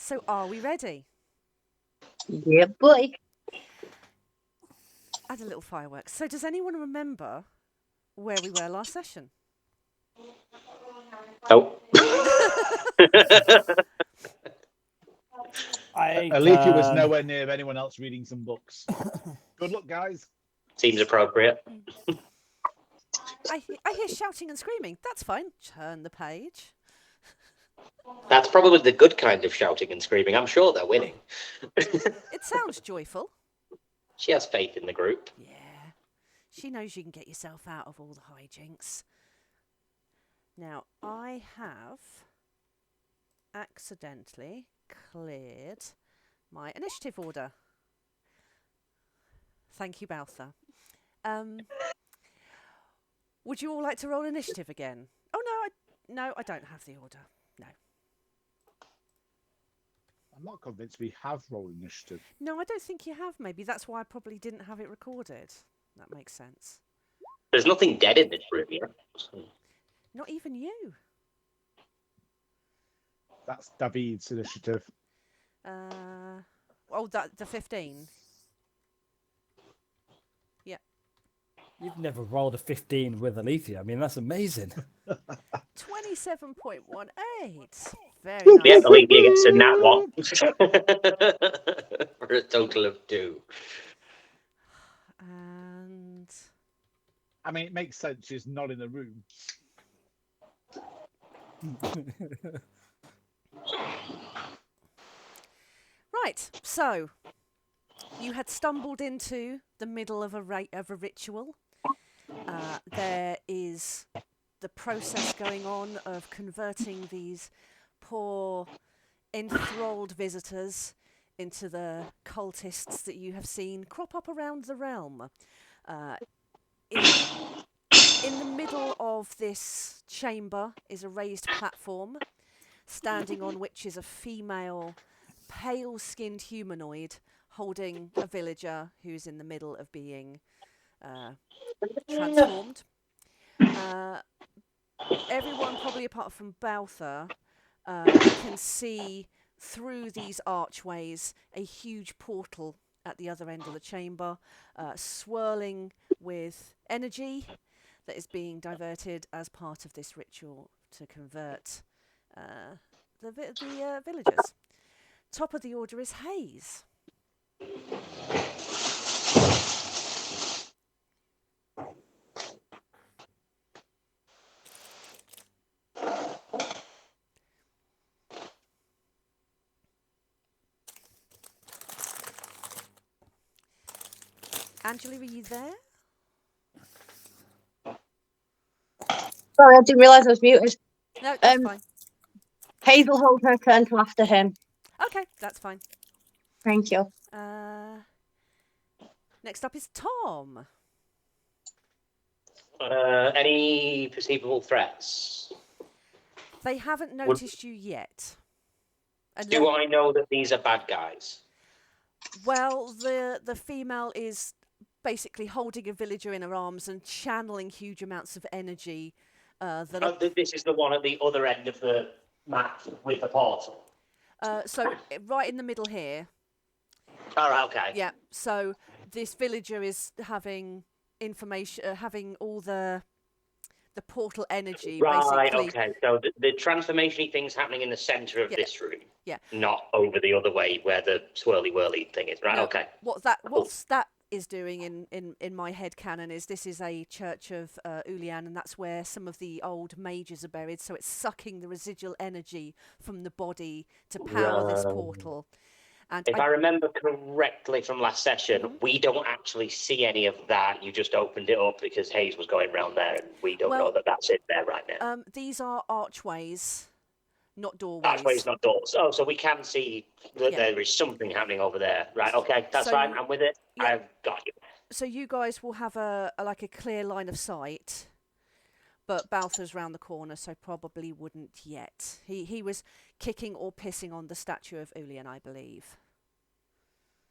So are we ready? Yeah, boy. Add a little fireworks. So does anyone remember where we were last session? Oh. Alethea was nowhere near anyone else reading some books. Good luck, guys. Seems appropriate. I hear shouting and screaming. That's fine. Turn the page. That's probably the good kind of shouting and screaming. I'm sure they're winning. It sounds joyful. She has faith in the group. Yeah. She knows you can get yourself out of all the hijinks. Now, I have accidentally cleared my initiative order. Thank you, Baltha. Would you all like to roll initiative again? Oh, no, I don't have the order. No. I'm not convinced we have roll initiative. No, I don't think you have, maybe. That's why I probably didn't have it recorded. That makes sense. There's nothing dead in this room yet. Not even you. That's David's initiative. The 15. Yeah. You've never rolled a 15 with Alethea. I mean, that's amazing. 27.18. Very nice. Yeah, Alethea gets a nat one. For a total of 2. And I mean, it makes sense. She's not in the room. right, so you had stumbled into the middle of a ritual. There is the process going on of converting these poor enthralled visitors into the cultists that you have seen crop up around the realm. In the middle of this chamber is a raised platform, standing on which is a female, pale-skinned humanoid holding a villager who's in the middle of being transformed. Everyone, probably apart from Baltha, can see through these archways a huge portal at the other end of the chamber, swirling with energy that is being diverted as part of this ritual to convert the villagers. Top of the order is Hayes. Angela, are you there? Sorry, I didn't realise I was muted. No, that's fine. Hayes will hold her turn till after him. Okay, that's fine. Thank you. Next up is Tom. Any perceivable threats? They haven't noticed you yet. Do I know that these are bad guys? Well, the female is basically holding a villager in her arms and channeling huge amounts of energy. This is the one at the other end of the map with the portal. So right in the middle here. All right, okay. Yeah. So this villager is having information, having all the portal energy. Right. Basically. Okay. So the transformation-y thing's happening in the centre of this room. Yeah. Not over the other way where the swirly-whirly thing is. Right. No, okay. What's that is doing in my head canon is this is a church of Ulian, and that's where some of the old mages are buried, so it's sucking the residual energy from the body to power this portal. And if I remember correctly from last session, we don't actually see any of that. You just opened it up because Hayes was going around there, and we don't know that that's it there right now. These are archways, not doorways. Archways, not doors. Oh, so we can see that there is something happening over there. Right, okay, that's fine. I'm with it. Yeah. I've got you. So you guys will have a clear line of sight, but Baltha's round the corner, so probably wouldn't yet. He was kicking or pissing on the statue of Ulian, I believe.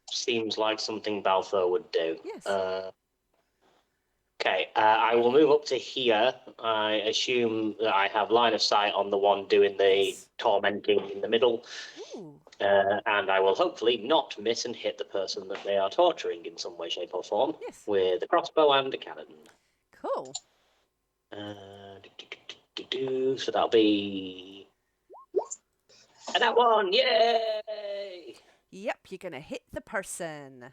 Seems like something Baltha would do. Yes. Okay, I will move up to here. I assume that I have line of sight on the one doing the tormenting in the middle. Ooh. And I will hopefully not miss and hit the person that they are torturing in some way, shape, or form Yes. with a crossbow and a cannon. Cool. So that'll be. And that one, yay! Yep, you're going to hit the person.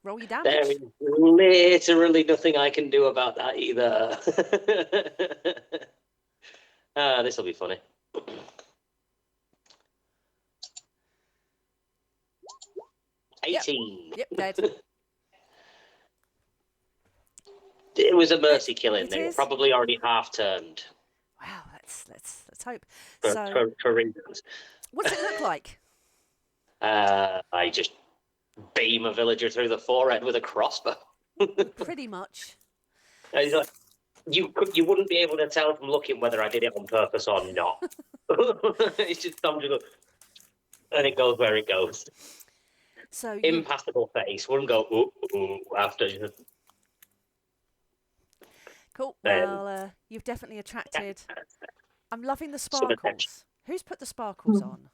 Roll your damage. There is literally nothing I can do about that either. This will be funny. 18. Yep, dead. It was a mercy killing. It They were is. probably already half turned Wow, let's hope. for, So, for reasons. what does it look like? I just beam a villager through the forehead with a crossbow. Pretty much. And he's like, you wouldn't be able to tell from looking whether I did it on purpose or not. It's just something, and it goes where it goes. So you, Impassable face. Wouldn't go ooh after. cool. Well, you've definitely attracted. I'm loving the sparkles. Who's put the sparkles on?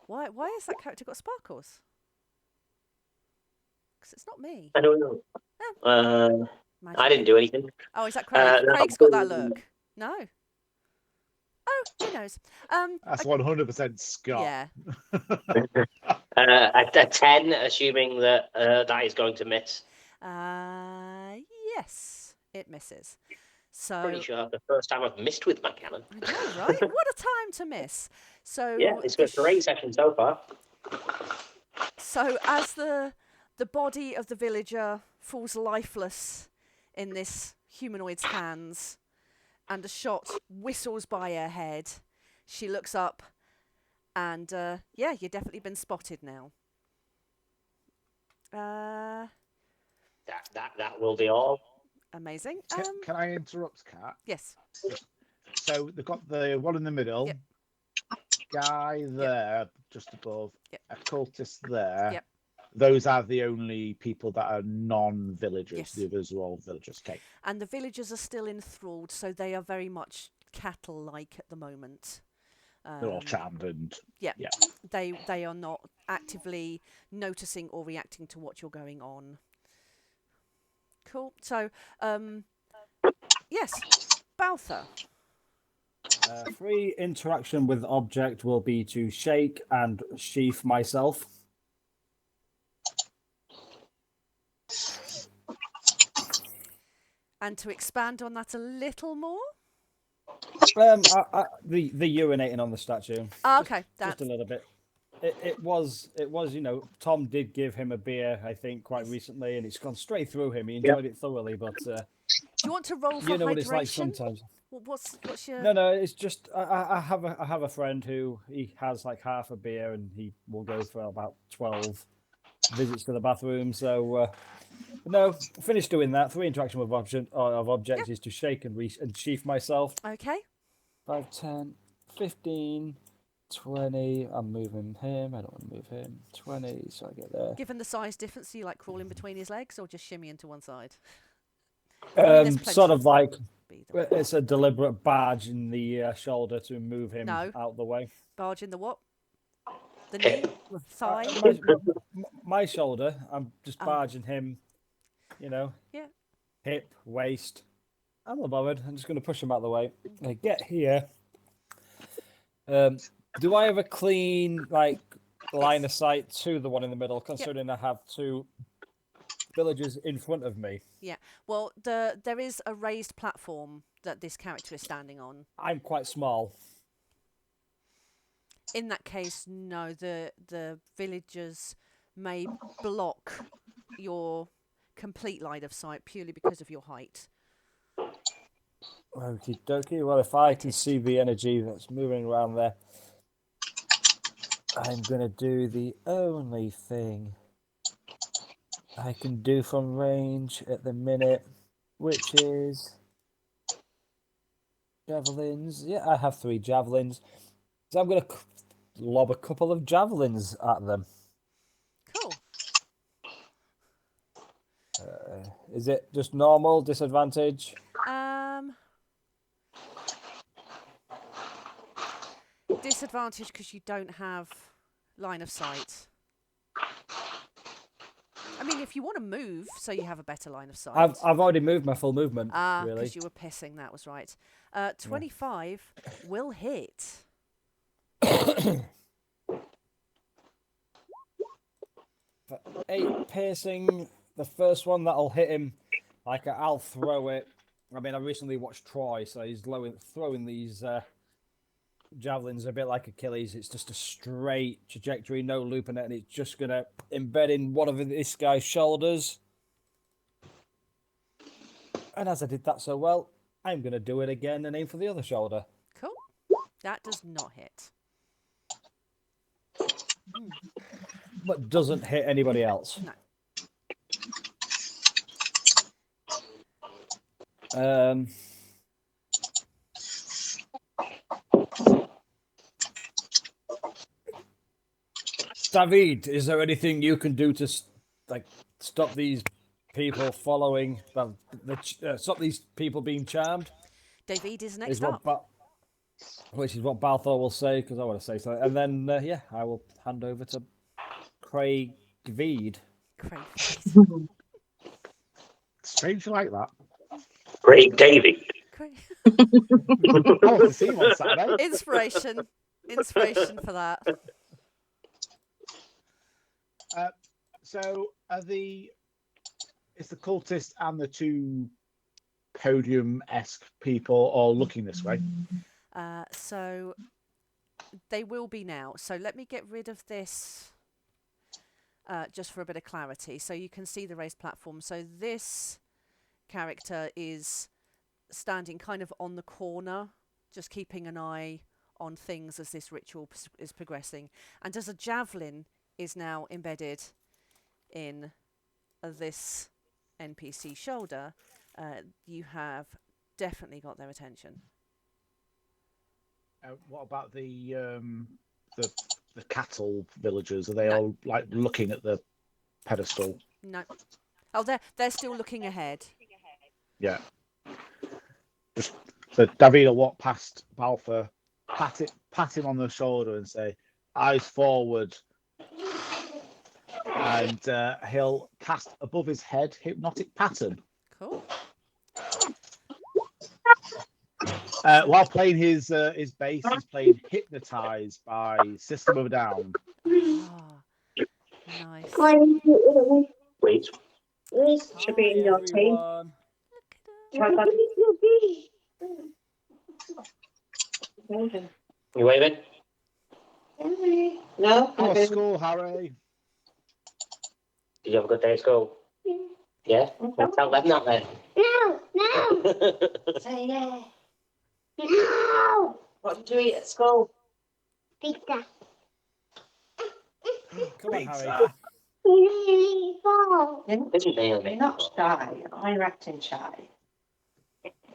Why has that character got sparkles? Because it's not me. I don't know. I Magic. didn't do anything. Oh, is that Craig? no. Craig's got that look. No. Oh, who knows? That's 100% Scott. Yeah. A 10, assuming that that is going to miss. Yes, it misses. So Pretty sure the first time I've missed with my cannon. I know, right? What a time to miss. So Yeah, it's been a great session so far. So as the body of the villager falls lifeless in this humanoid's hands, and a shot whistles by her head, she looks up, and yeah, you've definitely been spotted now. That will be all. Amazing. Can I interrupt, Kat? Yes. So they've got the one in the middle, Yep. guy there just above, Yep. a cultist there. Yep. Those are the only people that are non-villagers. Yes. The others are all villagers. Okay. And the villagers are still enthralled, so they are very much cattle-like at the moment. They're all charmed and They are not actively noticing or reacting to what you're going on. Cool. So, yes, Baltha. Free interaction with object will be to shake and sheath myself. And to expand on that a little more. The urinating on the statue. Oh, okay, Just a little bit. It was, you know, Tom did give him a beer, I think, quite recently, and it's gone straight through him. He enjoyed it thoroughly, but do you want to roll for you know hydration? what it's like sometimes. What's your? No, it's just I have a friend who he has like half a beer, and he will go for about 12 visits to the bathroom. So no, finished doing that. 3 interaction with objects is to shake and sheath myself. Okay. 5, 10, 15. 20. I'm moving him. I don't want to move him. 20, so I get there. Given the size difference, do you like crawling between his legs or just shimmy into one side? Sort of like Either. it's a deliberate barge in the shoulder to move him out the way. Barge in the what? The knee? Thigh? My shoulder. I'm just barging him. You know. Yeah. Hip, waist. I'm not bothered. I'm just going to push him out the way. I get here. Do I have a clean line of sight to the one in the middle, considering I have 2 villagers in front of me? Yeah. Well, there is a raised platform that this character is standing on. I'm quite small. In that case, no. The villagers may block your complete line of sight purely because of your height. Okie dokie. Well, if I can see the energy that's moving around there, I'm going to do the only thing I can do from range at the minute, which is javelins. Yeah, I have 3 javelins. So I'm going to lob a couple of javelins at them. Cool. Is it just normal disadvantage? disadvantage because you don't have line of sight. I mean, if you want to move, so you have a better line of sight. I've already moved my full movement. Really. Because you were pissing. That was right. 25 will hit. 8 piercing. The first one that'll hit him. Like I'll throw it. I mean, I recently watched Troy, so he's throwing these javelins a bit like Achilles. It's just a straight trajectory, no loop in it, and it's just gonna embed in one of this guy's shoulders. And as I did that so well, I'm gonna do it again and aim for the other shoulder. Cool. That does not hit. But doesn't hit anybody else. No. David, is there anything you can do to stop these people following? Stop these people being charmed? David is next up. Which is what Balthor will say, because I want to say something. And then, I will hand over to Craig Veed. Craig. Strange like that. Craig David. Craig. I want to see him on Saturday. Inspiration for that. So is the cultist and the two podium-esque people all looking this way? So they will be now. So let me get rid of this just for a bit of clarity. So you can see the raised platform. So this character is standing kind of on the corner, just keeping an eye on things as this ritual is progressing. And as a javelin is now embedded in this NPC shoulder, you have definitely got their attention. What about the cattle villagers? Are they all like looking at the pedestal? No. Oh, they're still looking ahead. Yeah. So Davide will walk past Balfour, pat him on the shoulder and say, "Eyes forward." And he'll cast above his head Hypnotic Pattern. Cool. While playing his bass, he's playing Hypnotized by System of a Down. Ah, nice. Wait. This should be in your team. You waving? No. How was school, Harry? Did you have a good day at school? Yeah? Well, tell them that then. No. Say yeah. No. What did you eat at school? Pizza. Come on, Pizza. Harry. Didn't nail me. You're not shy. I'm acting shy.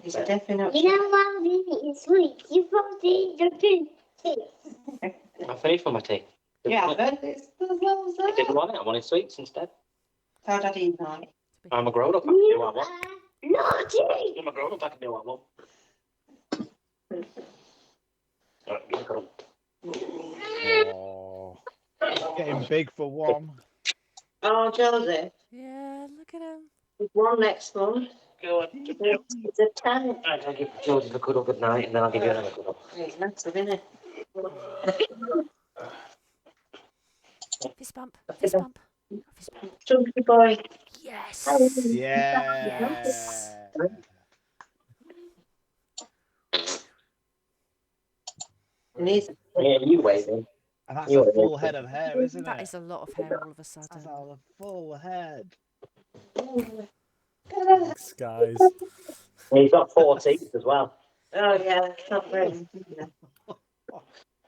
He's definitely You know what? It's sweet. You both eat your tea. I finished for my tea. Yeah, but there's loads I there. didn't want it. I wanted sweets instead. How did he like? I'm a grown up. I can do what I want. Naughty. I'm a grown up. I can do what I want. Alright, give me a cuddle. Oh, getting big for one. Oh, Joseph, Yeah, look at him. there's one next month. Go on. It's a tank. I'll give Joseph a cuddle good night and then I'll give you another cuddle. He's massive, isn't he? Fist bump. Fist bump. Fist bump. Chunky boy. Yes. Yeah. And he's Yeah, you waving. And that's a full head of hair, isn't That it? is a lot of hair all of a That's sudden. a full head. Thanks, guys. And he's got 4 teeth as well. oh yeah, it's not very.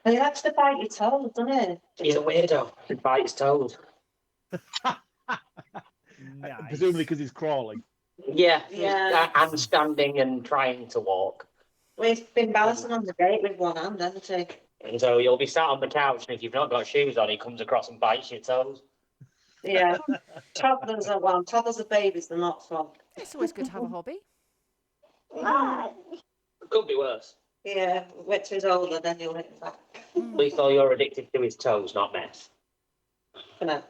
He likes to bite your toes, doesn't he? He's a weirdo. He bites toes. Nice. Presumably because he's crawling. Yeah, Yeah. and standing and trying to walk. Well, he's been balancing on the gate with one hand, hasn't he? And so you'll be sat on the couch, and if you've not got shoes on, he comes across and bites your toes. Yeah. Toddlers are babies, they're not fun. It's always good to have a hobby. Could be worse. Yeah, wait till he's older, then you'll hit him back. At least all you're addicted to is toes, not meth. For now.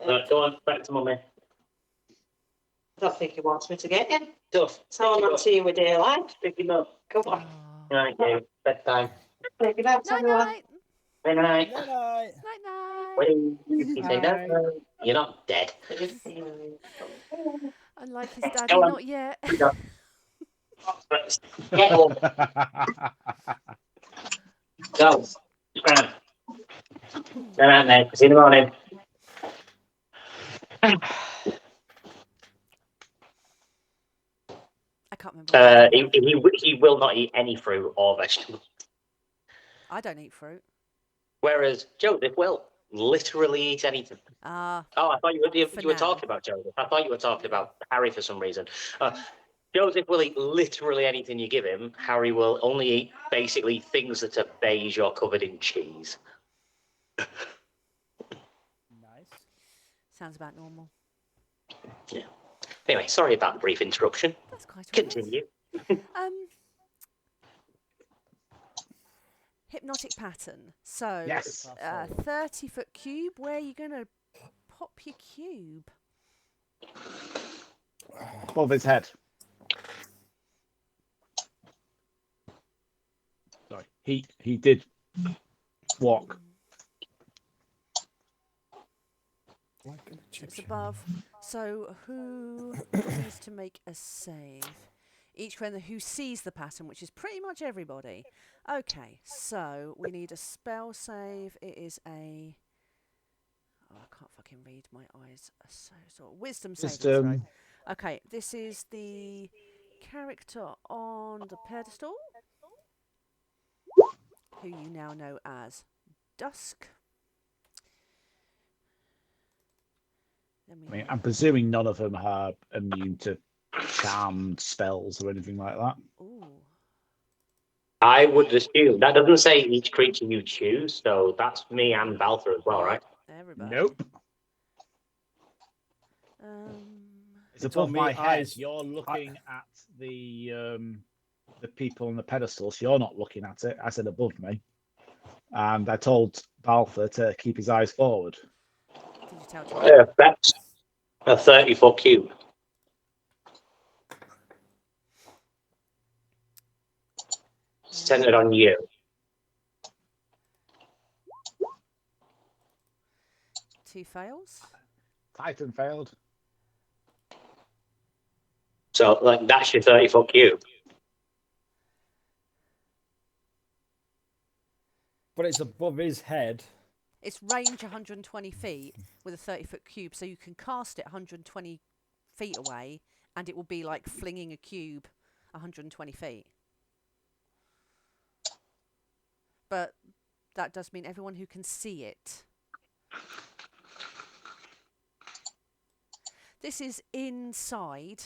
Right, go on, back to mummy. I don't think he wants me to get in. Tough. So I'm not seeing with daylight. Pick him up. Come on. Oh. Right, Dave. Bedtime. Good night, Night everyone. night. Good night. Night night. Night night. Wait, you say Night. no. You're not dead. Unlike his daddy, Go on. not yet. Get up. Go. Scram. Good night, mate. See you in the morning. I can't remember. He will not eat any fruit or vegetables. I don't eat fruit. Whereas Joseph will literally eat anything. Ah, Oh, I thought you For were now. talking about Joseph. I thought you were talking about Harry for some reason. Joseph will eat literally anything you give him. Harry will only eat basically things that are beige or covered in cheese. Nice. sounds about normal. Anyway, sorry about the brief interruption. That's quite all right. Continue. Hypnotic pattern. So, Yes. 30-foot cube. Where are you going to pop your cube? Above his head. Sorry. He did walk. Like an It's Egyptian. above. So, who needs to make a save? Each friend who sees the pattern, which is pretty much everybody. Okay, so we need a spell save. It is a... Oh, I can't fucking read. My eyes are so wisdom saving throw. Wisdom. Okay, this is the character on the pedestal, who you now know as Dusk. Then we I mean, have- I'm presuming none of them are immune to charmed spells or anything like that. Ooh. I would assume that doesn't say each creature you choose, so that's me and Balthor as well, right? Everybody. Nope. It's It's above on me, my head. eyes- You're looking at the people on the pedestal, so you're not looking at it. I said above me, and I told Balthor to keep his eyes forward. Did you tell Tom? Yeah, that's a 30-foot cube. Centered on you. Two fails. Titan failed. So, like, that's your 30-foot cube. But it's above his head. It's range 120 feet with a 30-foot cube, so you can cast it 120 feet away, and it will be like flinging a cube 120 feet. But that does mean everyone who can see it. This is inside,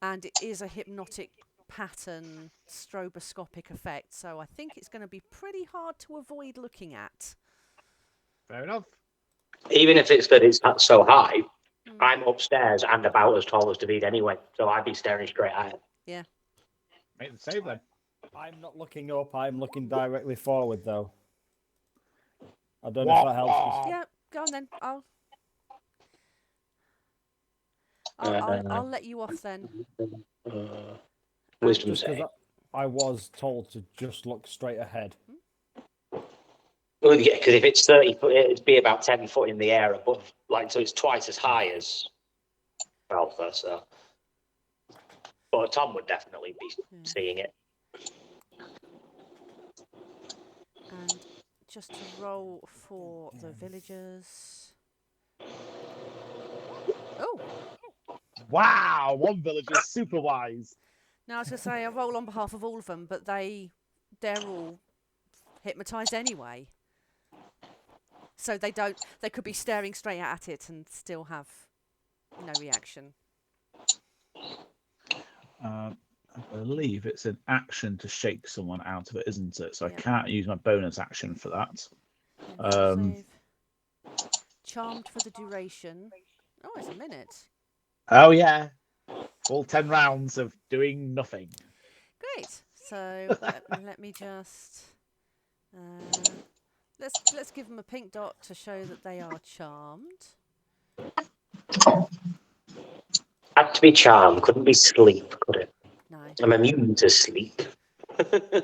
and it is a hypnotic pattern stroboscopic effect, so I think it's going to be pretty hard to avoid looking at. Fair enough. Even if it's that it's not so high, Mm. I'm upstairs and about as tall as Davide anyway, so I'd be staring straight at it. Make the save then. I'm not looking up. I'm looking directly forward, though. I don't know if that helps. Yeah, go on then. I'll let you off then. Wisdom Just 'cause save. I was told to just look straight ahead. Well, yeah, because if it's 30 foot, it'd be about 10 foot in the air above, like, so it's twice as high as Alpha, so. But Tom would definitely be seeing it. And just to roll for the villagers. Oh, Wow, one villager is super wise. now I was going to say I roll on behalf of all of them, but they're all hypnotised anyway. So they could be staring straight at it and still have no reaction. I believe it's an action to shake someone out of it, isn't it? So Yeah. I can't use my bonus action for that. Save. Charmed for the duration. Oh, it's a minute. Oh yeah, full 10 rounds of doing nothing. Great. So let me just let's give them a pink dot to show that they are charmed. Had to be charm, couldn't be sleep, could it? No. I'm immune to sleep. Yeah.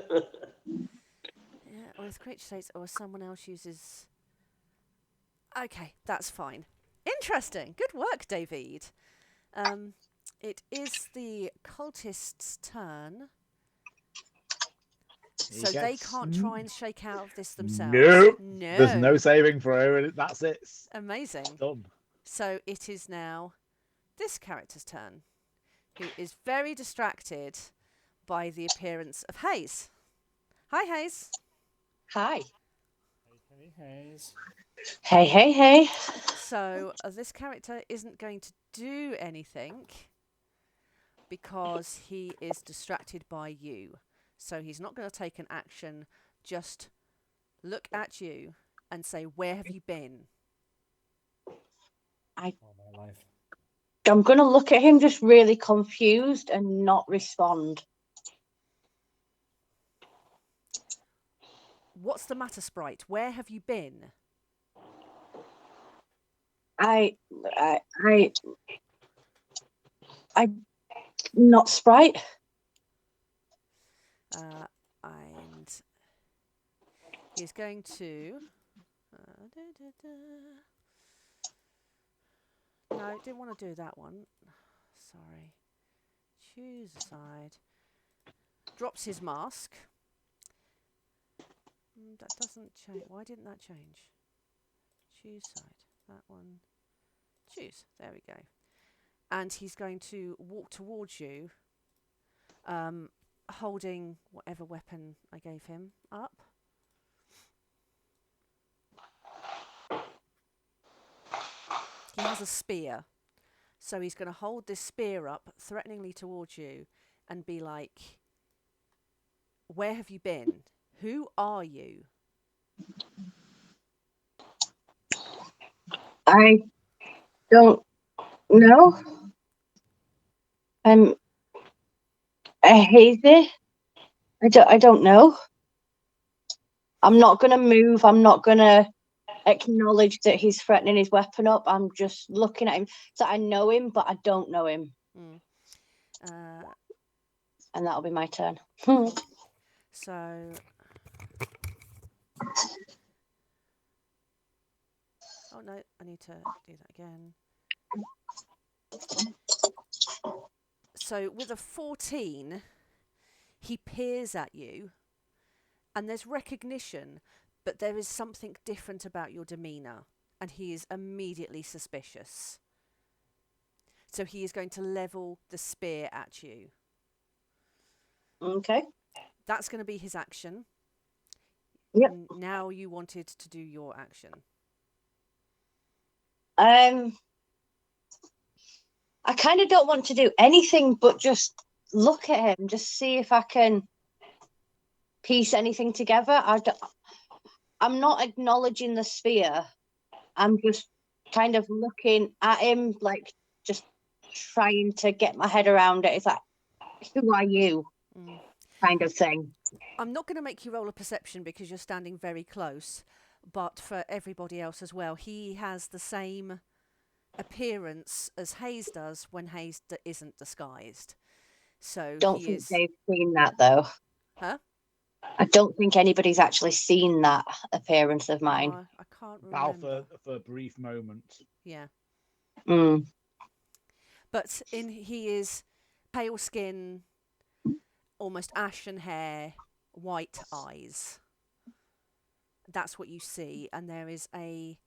Or as creature states, or someone else uses. Okay, that's fine. Interesting. Good work, Davide. It is the cultist's turn. So they can't try and shake out of this themselves. Nope. No. There's no saving throw, and that's it. Amazing. Done. So it is now this character's turn, who is very distracted by the appearance of Hayes. Hi, Hayes. Hi. Hey. Hey, hey, hey. So this character isn't going to do anything because he is distracted by you. So he's not going to take an action, just look at you and say, where have you been? All my life. I'm going to look at him just really confused and not respond. What's the matter, Sprite? Where have you been? I not Sprite. And he's going to. No, didn't want to do that one. Sorry. Choose a side. Drops his mask. That doesn't change. Why didn't that change? Choose side. That one. Choose. There we go. And he's going to walk towards you, holding whatever weapon I gave him up. He has a spear. So he's going to hold this spear up threateningly towards you and be like, where have you been? Who are you? I don't know. I'm hazy. I don't know. I'm not going to move. I'm not going to acknowledge that he's threatening his weapon up. I'm just looking at him. So I know him, but I don't know him. And that'll be my turn. So... Oh, no, I need to do that again. So with a 14, he peers at you, and there's recognition, but there is something different about your demeanour, and he is immediately suspicious. So he is going to level the spear at you. Okay. That's going to be his action. Yep. Now you wanted to do your action. I kind of don't want to do anything but just look at him, just see if I can piece anything together. I'm not acknowledging the sphere. I'm just kind of looking at him, like just trying to get my head around it. It's like, who are you? Kind of thing. I'm not going to make you roll a perception because you're standing very close, but for everybody else as well, he has the same appearance as Hayes does when Hayes isn't disguised. So Don't think they've seen that though. Huh? I don't think anybody's actually seen that appearance of mine. I can't remember. For a brief moment. Yeah. Mm. But he is pale skin, almost ashen hair, white eyes. That's what you see, and there is a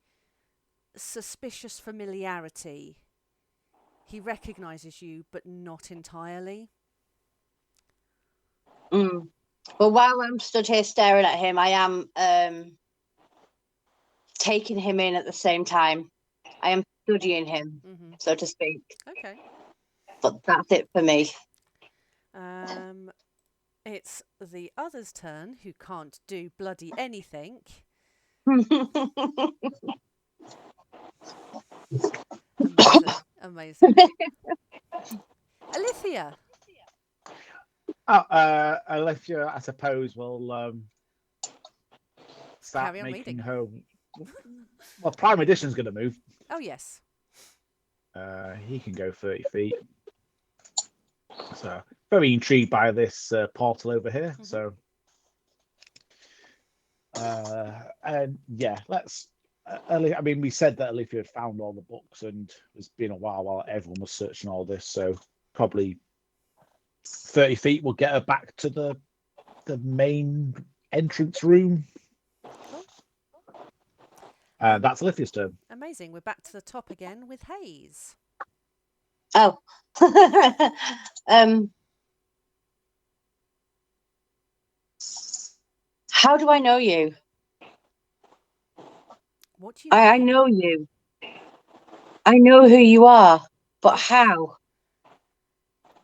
suspicious familiarity. He recognises you, but not entirely. Mm. But while I'm stood here staring at him, I am taking him in at the same time. I am studying him, so to speak. Okay. But that's it for me. It's the other's turn, who can't do bloody anything. Amazing. Alithia. Alethea, I suppose, will start Carry on making reading. her. Well, Prime Edition's going to move. Oh, yes. He can go 30 feet. So very intrigued by this portal over here. Mhm. So, and yeah, let's. I mean, we said that Alethea had found all the books, and it's been a while everyone was searching all this. So probably 30 feet will get her back to the main entrance room. Cool. That's Alethea's turn. Amazing. We're back to the top again with Hayes. Oh. How do I know you? What do you I mean? know you. I know who you are, but how?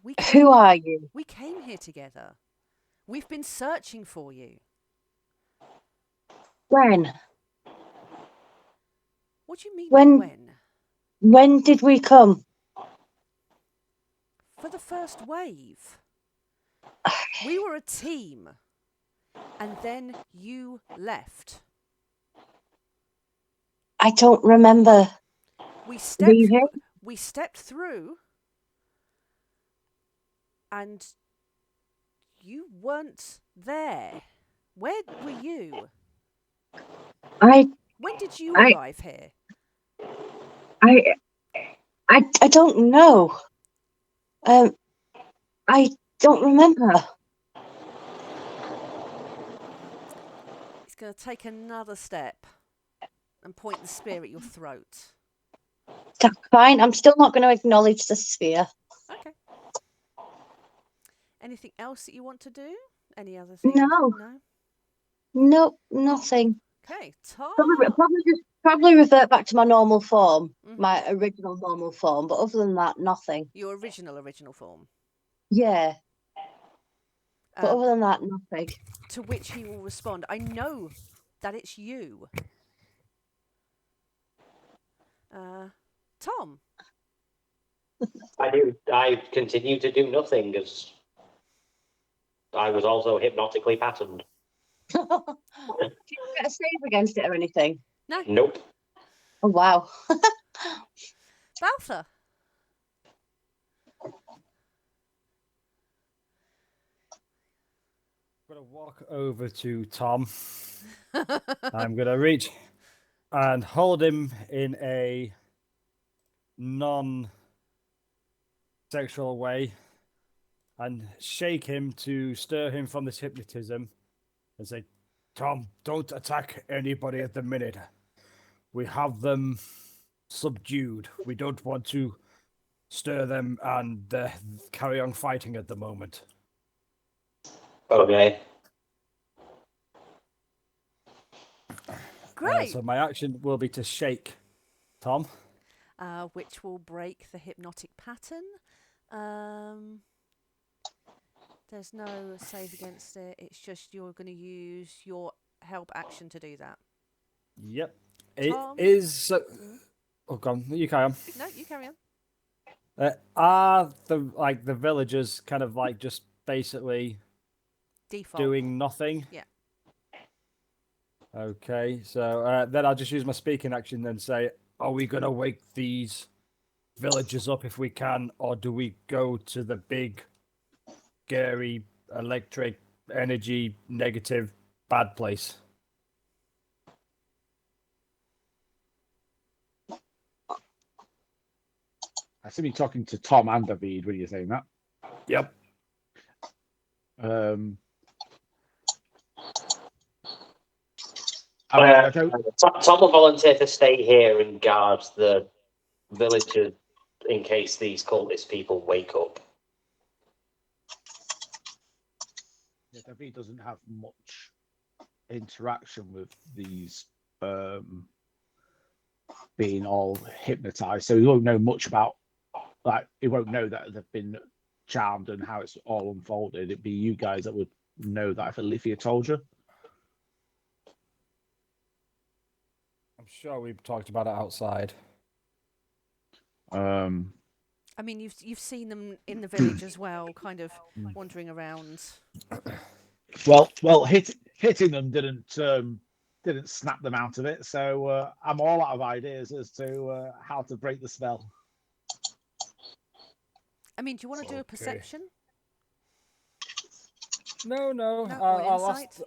We Who came, are you? we came here together. We've been searching for you. When? What do you mean When- When did we come? For the first wave. We were a team. And then you left. I don't remember We stepped leaving. we stepped through and you weren't there. Where were you? When did you I- arrive here? I don't know. I don't remember. He's going to take another step and point the spear at your throat. That's fine. I'm still not going to acknowledge the sphere. Okay. Anything else that you want to do? Any other things? No. No? Nope, nothing. Okay, Tom. Probably revert back to my normal form, Mhm. my original normal form. But other than that, nothing. Your original form. Yeah. But Um, other than that, nothing. to which he will respond, I know that it's you. Tom. I continue to do nothing as I was also hypnotically patterned. Do you get a save against it or anything? No. Nope. Oh, wow. Balthor. I'm going to walk over to Tom. I'm going to reach and hold him in a non-sexual way and shake him to stir him from this hypnotism and say, Tom, don't attack anybody at the minute. We have them subdued. We don't want to stir them and carry on fighting at the moment. Okay. Great. So my action will be to shake Tom. Which will break the hypnotic pattern. There's no save against it. It's just you're going to use your help action to do that. Yep. Tom? It is. Oh, go on. You carry on. No, you carry on. Are the villagers kind of like just basically Default. doing nothing? Yeah. Okay, so then I'll just use my speaking action and say, are we going to wake these villagers up if we can, or do we go to the big, scary, electric, energy, negative, bad place? I assume you're talking to Tom and David when you're saying that. Yep. I don't. Tom will volunteer to stay here and guard the villagers in case these cultist people wake up. Yeah, David doesn't have much interaction with these being all hypnotized, so he won't know much about. He won't know that they've been charmed and how it's all unfolded. It'd be you guys that would know that if Alethea told you. I'm sure we've talked about it outside. I I mean, you've seen them in the village as well, kind of wandering around. Well, hitting them didn't snap them out of it. So I'm all out of ideas as to how to break the spell. I mean, do you want to do a Okay. perception? No. No, or an I'll insight?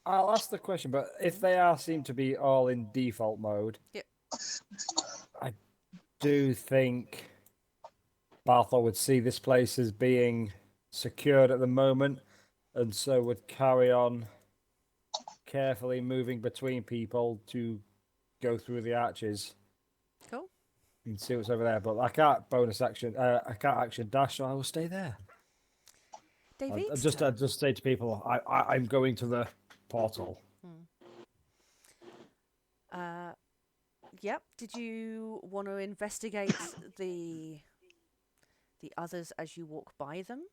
I'll ask the question, but if they seem to be all in default mode, Yep. I do think Barthol would see this place as being secured at the moment, and so would carry on carefully moving between people to go through the arches Cool. and see what's over there. But I can't bonus action. I can't action dash, so I will stay there. David? I just say to people, I'm going to the portal. Yep. Did you want to investigate the others as you walk by them?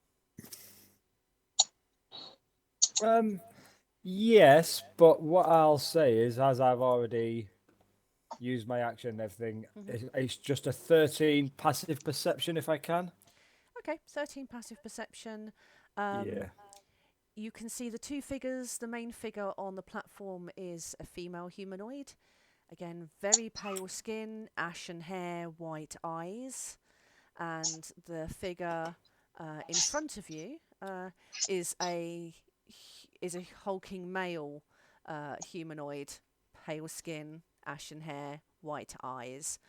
Yes, but what I'll say is, as I've already used my action and everything, it's just a 13 passive perception if I can. Okay, 13 passive perception. Yeah. You can see the two figures. The main figure on the platform is a female humanoid. Again, very pale skin, ashen hair, white eyes. And the figure in front of you is a hulking male humanoid, pale skin, ashen hair, white eyes.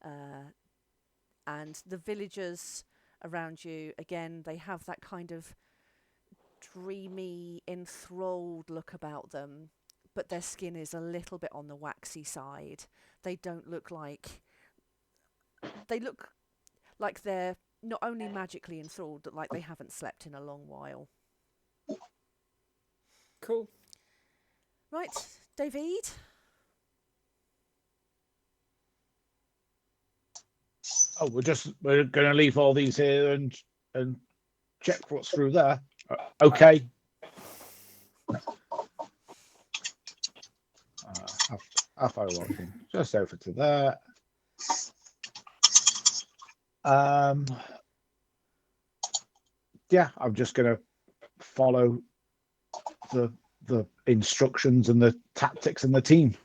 And the villagers around you, again, they have that kind of dreamy, enthralled look about them, but their skin is a little bit on the waxy side. They don't look like... They look like they're not only magically enthralled, but like they haven't slept in a long while. Cool. Right, David? Oh, we're going to leave all these here and check what's through there. Okay. Half hour walking just over to there. Yeah, I'm just going to follow the instructions and the tactics and the team.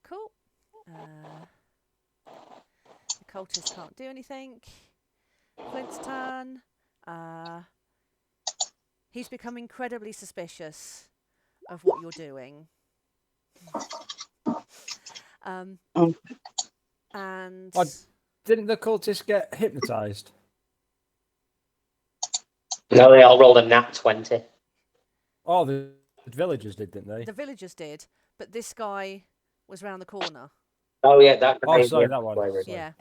Cool. The cultist can't do anything. Flint's turn. He's become incredibly suspicious of what you're doing. And Didn't the cultists get hypnotized? No, they all rolled a nat 20. Oh, the villagers did, didn't they? the villagers did, but this guy was round the corner. Oh, yeah, that Oh, sorry, that one. Sorry. Yeah.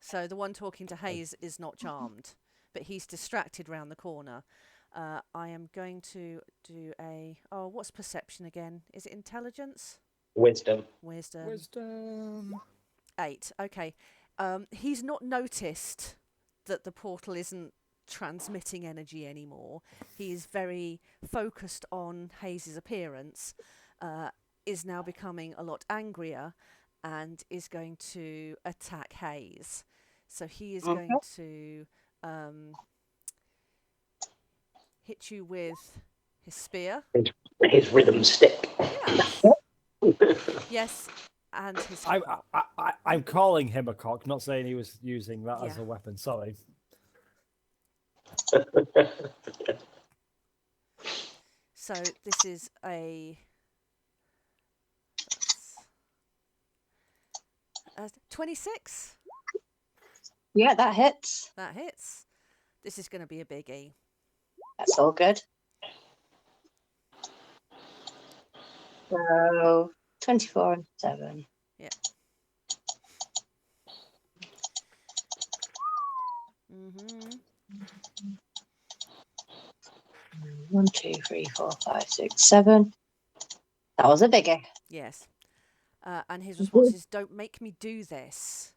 So the one talking to Hayes is not charmed, but he's distracted round the corner. I am going to do a... Oh, what's perception again? Is it intelligence? Wisdom. Wisdom. 8. Okay. He's not noticed that the portal isn't transmitting energy anymore. He is very focused on Hayes's appearance, is now becoming a lot angrier, and is going to attack Hayes. So he is going to hit you with his spear. His rhythm stick. Yes. Yes, and his... I'm calling him a cock, not saying he was using that as a weapon. Sorry. So this is a 26. Yeah, that hits. That hits. This is going to be a biggie. That's all good. So 24 and 7. Yeah. Mm-hmm. 1, 2, 3, 4, 5, 6, 7. That was a biggie. Yes. And his response is, "Don't make me do this."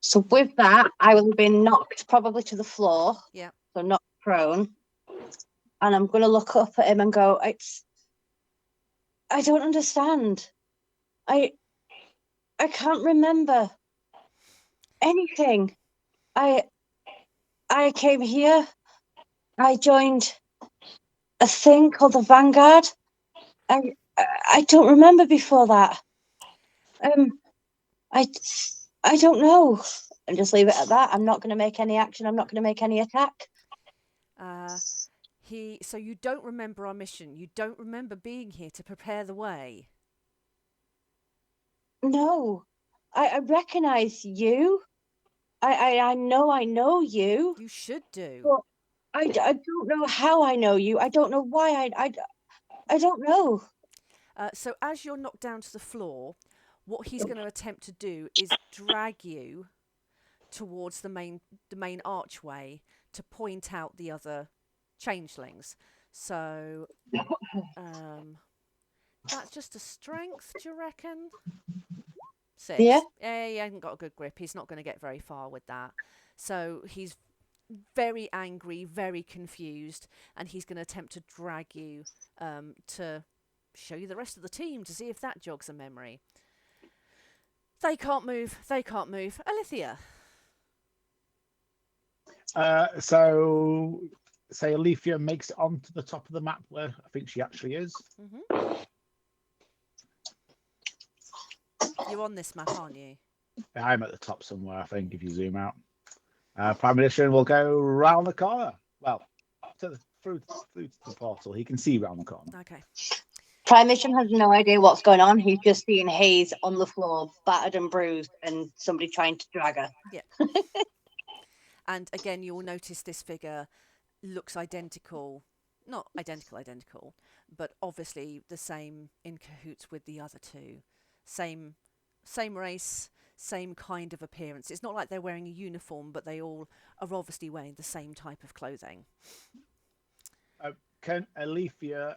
So with that, I will have been knocked probably to the floor. Yeah. So knocked prone. And I'm going to look up at him and go, I don't understand. I can't remember anything. I came here. I joined a thing called the Vanguard. I don't remember before that. I don't know. And just leave it at that. I'm not going to make any action. I'm not going to make any attack. So you don't remember our mission. You don't remember being here to prepare the way. No, I recognise you. I know you. You should do. But I don't know how I know you. I don't know why. I don't know. So as you're knocked down to the floor, what he's going to attempt to do is drag you towards the main archway to point out the other changelings. So that's just a strength, do you reckon? 6. Yeah. He hasn't got a good grip. He's not going to get very far with that. So he's very angry, very confused, and he's going to attempt to drag you to show you the rest of the team to see if that jogs a memory. They can't move. Alethea. So say Alethea makes it onto the top of the map where I think she actually is. Mm-hmm. You're on this map, aren't you? I'm at the top somewhere, I think, if you zoom out. Prime Minister will go round the corner. Well, through the portal. He can see round the corner. Okay. Prime Mission has no idea what's going on. He's just seeing Hayes on the floor, battered and bruised, and somebody trying to drag her. Yeah. And again, you'll notice this figure looks identical. Not identical, but obviously the same in cahoots with the other two. Same race, same kind of appearance. It's not like they're wearing a uniform, but they all are obviously wearing the same type of clothing. Can Alethea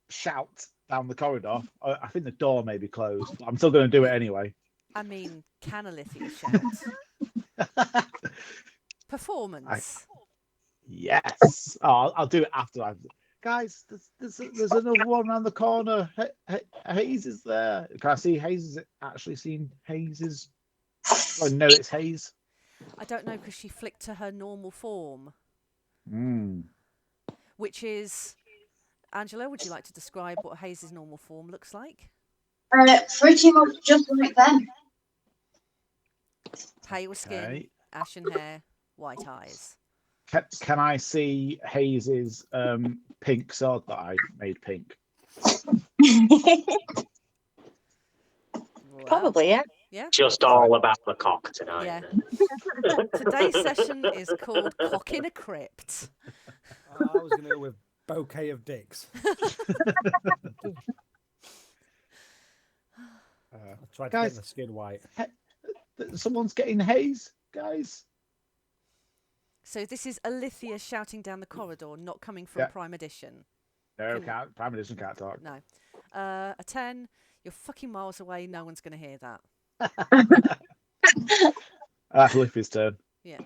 shout down the corridor? I think the door may be closed. I'm still going to do it anyway. I mean, can Alethea shout? Performance. Yes. Oh, I'll do it after I've... Guys, there's another one around the corner. Hayes is there. Can I see Hayes? Is it actually seen Hayes? Oh no, it's Hayes. I don't know because she flicked to her normal form. Which is... Angela, would you like to describe what Hayes' normal form looks like? Pretty much just like them. Pale skin, Okay. ashen hair, white eyes. Can I see Hayes' pink sword that I made pink? Probably, yeah. Yeah. Just all about the cock tonight. Yeah. Today's session is called Cock in a Crypt. I was going to go with bouquet of dicks. I tried to Guys, get the skin white. Someone's getting Hayes, guys. So this is Alethea shouting down the corridor, not coming from Prime Edition. No, Prime Edition can't talk. No. A 10. You're fucking miles away. No one's going to hear that. That's Liffy's turn. Yeah.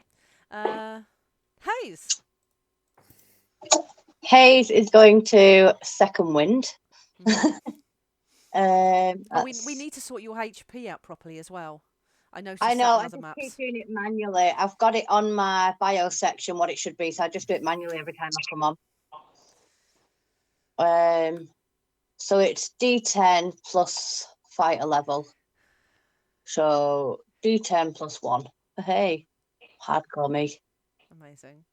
Hayes. Hayes is going to second wind. We need to sort your HP out properly as well. I noticed. I know. I other just maps. keep doing it manually. I've got it on my bio section what it should be, so I just do it manually every time I come on. So it's D10 plus fighter level. So D10 plus 1. Hey, hardcore me. Amazing.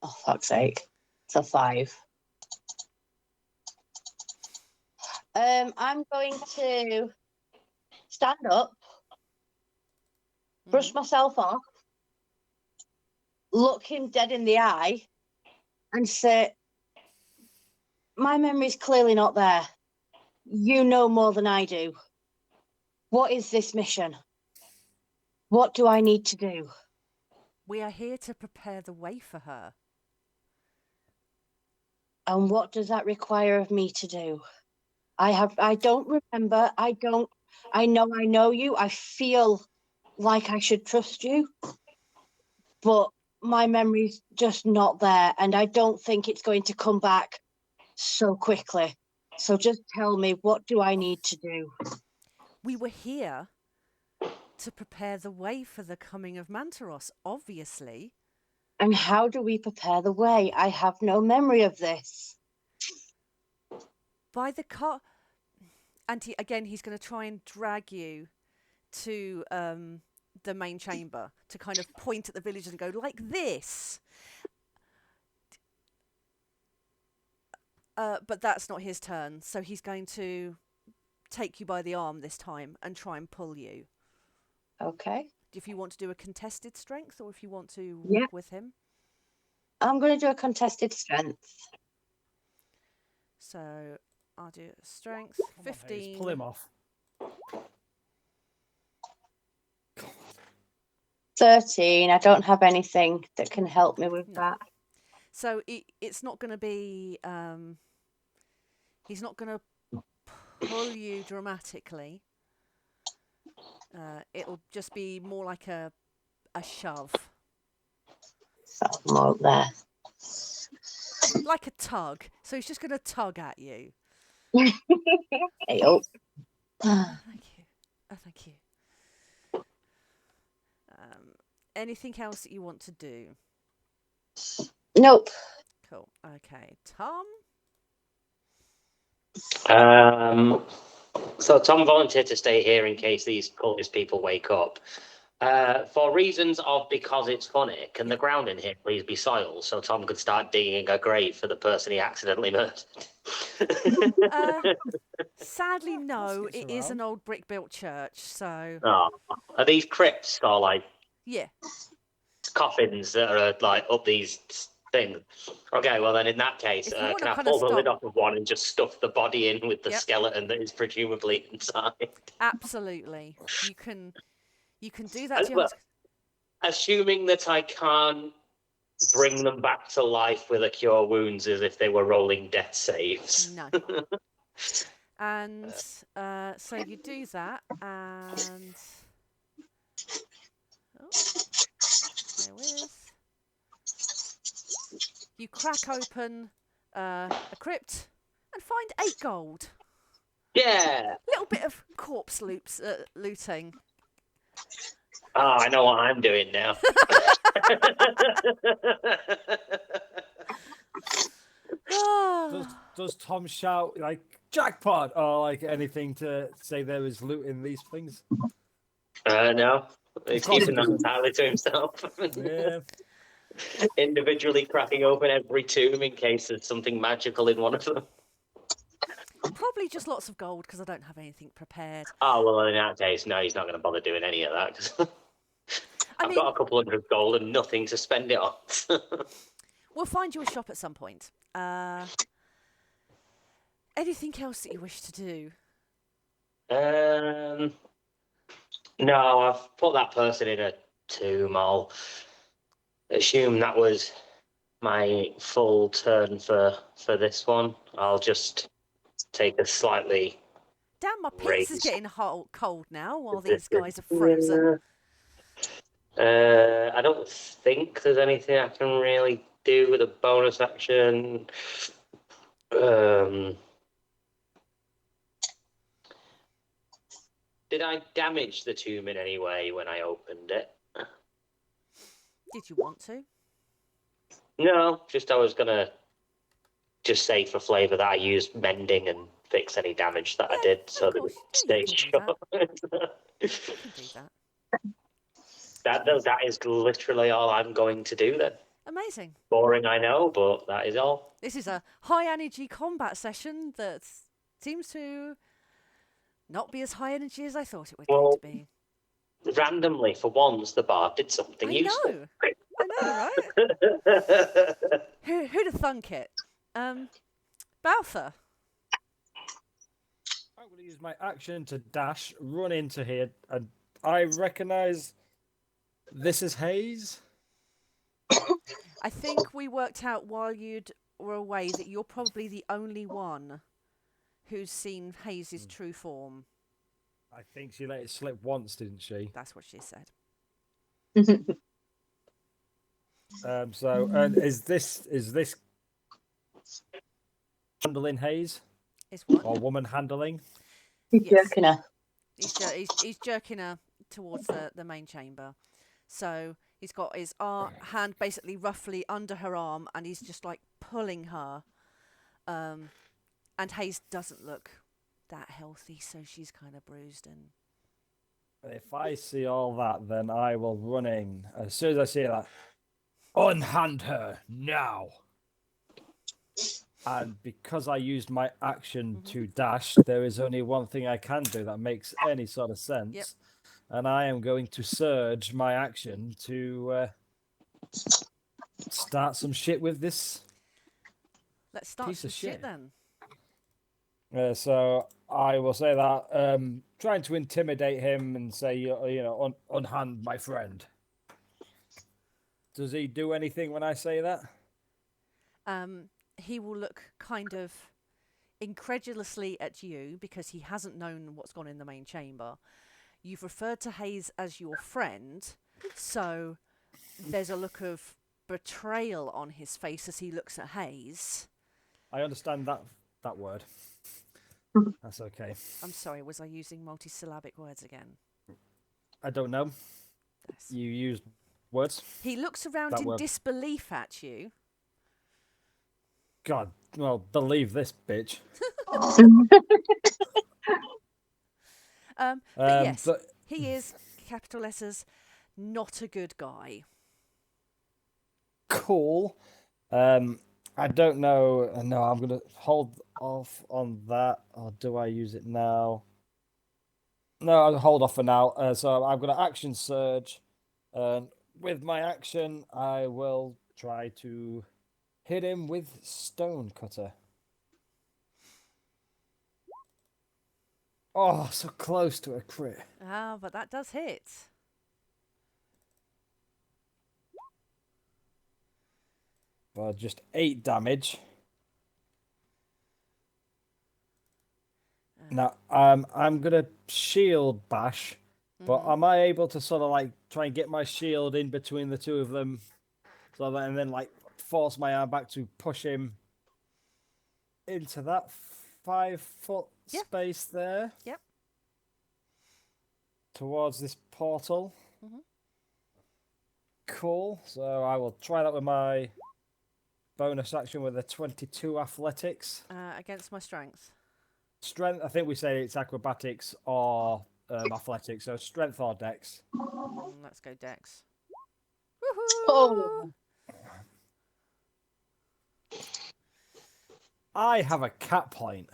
Oh, fuck's sake. It's a 5. I'm going to stand up, brush myself off, look him dead in the eye, and say, my memory's clearly not there. You know more than I do. What is this mission? What do I need to do? We are here to prepare the way for her. And what does that require of me to do? I don't remember. I know you. I feel like I should trust you. But my memory's just not there. And I don't think it's going to come back so quickly. So just tell me, what do I need to do? We were here to prepare the way for the coming of Mantaros, obviously. And how do we prepare the way? I have no memory of this. By the car. And he's going to try and drag you to the main chamber to kind of point at the villagers and go, like this. But that's not his turn. So he's going to take you by the arm this time and try and pull you. Okay. If you want to do a contested strength or if you want to walk with him. I'm going to do a contested strength. So I'll do strength. Come on, 15. Hayes, pull him off. 13. I don't have anything that can help me with that. So it's not going to be. He's not going to pull you dramatically. It'll just be more like a shove. So I'm out there. Like a tug. So he's just going to tug at you. Hey, oh. Thank you. Oh, thank you. Anything else that you want to do? Nope. Cool. Okay. Tom? So Tom volunteered to stay here in case these cultist people wake up. For reasons of because it's funny, can the ground in here please be soil so Tom could start digging a grave for the person he accidentally murdered? Sadly, no. Baskets It is around. an old brick-built church, so... Oh, are these crypts or like Yeah. coffins that are like up these things? Okay, well then in that case, If you wanna can I kinda pull the lid stop- off of one and just stuff the body in with the Yep. skeleton that is presumably inside? Absolutely. You can do that. Well, assuming that I can't bring them back to life with a cure wounds as if they were rolling death saves. No. And so you do that, and there with. You crack open a crypt and find 8 gold. Yeah. Little bit of corpse looting. Oh, I know what I'm doing now. Does Tom shout like jackpot or like anything to say there is loot in these things? No. He's course keeping he that doesn't. entirely to himself. Yeah. Individually cracking open every tomb in case there's something magical in one of them. Probably just lots of gold because I don't have anything prepared. Oh, well, in that case, no, he's not going to bother doing any of that. 'Cause I I've mean, got a couple hundred gold and nothing to spend it on. we'll find you a shop at some point. Anything else that you wish to do? No, I've put that person in a tomb. I'll assume that was my full turn for this one. I'll just take a slightly Damn, my pizza's raised. getting cold now while these guys are frozen. I don't think there's anything I can really do with a bonus action. Did I damage the tomb in any way when I opened it? Did you want to? No, just I was gonna just say for flavour that I used mending and fix any damage that I Yeah, did, so of that course. it Yeah, you stays can do short. You can do that. That is literally all I'm going to do then. Amazing. Boring, I know, but that is all. This is a high energy combat session that seems to not be as high energy as I thought it would going to be. Randomly, for once, the bard did something I useful. know. I know, right? Who'd have thunk it? Baltha. I'm going to use my action to dash, run into here, and I recognise this is Hayes. I think we worked out while you were away that you're probably the only one who's seen Hayes' true form. I think she let it slip once, didn't she? That's what she said. So, and is this handling Hayes Is what? or woman handling? He's Yes. jerking her. He's jerking her towards the main chamber. So he's got his hand basically roughly under her arm, and he's just like pulling her. And Hayes doesn't look that healthy, so she's kind of bruised and. If I see all that, then I will run in. As soon as I see that, unhand her now. And because I used my action to dash, there is only one thing I can do that makes any sort of sense. Yep. And I am going to surge my action to start some shit with this. Let's start Piece some of shit shit. then. So I will say that, trying to intimidate him and say, unhand my friend. Does he do anything when I say that? He will look kind of incredulously at you because he hasn't known what's gone in the main chamber. You've referred to Hayes as your friend, so there's a look of betrayal on his face as he looks at Hayes. I understand that word. That's okay. I'm sorry, was I using multisyllabic words again? I don't know. Yes. You used words. He looks around That in word. disbelief at you. God, well, believe this bitch. But yes, he is, capital letters, not a good guy. Cool. I don't know. No, I'm going to hold off on that. Or do I use it now? No, I'll hold off for now. So I'm going to action surge. With my action, I will try to hit him with Stone Cutter. Oh, so close to a crit. Ah, but that does hit. Well, just 8 damage. Now, I'm gonna shield bash, but am I able to sort of like try and get my shield in between the two of them, so that, and then like force my arm back to push him into that 5-foot space there? Yep. Towards this portal. Mhm. Cool. So I will try that with my bonus action with a 22 athletics. Against my strength. Strength, I think we say it's acrobatics or athletics, so strength or dex. Let's go dex. Woohoo! Oh. I have a cat point.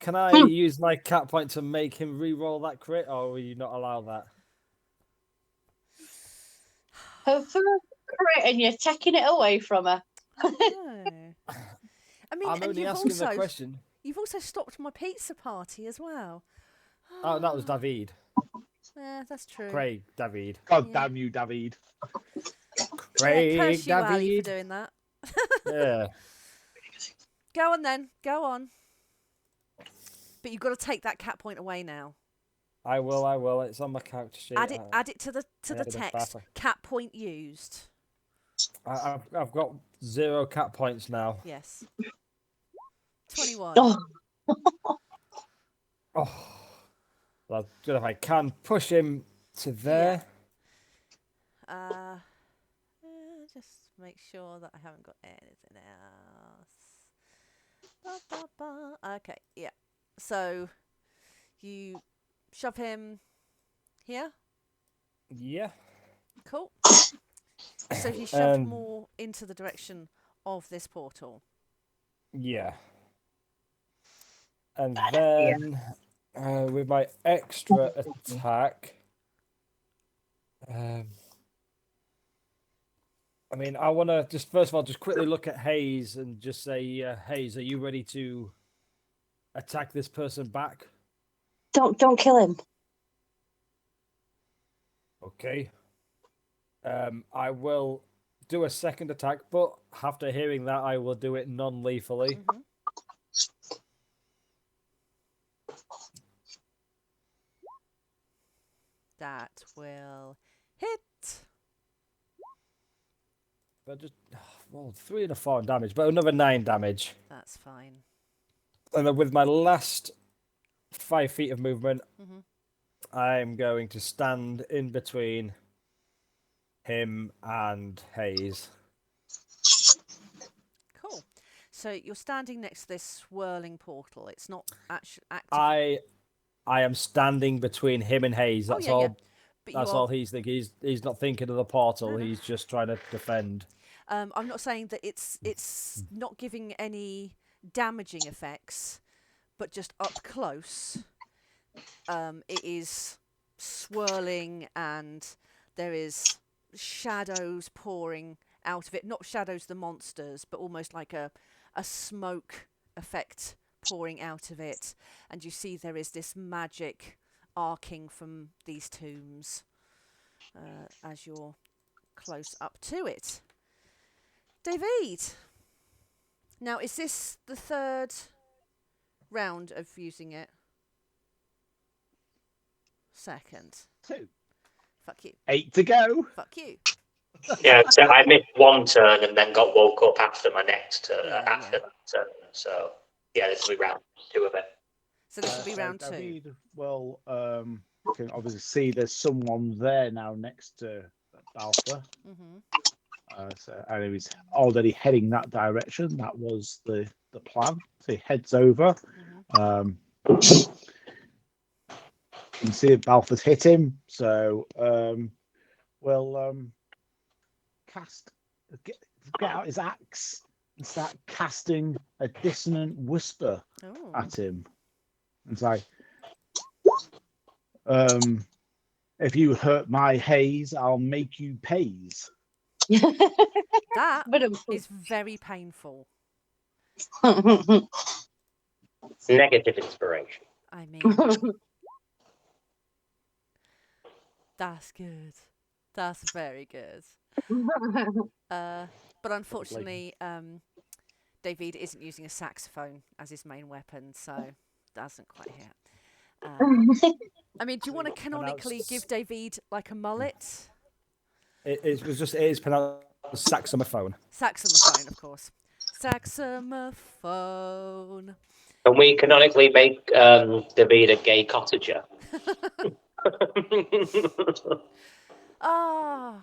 Can I use my cat point to make him re-roll that crit, or will you not allow that? Her first crit and you're taking it away from her. No. I mean, I'm and only you've asking also, the question. You've also stopped my pizza party as well. Oh, that was Davide. Yeah, that's true. Craig Davide. God damn you, David. Craig Curse you, Ali, for Davide. doing that. Yeah. Go on then. Go on. But you've got to take that cat point away now. I will. It's on my character sheet. Add it to the added a text. buffer. Cat point used. I've got 0 cat points now. Yes. 21. Oh. Oh. Well, good if I can push him to there. Just make sure that I haven't got anything else. Okay, yeah. So you shove him here. Yeah. Cool. So he shoved And- more into the direction of this portal. Yeah. And then with my extra attack, I mean, I want to just first of all just quickly look at Hayes and just say, Hayes, are you ready to attack this person back? Don't kill him. Okay. I will do a second attack, but after hearing that, I will do it non-lethally. Mm-hmm. That will hit. But just well, 3 and a 4 damage, but another 9 damage. That's fine. And then with my last 5 feet of movement, Mhm. I'm going to stand in between him and Hayes. Cool. So you're standing next to this swirling portal. It's not actually active. I am standing between him and Hayes. That's yeah, all. yeah. But That's all he's thinking. He's not thinking of the portal. No. He's just trying to defend. I'm not saying that it's not giving any damaging effects, but just up close, it is swirling and there is shadows pouring out of it. Not shadows, the monsters, but almost like a smoke effect pouring out of it. And you see there is this magic arcing from these tombs as you're close up to it. David, now is this the third round of using it? Second. 2. Fuck you. 8 to go. Fuck you. Yeah, so I missed one turn and then got woke up after my next turn. Yeah. That turn. So yeah, this will be round 2 of it. So this will be round 2. David, well, you can obviously see there's someone there now next to Balfour. Mm-hmm. And he was already heading that direction. That was the plan. So he heads over. Mm-hmm. You can see Balfour's hit him. So we'll get out his axe and start casting a dissonant whisper Oh. at him. And say, if you hurt my Hayes, I'll make you pays. That But is very painful. Negative inspiration. I mean, that's good. That's very good. But unfortunately, David isn't using a saxophone as his main weapon, so doesn't quite hit. I mean, do you want to canonically give David like a mullet? It is pronounced saxophone. Saxophone, of course. Saxophone. Can we canonically make David a gay cottager? Ah,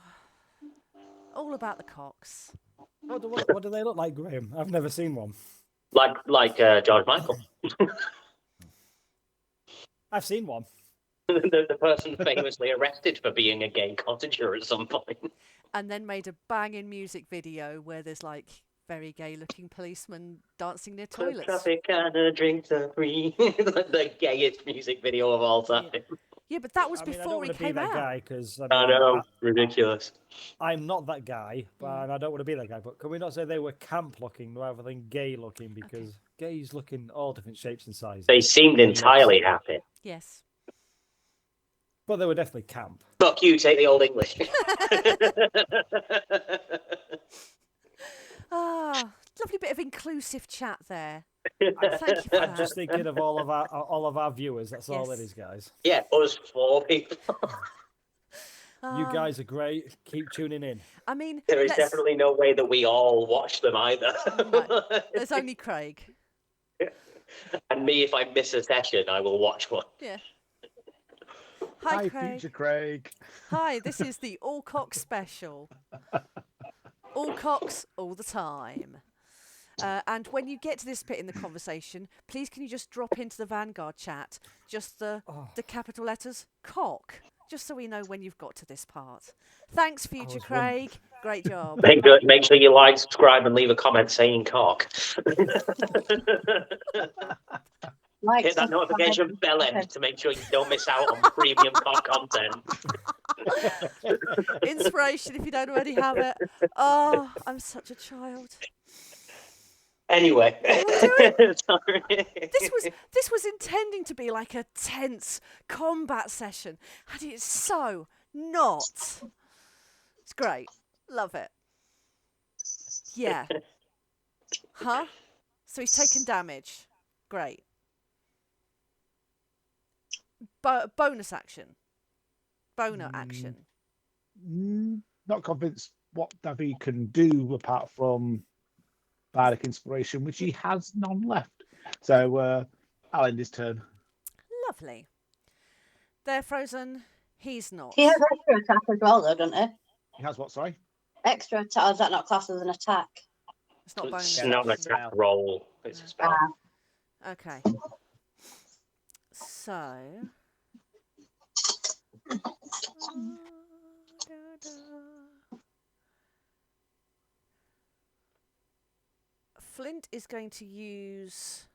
all about the cocks. What do they look like, Graham? I've never seen one. like George Michael. I've seen one. the person famously arrested for being a gay cottager at some point. And then made a banging music video where there's like very gay-looking policemen dancing near toilets. Traffic and drinks are free. The gayest music video of all time. Yeah, but that was I don't before he want to be came that out. guy because I know, ridiculous. I'm not that guy, and I don't want to be that guy. But can we not say they were camp looking rather than gay looking? Because gays look in all different shapes and sizes. They seemed entirely happy. Yes. But they were definitely camp. Fuck you, take the old English. Ah, lovely bit of inclusive chat there. Thank you for I'm that. just thinking of all of our viewers. That's all it Yes. is, guys. Yeah, us 4 people. You guys are great. Keep tuning in. I mean, There is definitely no way that we all watch them either. No, there's only Craig. And me, if I miss a session, I will watch one. Yeah. Hi, Craig. future Craig. Hi, this is the All Cocks special. All cocks, all the time. And when you get to this bit in the conversation, please can you just drop into the Vanguard chat just the capital letters cock, just so we know when you've got to this part. Thanks, future Craig. Great job. Make sure you like, subscribe, and leave a comment saying cock. Hit that notification bell end to make sure you don't miss out on premium cock content. Inspiration if you don't already have it. Oh, I'm such a child. Anyway, sorry. This was intending to be like a tense combat session, and it's so not. It's great. Love it. Yeah. Huh? So he's taken damage. Great. Bonus action. Boner action. Not convinced what Davide can do apart from bardic inspiration, which he has none left. So I'll end his turn. Lovely. They're frozen. He's not. He has extra attack as well, though, doesn't he? He has what? Sorry. Extra attack. Or is that not classed as an attack? It's not bonus. It's not an action. attack roll. It's a spell. Okay. So. Flint is going to use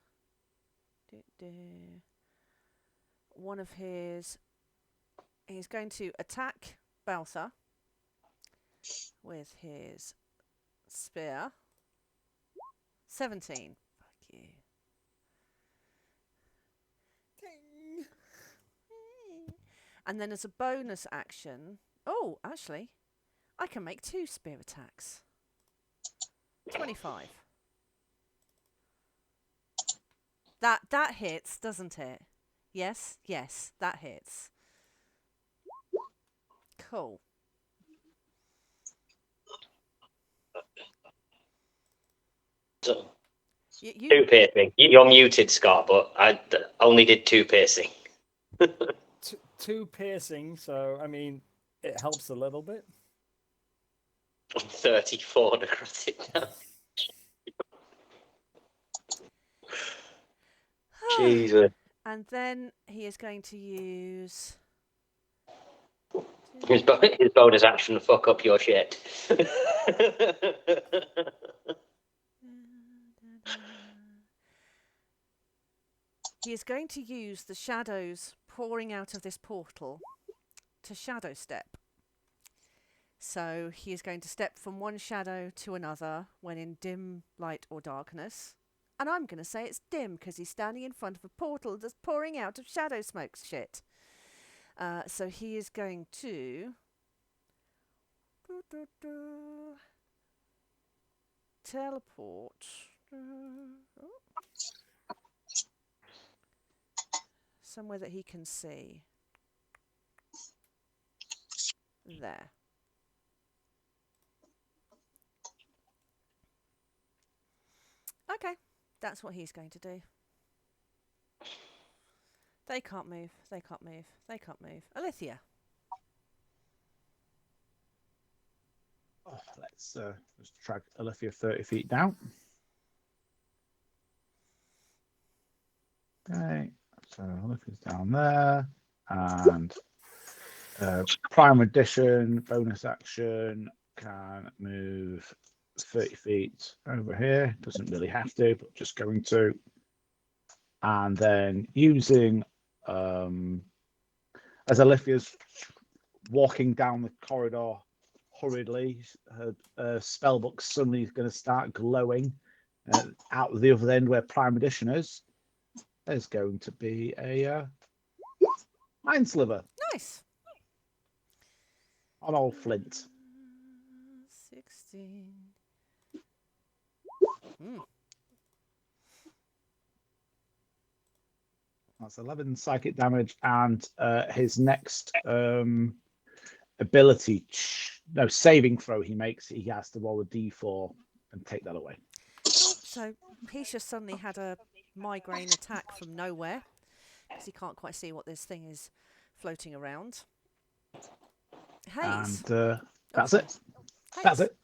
one of his. He's going to attack Balthar with his spear. 17. Fuck you. And then as a bonus action, oh, actually, I can make 2 spear attacks. 25. That hits, doesn't it? Yes, that hits. Cool. So, You 2 piercing. You're muted, Scott, but I only did 2 piercing. 2 piercing, so I mean, it helps a little bit. 34 necrotic now. Jesus. And then he is going to use. His bonus action, fuck up your shit. He is going to use the shadows pouring out of this portal to shadow step. So he is going to step from one shadow to another when in dim light or darkness. And I'm going to say it's dim because he's standing in front of a portal that's pouring out of shadow smoke shit. So he is going to teleport somewhere that he can see. There. Okay, that's what he's going to do. They can't move. They can't move. They can't move. Alithia. Oh, let's just drag Alithia 30 feet down. Okay, so Alithia's down there, and Prime Edition bonus action can move 30 feet over here. Doesn't really have to, but just going to. And then using, as Alithia's walking down the corridor hurriedly, her spell book suddenly is going to start glowing out the other end where Prime Edition is. There's going to be a Mind Sliver. Nice. On old Flint. 16. That's 11 psychic damage, and his next ability, saving throw he makes, he has to roll a d4 and take that away. So Pisha suddenly had a migraine attack from nowhere because he can't quite see what this thing is floating around. Haze. And that's it. Haze. That's it.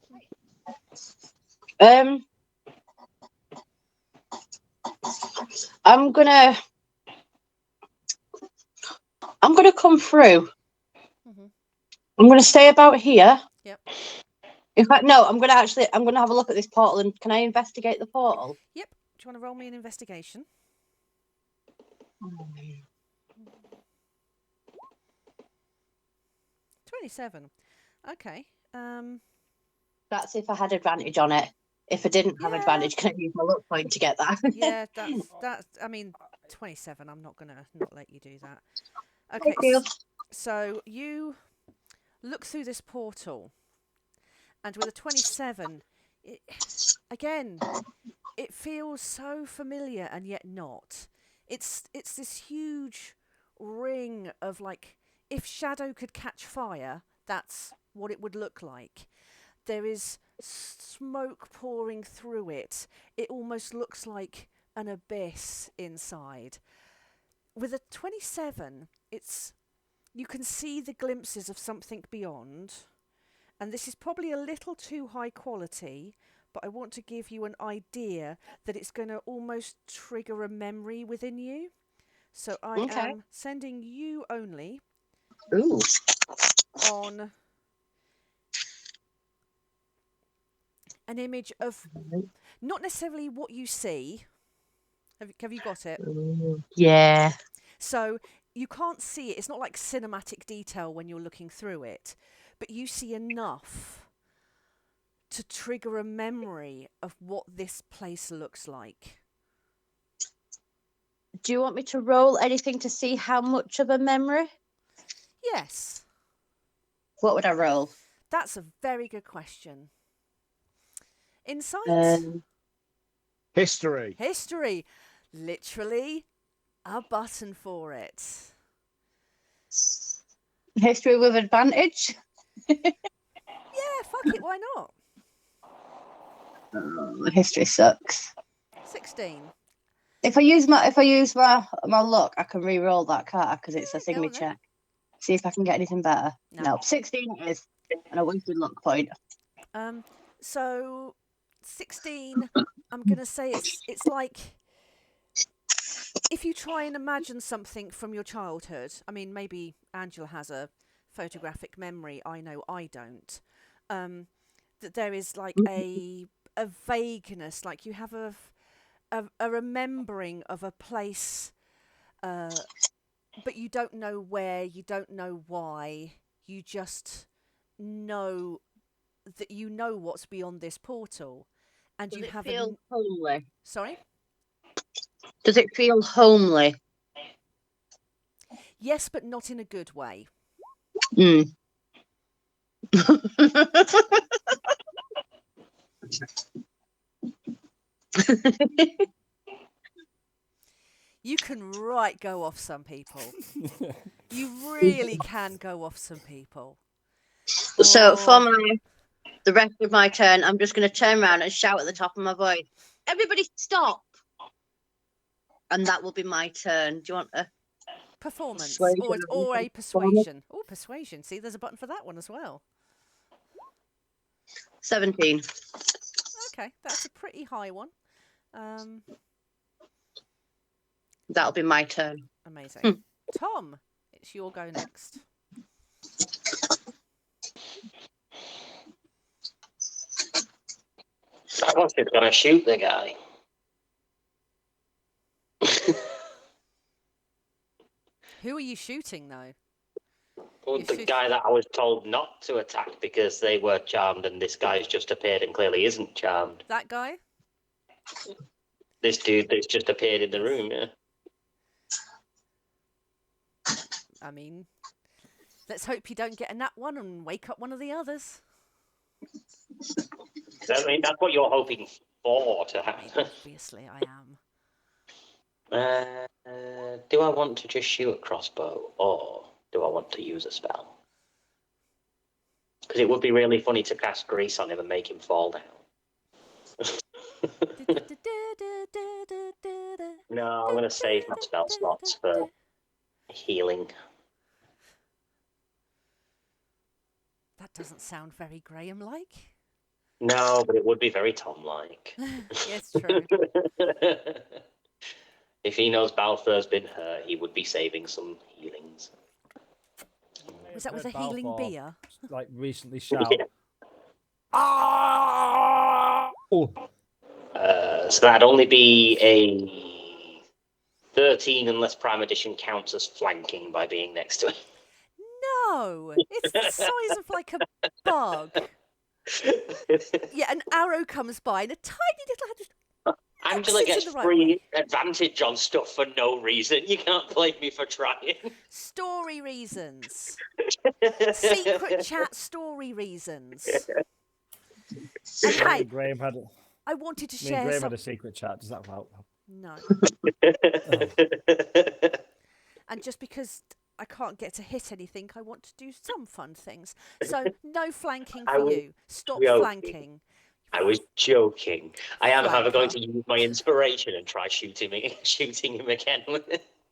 I'm gonna come through. Mm-hmm. I'm gonna stay about here. Yep. In fact, no, I'm gonna have a look at this portal, and can I investigate the portal? Yep. Do you want to roll me an investigation? 27. Okay. That's if I had advantage on it. If I didn't have advantage, can I use my luck point to get that? Yeah, that's. I mean, 27. I'm not gonna not let you do that. Okay. Thank you. So you look through this portal, and with a 27, it feels so familiar and yet not. It's this huge ring of, like, if shadow could catch fire, that's what it would look like. There is smoke pouring through it. It almost looks like an abyss inside. With a 27, it's you can see the glimpses of something beyond, and this is probably a little too high quality, but I want to give you an idea that it's going to almost trigger a memory within you. So I Okay. am sending you only Ooh. on an image of not necessarily what you see. Have you got it? Yeah. So you can't see it. It's not like cinematic detail when you're looking through it, but you see enough to trigger a memory of what this place looks like. Do you want me to roll anything to see how much of a memory? Yes, What would I roll? that's a very good question. Insight? History. History. Literally a button for it. History with advantage? Yeah, fuck it, why not? History sucks. 16. If I use my luck, I can re-roll that card because it's a Yeah, go on thingy then. check. See if I can get anything better. No. No, 16 it is, and a wasted luck point. So 16, I'm gonna say it's like if you try and imagine something from your childhood. I mean, maybe Angela has a photographic memory. I know I don't. That there is like a vagueness, like you have a remembering of a place, but you don't know where, you don't know why. You just know that you know what's beyond this portal, and Does you it have feel homely? Sorry? Does it feel homely? Yes, but not in a good way. Mm. You can go off some people. You really can go off some people. So for Or- the rest of my turn, I'm just going to turn around and shout at the top of my voice, "Everybody stop!" And that will be my turn. Do you want a performance persuasion or a persuasion? Oh, persuasion. See, there's a button for that one as well. 17? Okay, that's a pretty high one. That'll be my turn. Amazing. Tom, it's your go next. I was just going to shoot the guy. Who are you shooting, though? Well, You the shoot- guy that I was told not to attack because they were charmed, and this guy's just appeared and clearly isn't charmed. That guy? This dude that's just appeared in the room, yeah. I mean, let's hope you don't get a nat one and wake up one of the others. I mean, that's what you're hoping for to I mean, happen. obviously, I am. Do I want to just shoot a crossbow, or do I want to use a spell? Because it would be really funny to cast grease on him and make him fall down. No, I'm going to save my spell slots for healing. That doesn't sound very Graham-like. No, but it would be very Tom-like. Yes, true. If he knows Balthur's been hurt, he would be saving some healings. Was that with a healing beer? Like recently shout. Yeah. Ah! Oh, So that'd only be a 13 unless Prime Edition counts as flanking by being next to him. No, it's the size of like a bug. Yeah, an arrow comes by and a tiny little hand. Angela Exits in gets the right free way. advantage on stuff for no reason. You can't blame me for trying. Story reasons. Secret chat story reasons. And me hey, and Graham had I wanted to me and share Graham some. had a secret chat. Does that help? No, Oh. and just because I can't get to hit anything, I want to do some fun things. So no flanking I for was you. Stop joking. flanking. I was joking. I am, however, going Flanker. to use my inspiration and try shooting him again.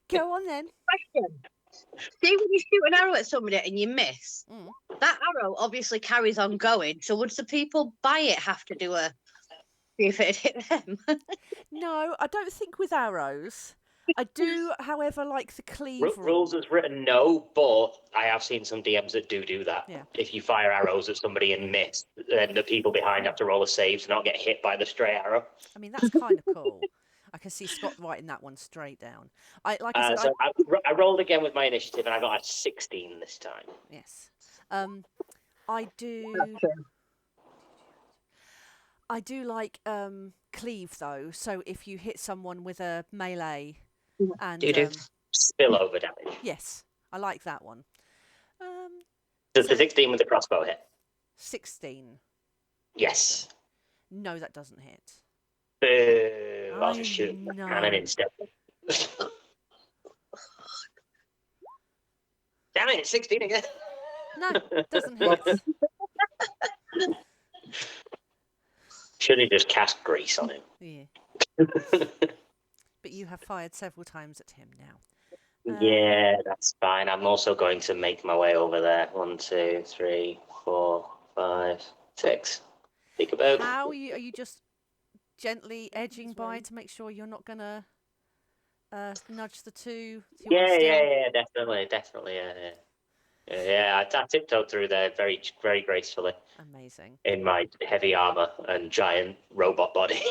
Go on then. Question. See, when you shoot an arrow at somebody and you miss, Mm. that arrow obviously carries on going. So would the people by it have to do a see if it hit them? No, I don't think with arrows. I do, however, like the cleave Rules rule. as written, no, but I have seen some DMs that do that. Yeah. If you fire arrows at somebody and miss, then the people behind have to roll a save to not get hit by the stray arrow. I mean, that's kind of cool. I can see Scott writing that one straight down. I said, So I rolled again with my initiative and I got a 16 this time. yes. I do. I do like cleave though. So if you hit someone with a melee, and Do you do spillover damage? yes, I like that one. Does the 16 with the crossbow hit? 16. Yes. No, that doesn't hit. Boo! I'll just I shoot the know. cannon instead. Damn it, it's 16 again. No, doesn't hit. Should have just cast grease on him. Yeah. But you have fired several times at him now. Yeah, that's fine. I'm also going to make my way over there. 1, 2, 3, 4, 5, 6. Peekaboo. How are you just gently edging by to make sure you're not gonna nudge the two? to your Yeah, still? definitely, yeah. I tiptoed through there very, very gracefully Amazing. in my heavy armor and giant robot body.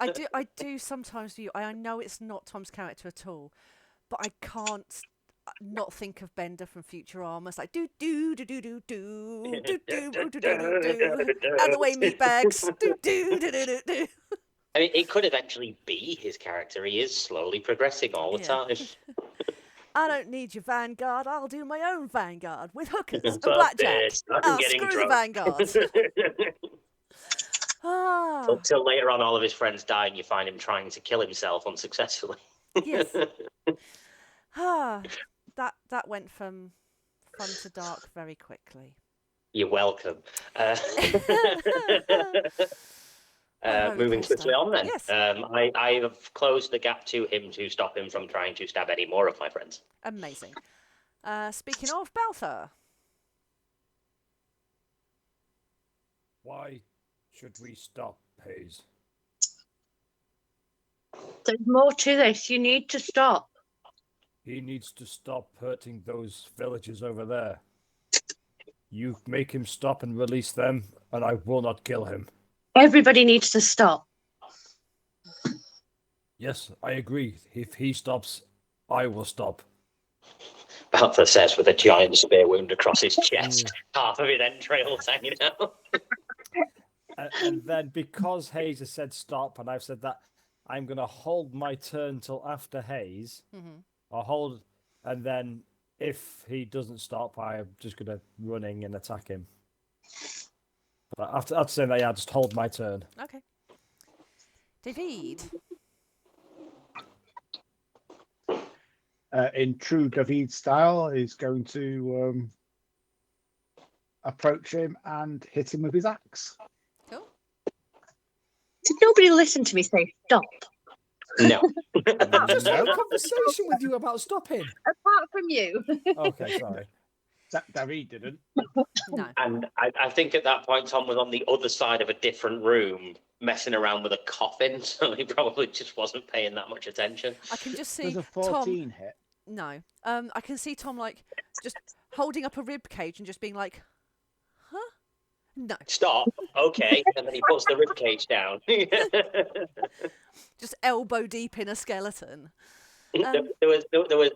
I do sometimes view. I know it's not Tom's character at all, but I can't not think of Bender from Futurama. It's like do do do do do do do do do do do do. Out of the way, meatbags. Do do do do do do. I mean, it could eventually be his character. He is slowly progressing all the Yeah. time. I don't need your Vanguard. I'll do my own Vanguard with hookers and Fuck blackjack. this, I'm Oh, getting screw the drunk. Vanguard. Ah, Until later on, all of his friends die, and you find him trying to kill himself unsuccessfully. yes. Ah, that went from fun to dark very quickly. You're welcome. roller Moving coaster. swiftly on then. Yes. I have closed the gap to him to stop him from trying to stab any more of my friends. Amazing. Speaking of Balthar, Why should we stop, Hayes? There's more to this. You need to stop. He needs to stop hurting those villagers over there. You make him stop and release them, and I will not kill him. Everybody needs to stop. Yes, I agree. If he stops, I will stop. Balthar says with a giant spear wound across his chest, half of his entrails hanging out. And then because Hayes has said stop, and I've said that, I'm going to hold my turn till after Hayes. I'll hold, and then if he doesn't stop, I'm just going to running and attack him. But after saying that, yeah, I'll just hold my turn. okay. David, In true David style, is going to approach him and hit him with his axe. cool. Did nobody listen to me say stop? No. Just had a conversation with you about stopping. Apart from you. Okay, sorry. David didn't. No. And I think at that point, Tom was on the other side of a different room, messing around with a coffin, so he probably just wasn't paying that much attention. I can just see There's a Tom. 14 hit. No. I can see Tom like just holding up a rib cage and just being like, huh? No. Stop. Okay. And then he puts the ribcage down. Just elbow deep in a skeleton. There was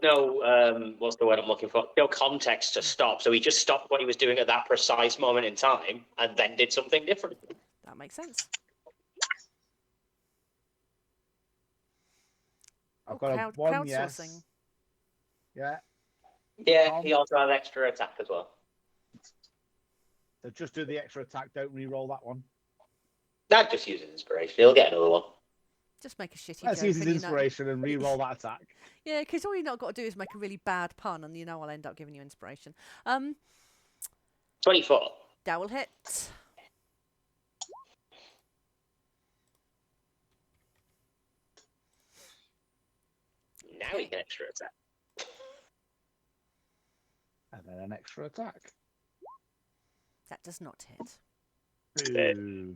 no what's the word I'm looking for? No context to stop. So he just stopped what he was doing at that precise moment in time and then did something different. That makes sense. I've got a one yes. crowdsourcing. Yeah. Yeah, he also had extra attack as well. So just do the extra attack. Don't re-roll that one. That just uses inspiration. He'll get another one. Just make a shitty Let's joke. use his and you know- inspiration and re-roll that attack. Yeah, because all you've not got to do is make a really bad pun, and you know I'll end up giving you inspiration. 24. That will hit. Now he can extra attack. an extra attack. That does not hit. Boo.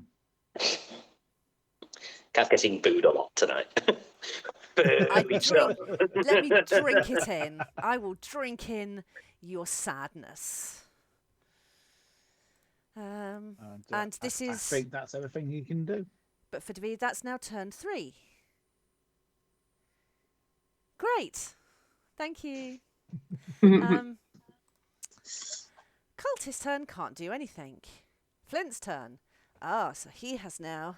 Cat's getting booed a lot tonight. I Boo, drink. Tom. Let me drink it in. I will drink in your sadness. And this I is. think that's everything you can do. But for Davide, that's now turn 3. Great. Thank you. Cultist's turn, can't do anything. Flint's turn. So he has now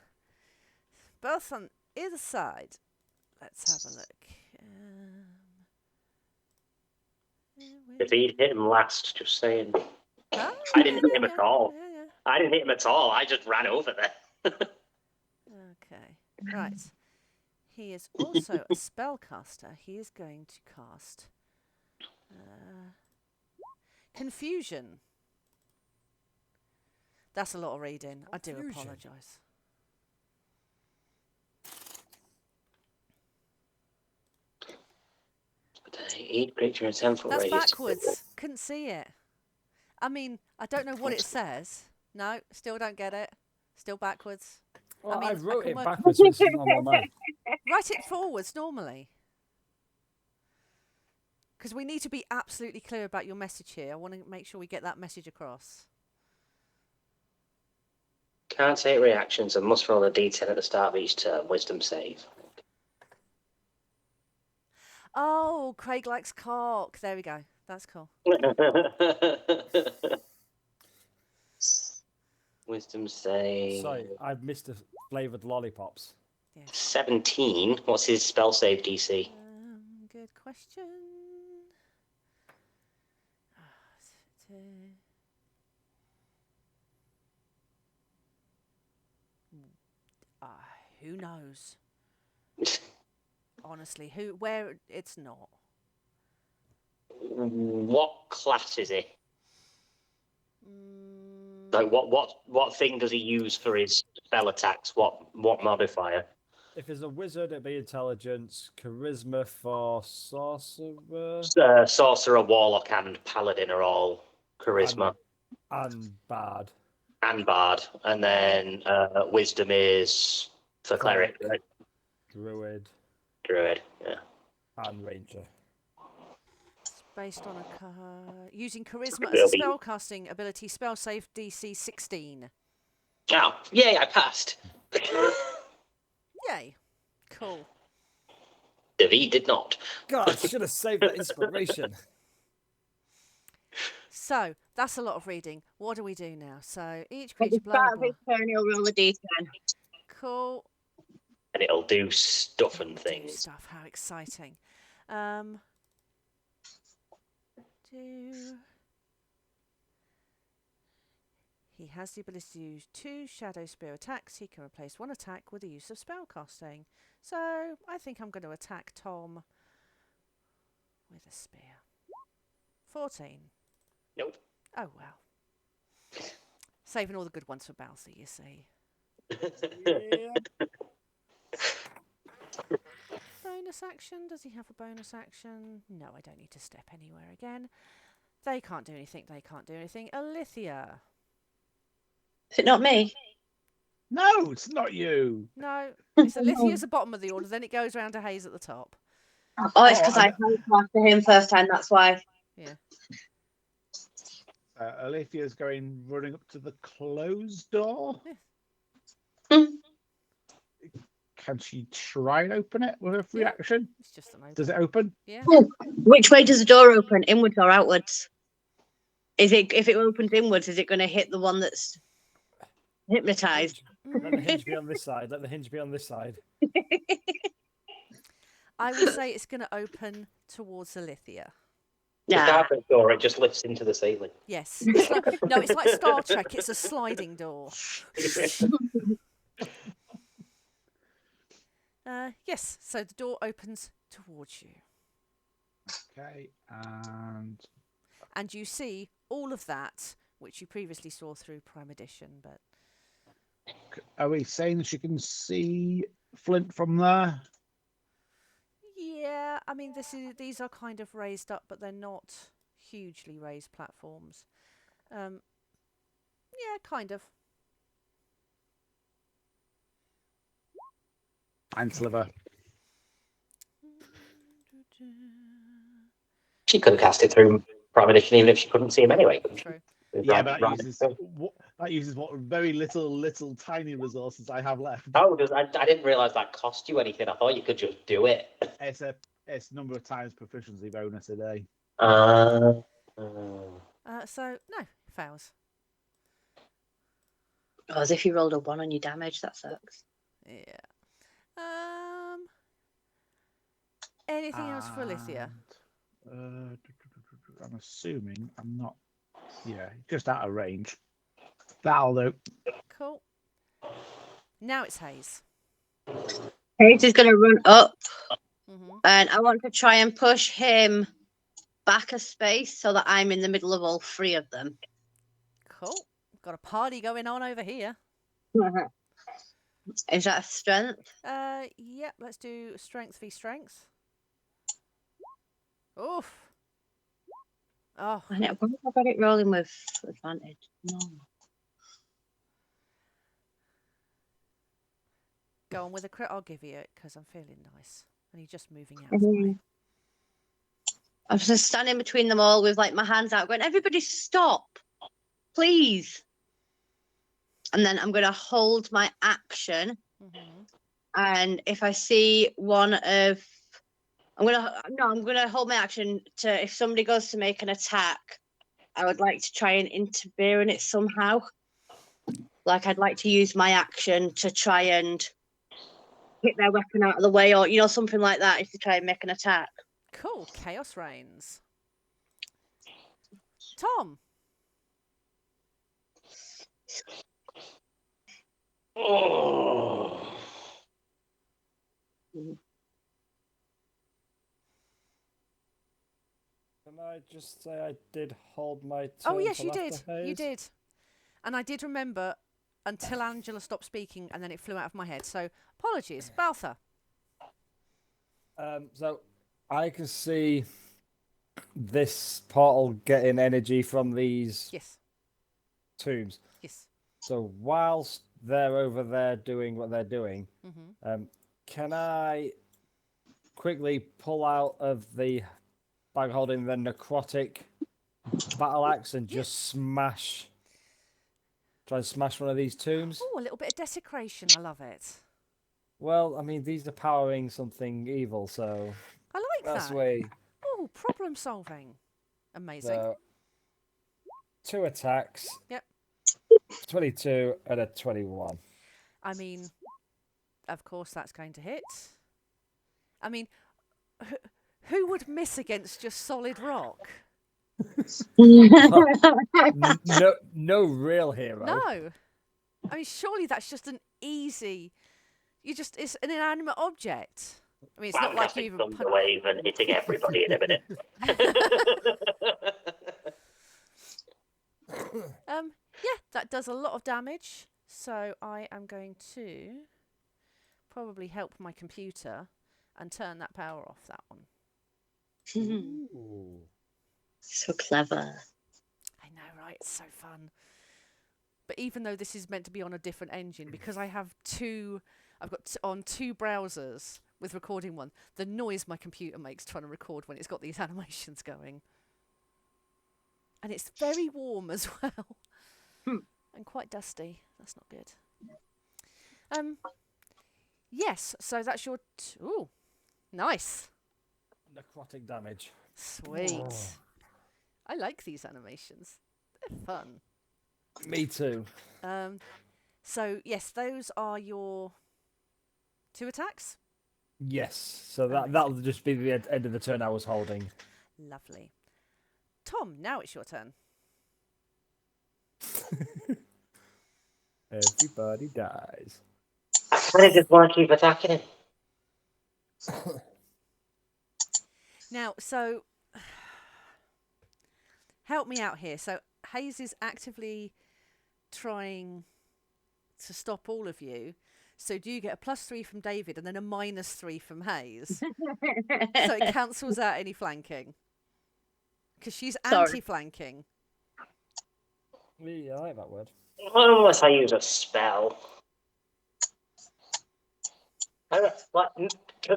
both on either side. Let's have a look. Davide hit him last, just saying. Oh, I didn't hit him at all. Yeah. I didn't hit him at all. I just ran over there. Okay, right. He is also a spellcaster. He is going to cast Confusion. That's a lot of reading. I do Confusion. apologise. Each creature in 10 foot That's radius. backwards. Couldn't see it. I mean, I don't know what it says. No, still don't get it. Still backwards. Well, mean, I I wrote can it work- backwards. So it's on my mind. Write it forwards normally. Because we need to be absolutely clear about your message here. I want to make sure we get that message across. Can't take reactions and must roll a d10 at the start of each turn. Wisdom save. Oh, Craig likes cock. There we go. That's cool. Wisdom save. Sorry, I've missed the flavoured lollipops. 17. What's his spell save DC? Good question. Who knows? Honestly, where it's not. What class is he? Like what thing does he use for his spell attacks? What modifier? If it's a wizard, it'd be intelligence. Charisma for sorcerer. Sorcerer, warlock, and paladin are all charisma And bad. and bard, and then wisdom is for cleric, right? Druid. Druid, yeah. And ranger. It's based on using charisma It'll as a be- spellcasting ability. Spell save DC 16. Oh, yay! I passed. Yay! Cool. Davide did not. God, should have saved that inspiration. So that's a lot of reading. What do we do now? So each At creature, the blah blah start of blah. his turn, he'll roll a d10. Cool. And it'll do stuff and Do things. stuff. How exciting. He has the ability to use 2 Shadow Spear attacks. He can replace 1 attack with the use of spellcasting. So I think I'm going to attack Tom with a spear. 14. Nope. Oh well. Saving all the good ones for Bowser, you see. Yeah. Bonus action. Does he have a bonus action? No, I don't need to step anywhere again. They can't do anything. They can't do anything. Alithia. Is it not me? No, it's not you. No, it's Alithia's the bottom of the order. Then it goes round to Hayes at the top. Oh, it's because I helped after him first time, that's why. Yeah. Alethea's running up to the closed door. Yeah. Can she try and open it with a free Yeah. action? It's just an open. Does it open? Yeah. Which way does the door open? Inwards or outwards? If it opens inwards, is it going to hit the one that's hypnotized? Let the hinge be on this side. Let the hinge be on this side. I would say it's going to open towards Alithia. The Nah. carpet door, it just lifts into the ceiling. Yes. It's like, no, it's like Star Trek. It's a sliding door. Yes. So the door opens towards you. Okay, And you see all of that, which you previously saw through Prime Edition, but are we saying she can see Flint from there? yeah, I mean, these are kind of raised up, but they're not hugely raised platforms. Yeah, kind of. And Sliver. She couldn't cast it through premonition, even if she couldn't see him anyway. Couldn't she? True. Yeah, but Right. that uses what very little tiny resources I have left. Oh, I didn't realise that cost you anything. I thought you could just do it. It's number of times proficiency bonus a day. So no, fails. Oh, as if you rolled a 1 on your damage. That sucks. Yeah. Anything else for Alithia? I'm assuming I'm not. Yeah, just out of range. That'll do. Cool. Now it's Hayes. Hayes is going to run up, Mm-hmm. and I want to try and push him back a space so that I'm in the middle of all 3 of them. Cool. Got a party going on over here. Is that a strength? Yep. Let's do strength v strength. Oof. Oh. I know, why have I got it rolling with advantage? No. Go on with a crit. I'll give you it because I'm feeling nice. And you're just moving out of the way. I'm just standing between them all with like my hands out, going, "Everybody, stop, please!" And then I'm going to hold my action, and if I see one of, I'm going to hold my action to if somebody goes to make an attack, I would like to try and interfere in it somehow. Like I'd like to use my action to try and hit their weapon out of the way, or something like that, if they try and make an attack. Cool. Chaos reigns. Tom. Oh. Can I just say I did hold my turn? Oh yes, till you did. after You Hayes? did. And I did remember until Angela stopped speaking, and then it flew out of my head. So apologies, Baltha. So I can see this portal getting energy from these Yes. tombs. Yes. So whilst they're over there doing what they're doing, Mm-hmm. can I quickly pull out of the bag holding the necrotic battle axe and just try and smash one of these tombs? Oh, a little bit of desecration. I love it. Well, I mean, these are powering something evil, so I like that's that. way. Oh, problem solving. Amazing. So 2 attacks. Yep. 22 and a 21. I mean, of course that's going to hit. I mean, who would miss against just solid rock? No real hero. No. I mean, surely that's just an easy. It's an inanimate object. I mean, it's not like you even Thunderwave and hitting everybody in a minute. Yeah, that does a lot of damage. So I am going to probably help my computer and turn that power off. That one. Ooh. So clever. I know, right? It's so fun. But even though this is meant to be on a different engine, because I've got on 2 browsers with recording one, the noise my computer makes trying to record when it's got these animations going. And it's very warm as well. And quite dusty. That's not good. Yes, so that's your... Ooh, nice. Necrotic damage. Sweet. Oh. I like these animations. They're fun. Me too. So, yes, those are your 2 attacks. Yes, so that'll just be the end of the turn I was holding. Lovely. Tom, now it's your turn. Everybody dies. I kind of just want to keep attacking him. Now, so help me out here. So Hayes is actively trying to stop all of you. So do you get a +3 from David and then a -3 from Hayes? So it cancels out any flanking. Because she's Sorry. anti-flanking. Yeah, I like that word. Unless I use a spell.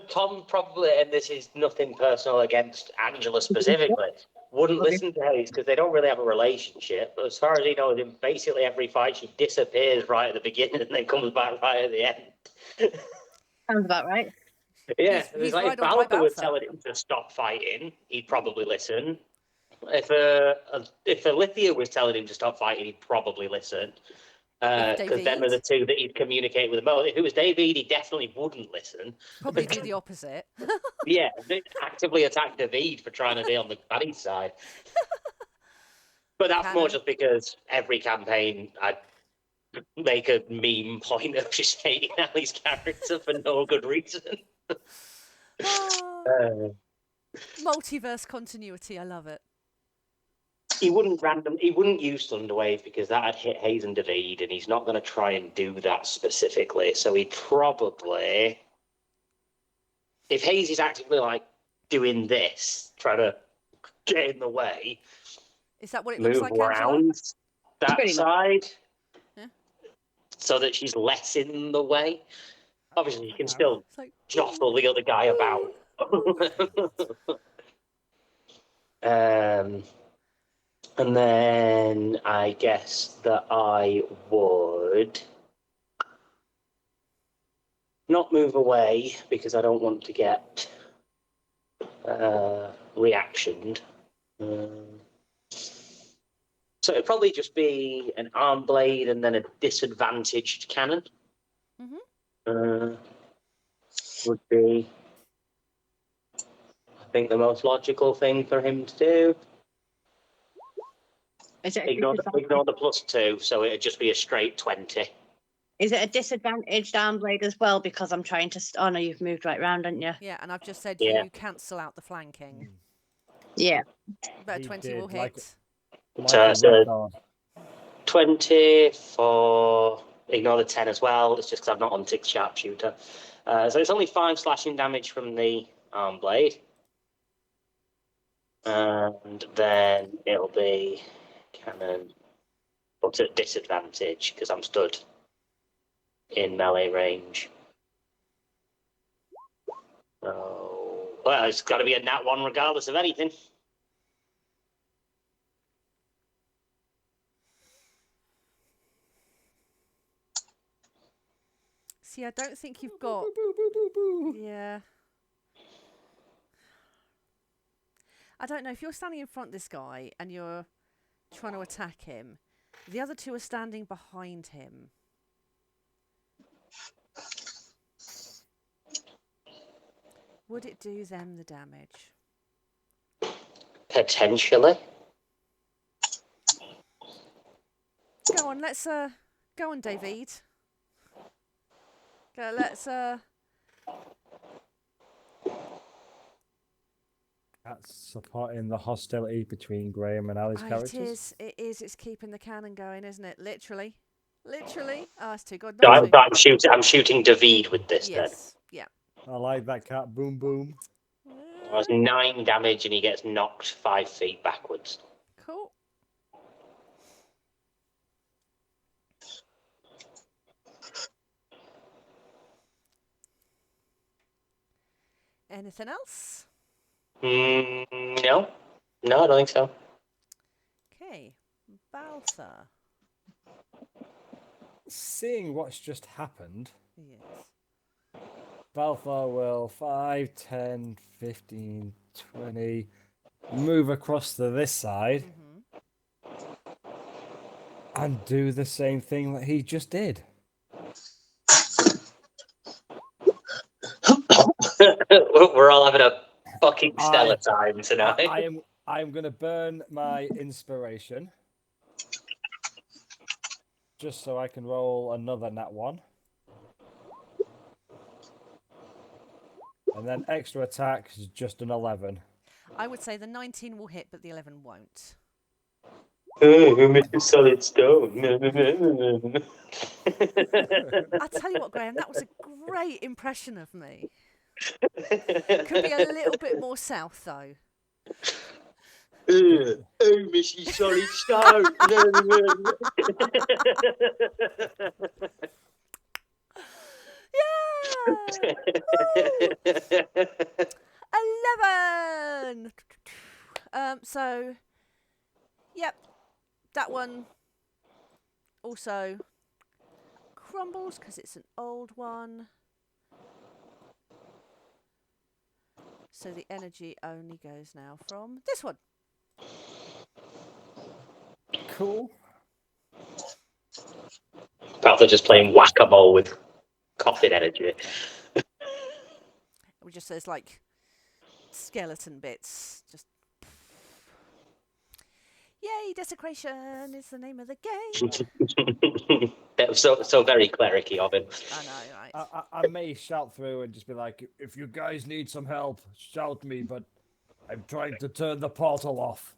Tom probably, and this is nothing personal against Angela specifically, wouldn't Okay. listen to Hayes because they don't really have a relationship. But as far as he knows, in basically every fight, she disappears right at the beginning and then comes back right at the end. Sounds about right. Yeah, He's it's like right if on by Baltha was Baltha. telling him to stop fighting, he'd probably listen. If Alithia was telling him to stop fighting, he'd probably listen. Because them are the two that he'd communicate with the most. If it was David, he definitely wouldn't listen. Probably do the opposite. Yeah, they'd actively attack David for trying to be on the bad side. But that's more Canon. just because every campaign I'd make a meme point of just hating Ali's character for no good reason. Oh, multiverse continuity, I love it. He wouldn't use Thunderwave because that'd hit Hayes and David, and he's not going to try and do that specifically. So he'd probably, if Hayes is actively like doing this, trying to get in the way, Is that what it looks move like, Angela? around that Pretty much. side, Yeah. so that she's less in the way. Obviously, you can still It's like, jostle the other guy about. And then I guess that I would not move away because I don't want to get reactioned. So it'd probably just be an arm blade and then a disadvantaged cannon. Would be, I think, the most logical thing for him to do. Is it a Ignore the +2, so it'd just be a straight 20. Is it a disadvantaged arm blade as well? Because I'm trying to. Oh no, you've moved right round, haven't you? yeah, and I've just said Yeah. you cancel out the flanking. Yeah. But He 20 will did, like- hit. So 20 for, ignore the 10 as well, it's just because I've not unticked sharpshooter. So it's only 5 slashing damage from the arm blade. And then it'll be cannon, but at disadvantage because I'm stood in melee range. So, well, it's got to be a nat 1 regardless of anything. See, I don't think you've got. Yeah. I don't know. If you're standing in front of this guy and you're trying to attack him, the other two are standing behind him. Would it do them the damage? Potentially. Go on, let's go on, David. Go, let's That's supporting the hostility between Graham and Ali's characters. It is. It's keeping the cannon going, isn't it? Literally. Oh, it's too good. So Not to. I'm shooting David with this Yes. Yeah. I like that cat. Boom, boom. then. That's 9 damage and he gets knocked 5 feet backwards. Cool. Anything else? No, I don't think so. Okay, Baltha. Seeing what's just happened, Yes. Balthar will 5, 10, 15, 20 move across to this side and do the same thing that he just did. We're all having a fucking stellar time tonight. I am going to burn my inspiration just so I can roll another nat 1. And then extra attack is just an 11. I would say the 19 will hit, but the 11 won't. Oh, Mr. Solid Stone. I tell you what, Graham, that was a great impression of me. Could be a little bit more south, though. Oh, Missy Solid Stone. Yeah. 11. So, yep, that one also crumbles because it's an old one. So the energy only goes now from this one. Cool. They're just playing whack-a-mole with coffin energy. We just says like skeleton bits. Just yay! Desecration is the name of the game. That was so very clericy of him. I know, right? I may shout through and just be like, if you guys need some help, shout me, but I'm trying to turn the portal off.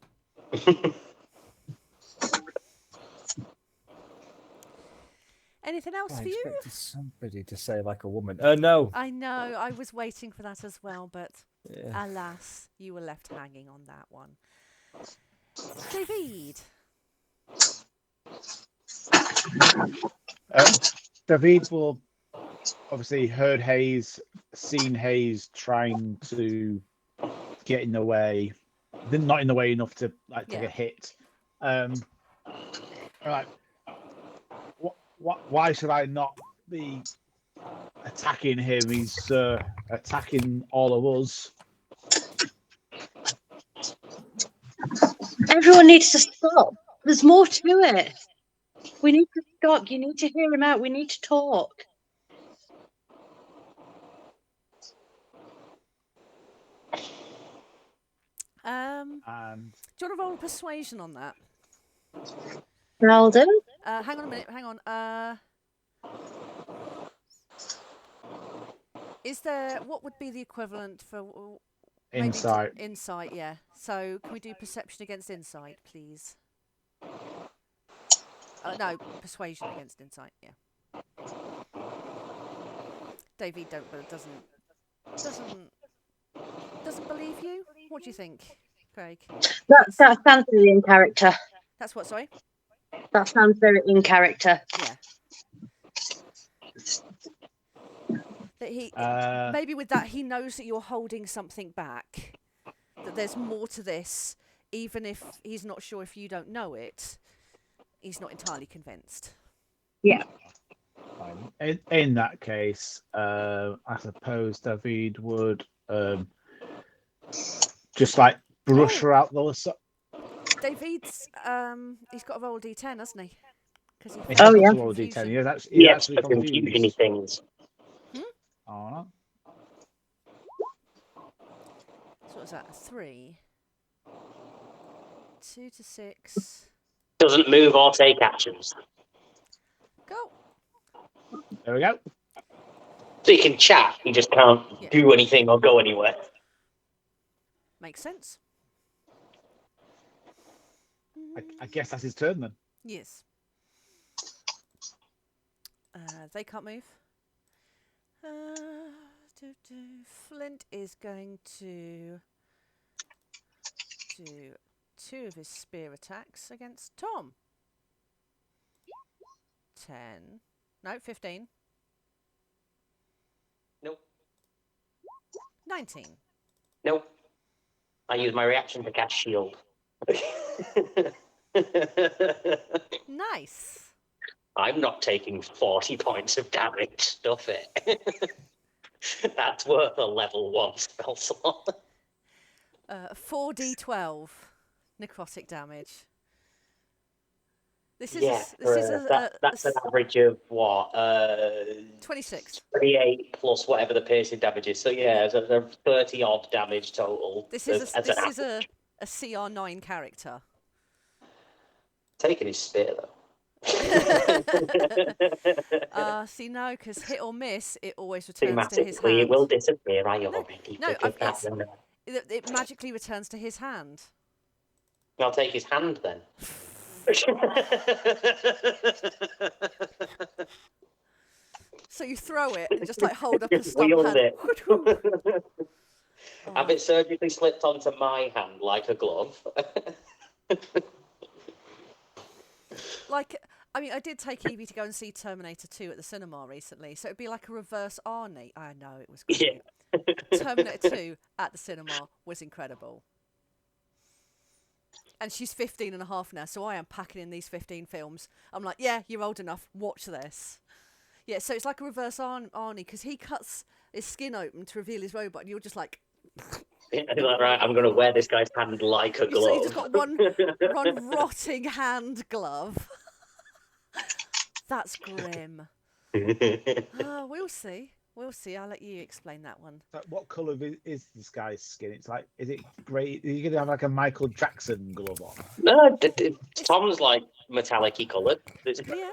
Anything else I for you? expected somebody to say like a woman. No. I know, I was waiting for that as well, but Yeah. alas, you were left hanging on that one. David. David will obviously heard Hayes, seen Hayes trying to get in the way, then not in the way enough to like take Yeah. a hit. Right. Why should I not be attacking him? He's attacking all of us. Everyone needs to stop. There's more to it. We need to stop. You need to hear him out. We need to talk. And Do you want to roll persuasion on that? Alden? Hang on a minute. Hang on. Is there what would be the equivalent for maybe insight. Insight, yeah. So can we do perception against insight, please? No, persuasion against insight. Yeah. David doesn't believe you. What do you think, Craig? That sounds very in character. That's what. Sorry. That sounds very in character. Yeah. That he Uh, maybe with that he knows that you're holding something back. That there's more to this, even if he's not sure if you don't know it. He's not entirely convinced. Yeah. in that case, I suppose David would just like brush her out the. David's he's got a roll D10, hasn't he? Because he Oh, yeah. Roll D10. He's actually for confusing confused. things. Oh, So what was that? 3. 2 to 6. Doesn't move or take actions. Go. there we go. So you can chat, you just can't do anything or go anywhere. Makes sense. I guess that's his turn then. Yes. They can't move. Flint is going to do 2 of his spear attacks against Tom. 10. No, 15. Nope. 19. Nope. I use my reaction to cast shield. Nice. I'm not taking 40 points of damage. Stuff it. That's worth a level 1 spell slot. 4d12 necrotic damage. This is that's an average of what? 26. 38 plus whatever the piercing damage is. So yeah, so 30 odd damage total. This is a CR9 character. Taking his spear though. See, no, because hit or miss, it always returns to his Thematically, hand. it will disappear. I already No, figured that one out. it magically returns to his hand. I'll take his hand then. So you throw it and just like hold up a Just stump wield hand. it. Have it surgically slipped onto my hand like a glove. Like, I mean, I did take Evie to go and see Terminator 2 at the cinema recently, so it'd be like a reverse Arnie. I know, it was great. Yeah. Terminator 2 at the cinema was incredible. And she's 15 and a half now, so I am packing in these 15 films. I'm like, yeah, you're old enough, watch this. Yeah, so it's like a reverse Arnie, because he cuts his skin open to reveal his robot, and you're just like... Right, I'm going to wear this guy's hand like a glove. So you've just got one rotting hand glove. That's grim. We'll see. We'll see. I'll let you explain that one. What colour is this guy's skin? It's like, is it grey? Are you going to have like a Michael Jackson glove on? No, Tom's like metallic-y coloured. Yeah.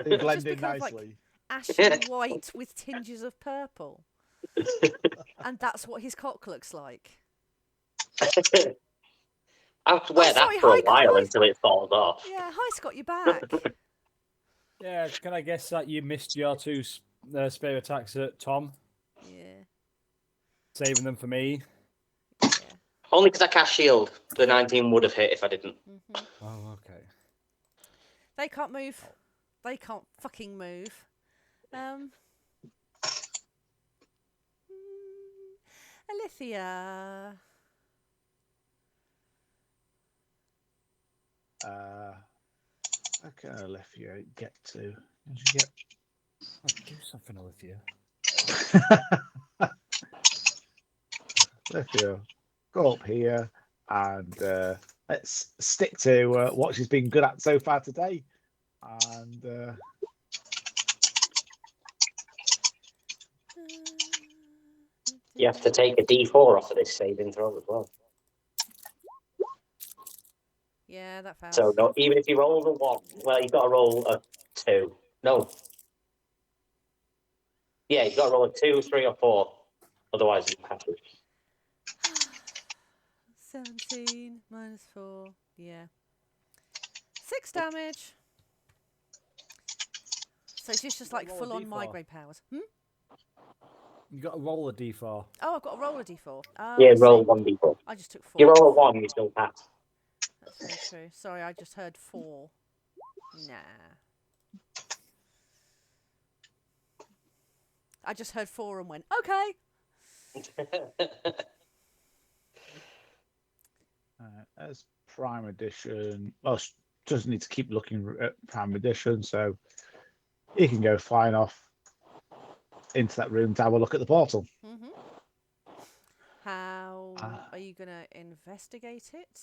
They blend in because of, nicely. Ashy white with tinges of purple. And that's what his cock looks like. I have to wear that for a while until it falls off. Yeah, hi Scott, you're back. Yeah, can I guess that you missed your two spear attacks at Tom? Yeah. Saving them for me? Yeah. Only because I cast shield. The 19 would have hit if I didn't. Mm-hmm. Oh, okay. They can't move. They can't fucking move. Alithia. Okay, Alithia, get to. Did you get? I'll do something with you. Alithia, go up here and let's stick to what she's been good at so far today. And You have to take a D4 off of this saving throw as well. Yeah, that fails. So no, even if you roll a 1, well, you've got to roll a 2. No. Yeah, you've got to roll a 2, 3, or 4. Otherwise, you have to. 17 minus 4. Yeah. 6 damage. So she's just like Roll a full on D4. migraine powers. You got to roll a d4. Oh, I've got to roll a d4. Oh, Yeah, I roll see. 1d4. I just took 4. You roll a 1, you still pass. That's very true. Sorry, I just heard 4. Nah. I just heard 4 and went, okay. as Prime Edition, well, she doesn't need to keep looking at Prime Edition, so he can go flying off into that room to have a look at the portal. Mm-hmm. How are you going to investigate it?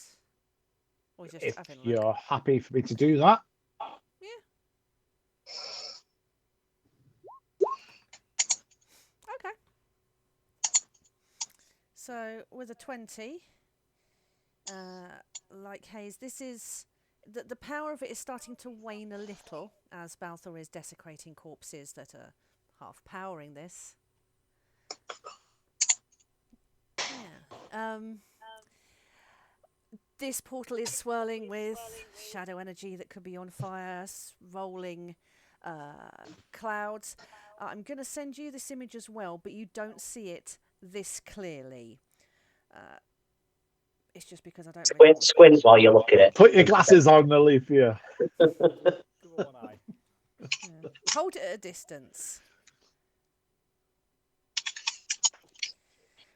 Or just If having a look? you're happy for me to do that. Yeah. Okay. So with a 20, like Hayes, this is the power of it is starting to wane a little as Balthor is desecrating corpses that are half powering this. Yeah. This portal is swirling with shadow energy that could be on fire, rolling clouds. I'm going to send you this image as well, but you don't see it this clearly. It's just because I don't Squint while you look at it. Put your glasses on, Alithia. One eye. Yeah. Hold it at a distance.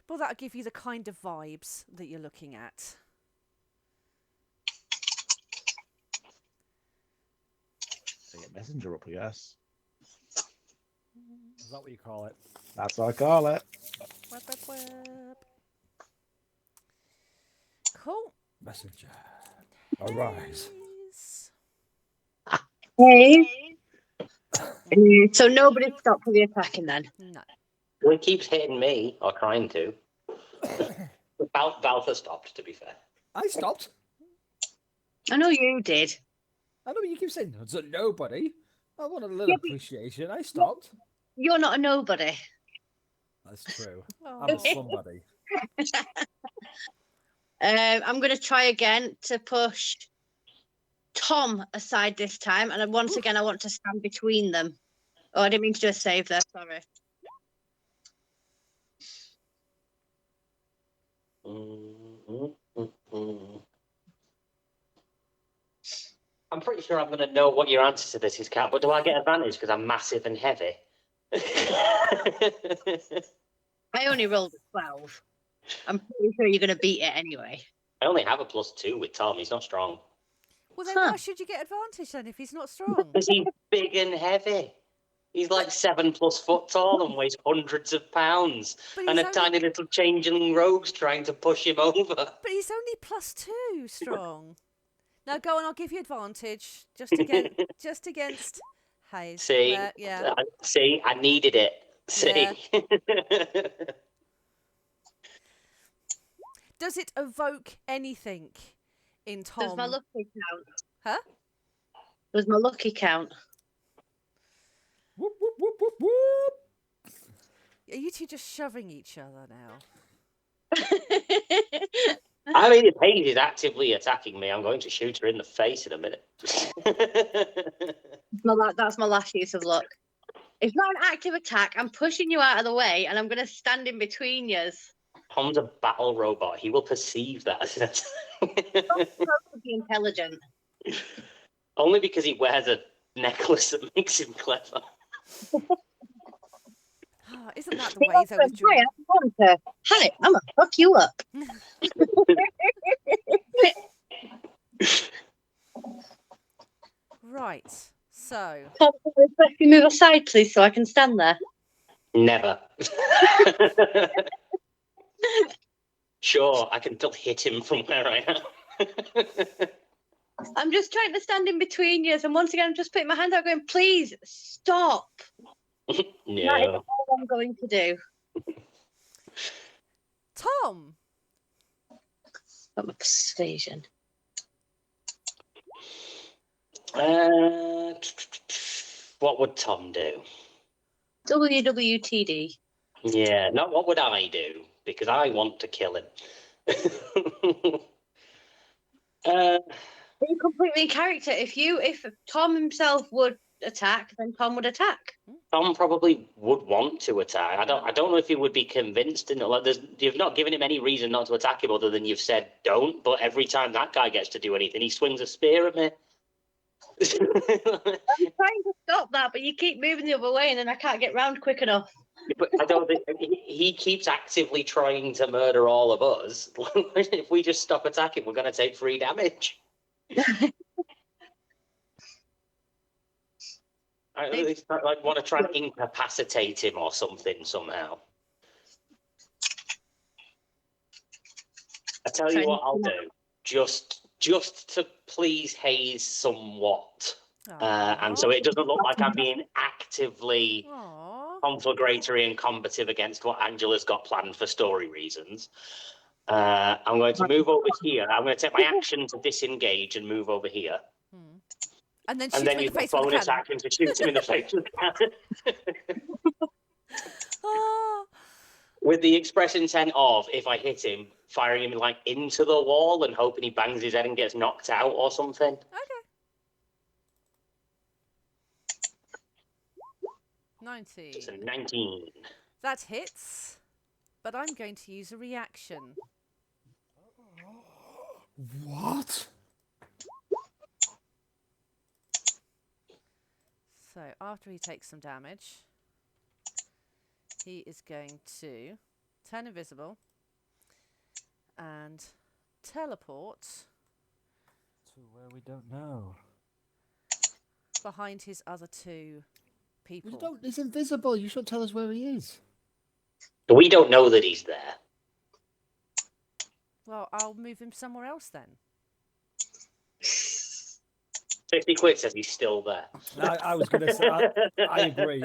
Well, that'll give you the kind of vibes that you're looking at. So get messenger up, I guess. Is that what you call it? That's what I call it. Web, web, web. Cool. Messenger. Arise. Please. Hey. So nobody stopped for the attacking then? No. Well, he keeps hitting me, or trying to. Balthor stopped, to be fair. I stopped. I know you did. I know you keep saying it's a nobody. I want a little appreciation. I stopped. You're not a nobody. That's true. Oh. I'm a somebody. I'm going to try again to push Tom aside this time. And once again, I want to stand between them. Oh, I didn't mean to do a save there. Sorry. I'm pretty sure I'm going to know what your answer to this is, Kat, but do I get advantage because I'm massive and heavy? I only rolled a 12. I'm pretty sure you're going to beat it anyway. I only have a +2 with Tom. He's not strong. Well, then Huh. why should you get advantage then if he's not strong? Because he's big and heavy. He's like 7+ foot tall and weighs hundreds of pounds. But And he's a only, tiny little changeling rogue's trying to push him over. but he's only +2 strong. Now go on, I'll give you advantage just against Hayes. See? Yeah. See, I needed it. See? Yeah. Does it evoke anything in Tom? Does my lucky count? Huh? Does my lucky count? Whoop, whoop, whoop, whoop, whoop. Are you two just shoving each other now? I mean, if Hayes is actively attacking me, I'm going to shoot her in the face in a minute. That's my last use of luck. It's not an active attack. I'm pushing you out of the way, and I'm going to stand in between yous. Tom's a battle robot. He will perceive that as an attack. Tom's supposed to be intelligent. Only because he wears a necklace that makes him clever. Oh, isn't that the way though? With Hi, I'm Hunter. Hi, I'm gonna fuck you up. Right. So. Can you move aside, please, so I can stand there? Never. Sure, I can still hit him from where I am. I'm just trying to stand in between you, and once again, I'm just putting my hand out, going, "Please stop." That is No. all I'm going to do. Tom. Got my persuasion. What would Tom do? WWTD. Yeah, not what would I do, because I want to kill him. You're completely in character. If Tom himself would attack, then Tom would attack. Tom probably would want to attack. I don't know if he would be convinced. You've not given him any reason not to attack him other than you've said don't. But every time that guy gets to do anything, he swings a spear at me. I'm trying to stop that, but you keep moving the other way, and then I can't get round quick enough. But I don't think he keeps actively trying to murder all of us. If we just stop attacking, we're going to take 3 damage. I want to try and incapacitate him or something somehow. I tell you what I'll do, just to please Hayes somewhat, and so it doesn't look like I'm being actively conflagratory and combative against what Angela's got planned for story reasons. I'm going to move over here. I'm going to take my action to disengage and move over here. And then shoot him in the face with a bonus cannon. action to shoot him in the face with a cannon. With the express intent of, if I hit him, firing him like into the wall and hoping he bangs his head and gets knocked out or something. Okay. 19. It's a 19. That hits, but I'm going to use a reaction. What? So after he takes some damage, he is going to turn invisible and teleport To where we don't know. behind his other 2 people. He's invisible. You should tell us where he is. We don't know that he's there. Well, I'll move him somewhere else then. 50 quid says he's still there. I was going to say, I agree.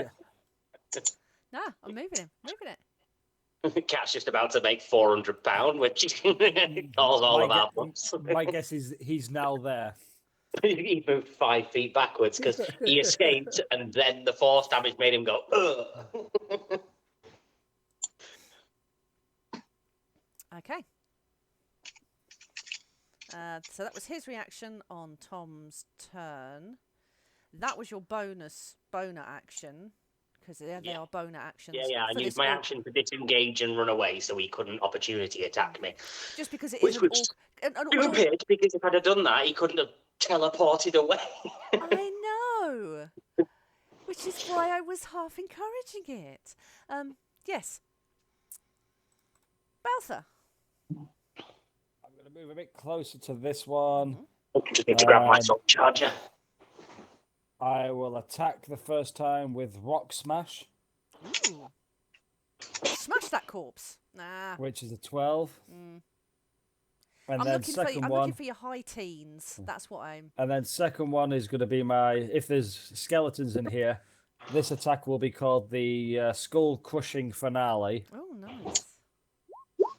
Nah, I'm moving him. Moving it. Cat's just about to make £400, which calls all of our bumps. My guess is he's now there. He moved 5 feet backwards because he escaped, and then the force damage made him go, ugh. Okay. So that was his reaction on Tom's turn. That was your boner action, because they Yeah. are bonus actions. Yeah, I for used this my orc. action to disengage and run away so he couldn't opportunity attack me. Just because it Which is an was orc. An orc. stupid, because if I'd have done that, he couldn't have teleported away. I know. Which is why I was half encouraging it. Yes. Baltha. I'm going to move a bit closer to this one. Just need to grab my Um, soul charger. I will attack the first time with Rock Smash, Ooh. Smash that corpse. Nah. which is a 12. Mm. And I'm then looking for second I'm one, looking for your high teens. That's what I'm. and then second one is going to be my. If there's skeletons in here, this attack will be called the Skull Crushing Finale. Oh, nice.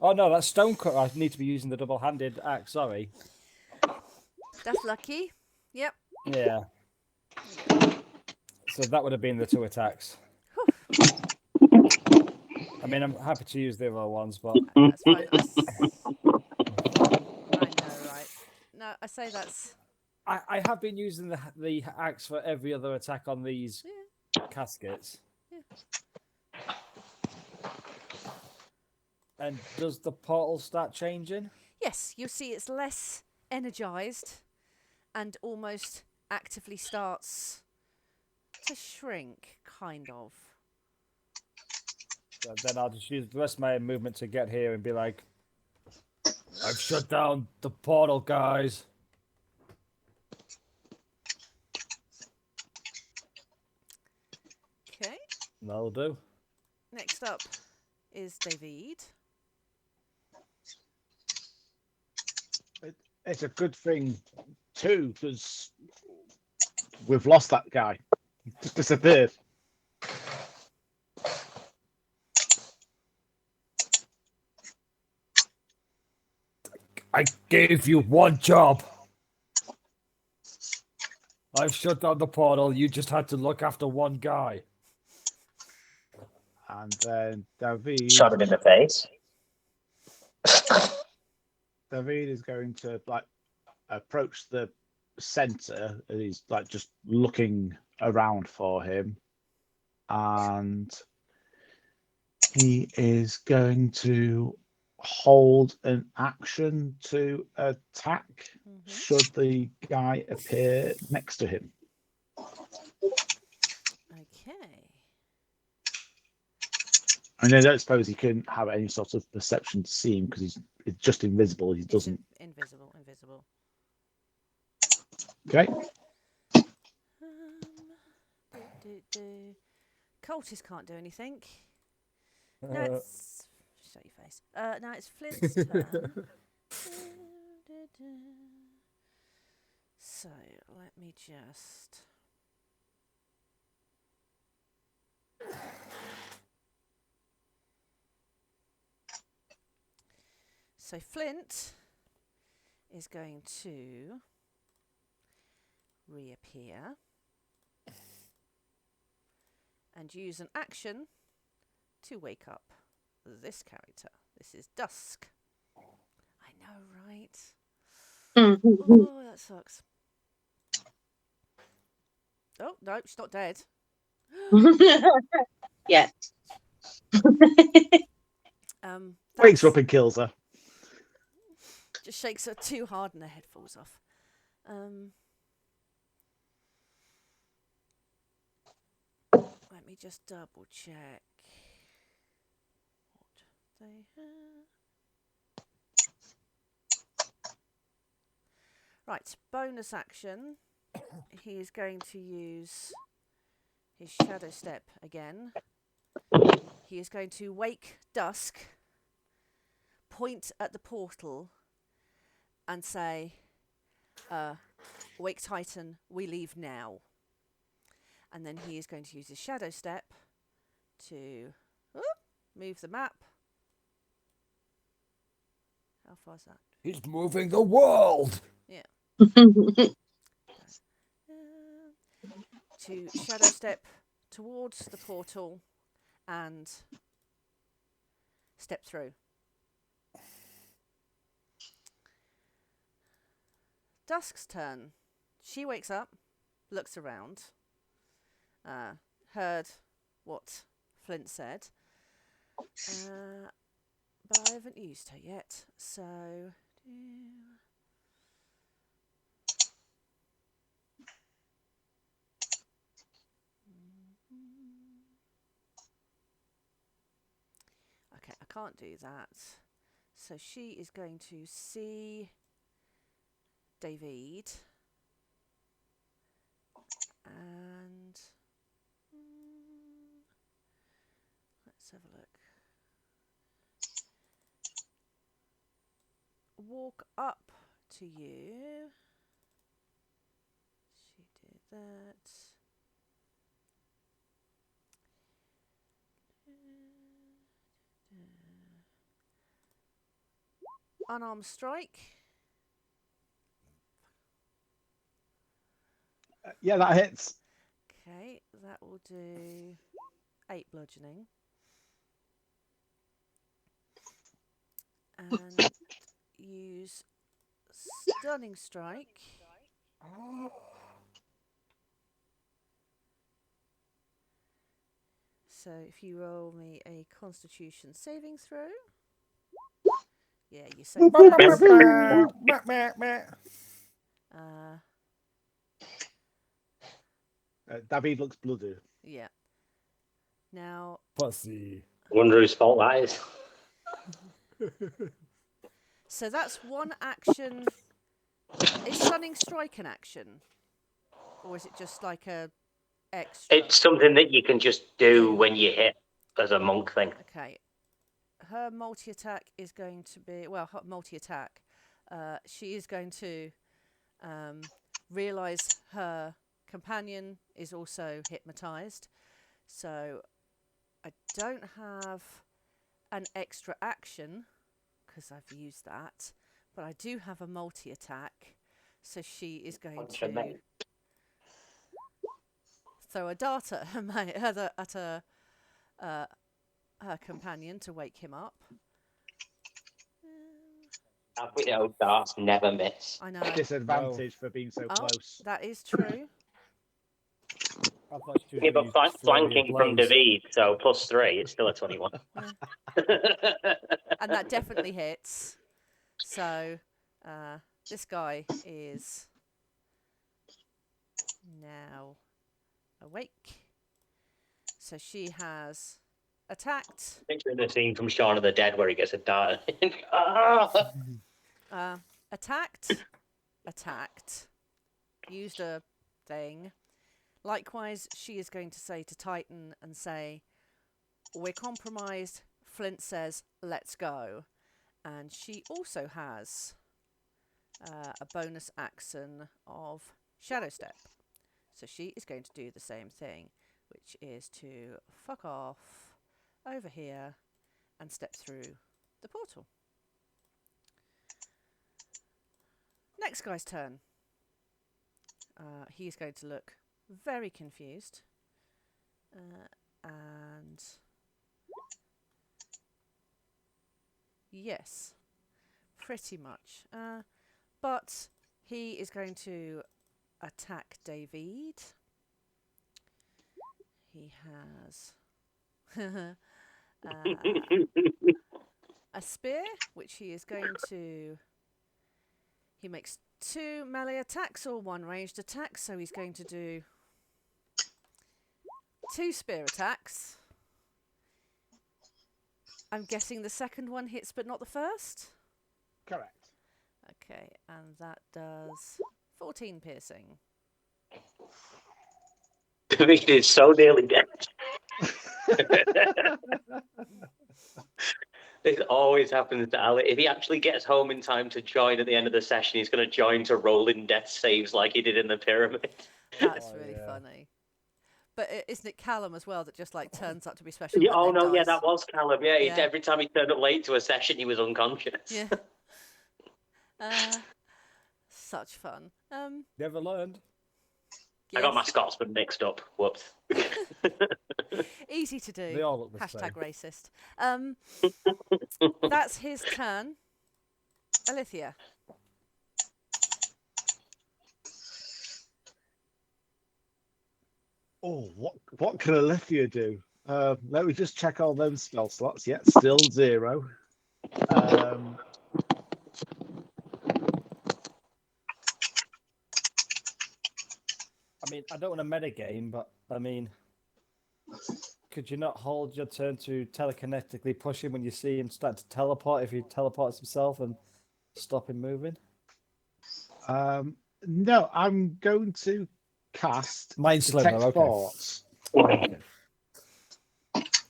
Oh no, that's Stone Cut. I need to be using the double-handed axe. Sorry. That's lucky. Yep. Yeah. So that would have been the 2 attacks. I mean, I'm happy to use the other ones, but That's fine. I know, right? No, I say that's. I have been using the axe for every other attack on these caskets. Yeah. And does the portal start changing? Yes, you'll see it's less energized and almost actively starts to shrink, kind of. So then I'll just use the rest of my movement to get here and be like, I've shut down the portal, guys. Okay. That'll do. Next up is Davide. It's a good thing too, because we've lost that guy. He just disappeared. I gave you one job. I've shut down the portal. You just had to look after one guy. And then David. Shot him in the face. David is going to approach the center, and he's just looking around for him, and he is going to hold an action to attack should the guy appear next to him. Okay. And I don't suppose he can have any sort of perception to see him because it's just invisible. He doesn't. Invisible. Okay. Cultists can't do anything. No, it's show your face. Now it's Flint's turn. So let me just. So Flint is going to reappear and use an action to wake up this character. This is Dusk. I know, right? Oh, that sucks. Oh, no, she's not dead. Yeah. Wakes her That's- up and kills her. Just shakes her too hard and her head falls off. Let me just double check what they have. Right, bonus action. He is going to use his shadow step again. He is going to wake Dusk, point at the portal, and say, "Wake Titan, we leave now." And then he is going to use his shadow step to move the map. How far is that? He's moving the world. Yeah. To shadow step towards the portal and step through. Dusk's turn. She wakes up, looks around, heard what Flint said. But I haven't used her yet, so... Okay, I can't do that. So she is going to see Davide. And... let's have a look. Walk up to you. She did that. Unarmed strike. Yeah, that hits. Okay, that will do 8 bludgeoning. And use stunning strike. So if you roll me a Constitution saving throw. Yeah, you saved that. David looks bloody. Yeah. Now, Pussy. Wonder whose fault that is. so that's one action. Is stunning strike an action? Or is it just like a extra? It's something that you can just do when you hit as a monk thing. Okay. Her multi-attack is going to be... well, her multi-attack. She is going to realise her companion is also hypnotised. So I don't have an extra action because I've used that. But I do have a multi-attack. So she is going to throw a dart at her mate, at her companion to wake him up. We know darts never miss. I know. Disadvantage for being so close. That is true. I thought she was Yeah, gonna but use flurry of flanking from blows. Davide, so +3, it's still a 21. And that definitely hits. So this guy is now awake. So she has attacked. Picturing the scene from Shaun of the Dead where he gets a dart. Attacked. Used a thing. Likewise, she is going to say to Titan and say, we're compromised. Flint says, let's go. And she also has a bonus action of Shadow Step. So she is going to do the same thing, which is to fuck off over here and step through the portal. Next guy's turn. He's going to look very confused. And yes, pretty much. But he is going to attack Davide. He has a spear, which he is going to... he makes 2 melee attacks or 1 ranged attack, so he's going to do 2 spear attacks. I'm guessing the second one hits but not the first? Correct. Okay, and that does 14 piercing. Davide is so nearly dead. This always happens to Ali. If he actually gets home in time to join at the end of the session, he's going to join to rolling death saves like he did in the pyramid. That's Oh, really yeah. funny. But isn't it Callum as well that just like turns up to be special? Yeah, and oh then no, yeah, dies? that was Callum. Yeah, Yeah. every time he turned up late to a session, he was unconscious. Yeah. Such fun. Never learned. I got my Yes. Scotsman mixed up. Whoops. Easy to do. They all look the Hashtag same. racist. That's his turn. Alithia. Oh, what can Alethea do? Let me just check all those spell slots. Yeah, still 0. I mean, I don't want to metagame, but I mean, could you not hold your turn to telekinetically push him when you see him start to teleport if he teleports himself and stop him moving? No, I'm going to cast Mind Sliver, Detect okay. Thoughts. Okay.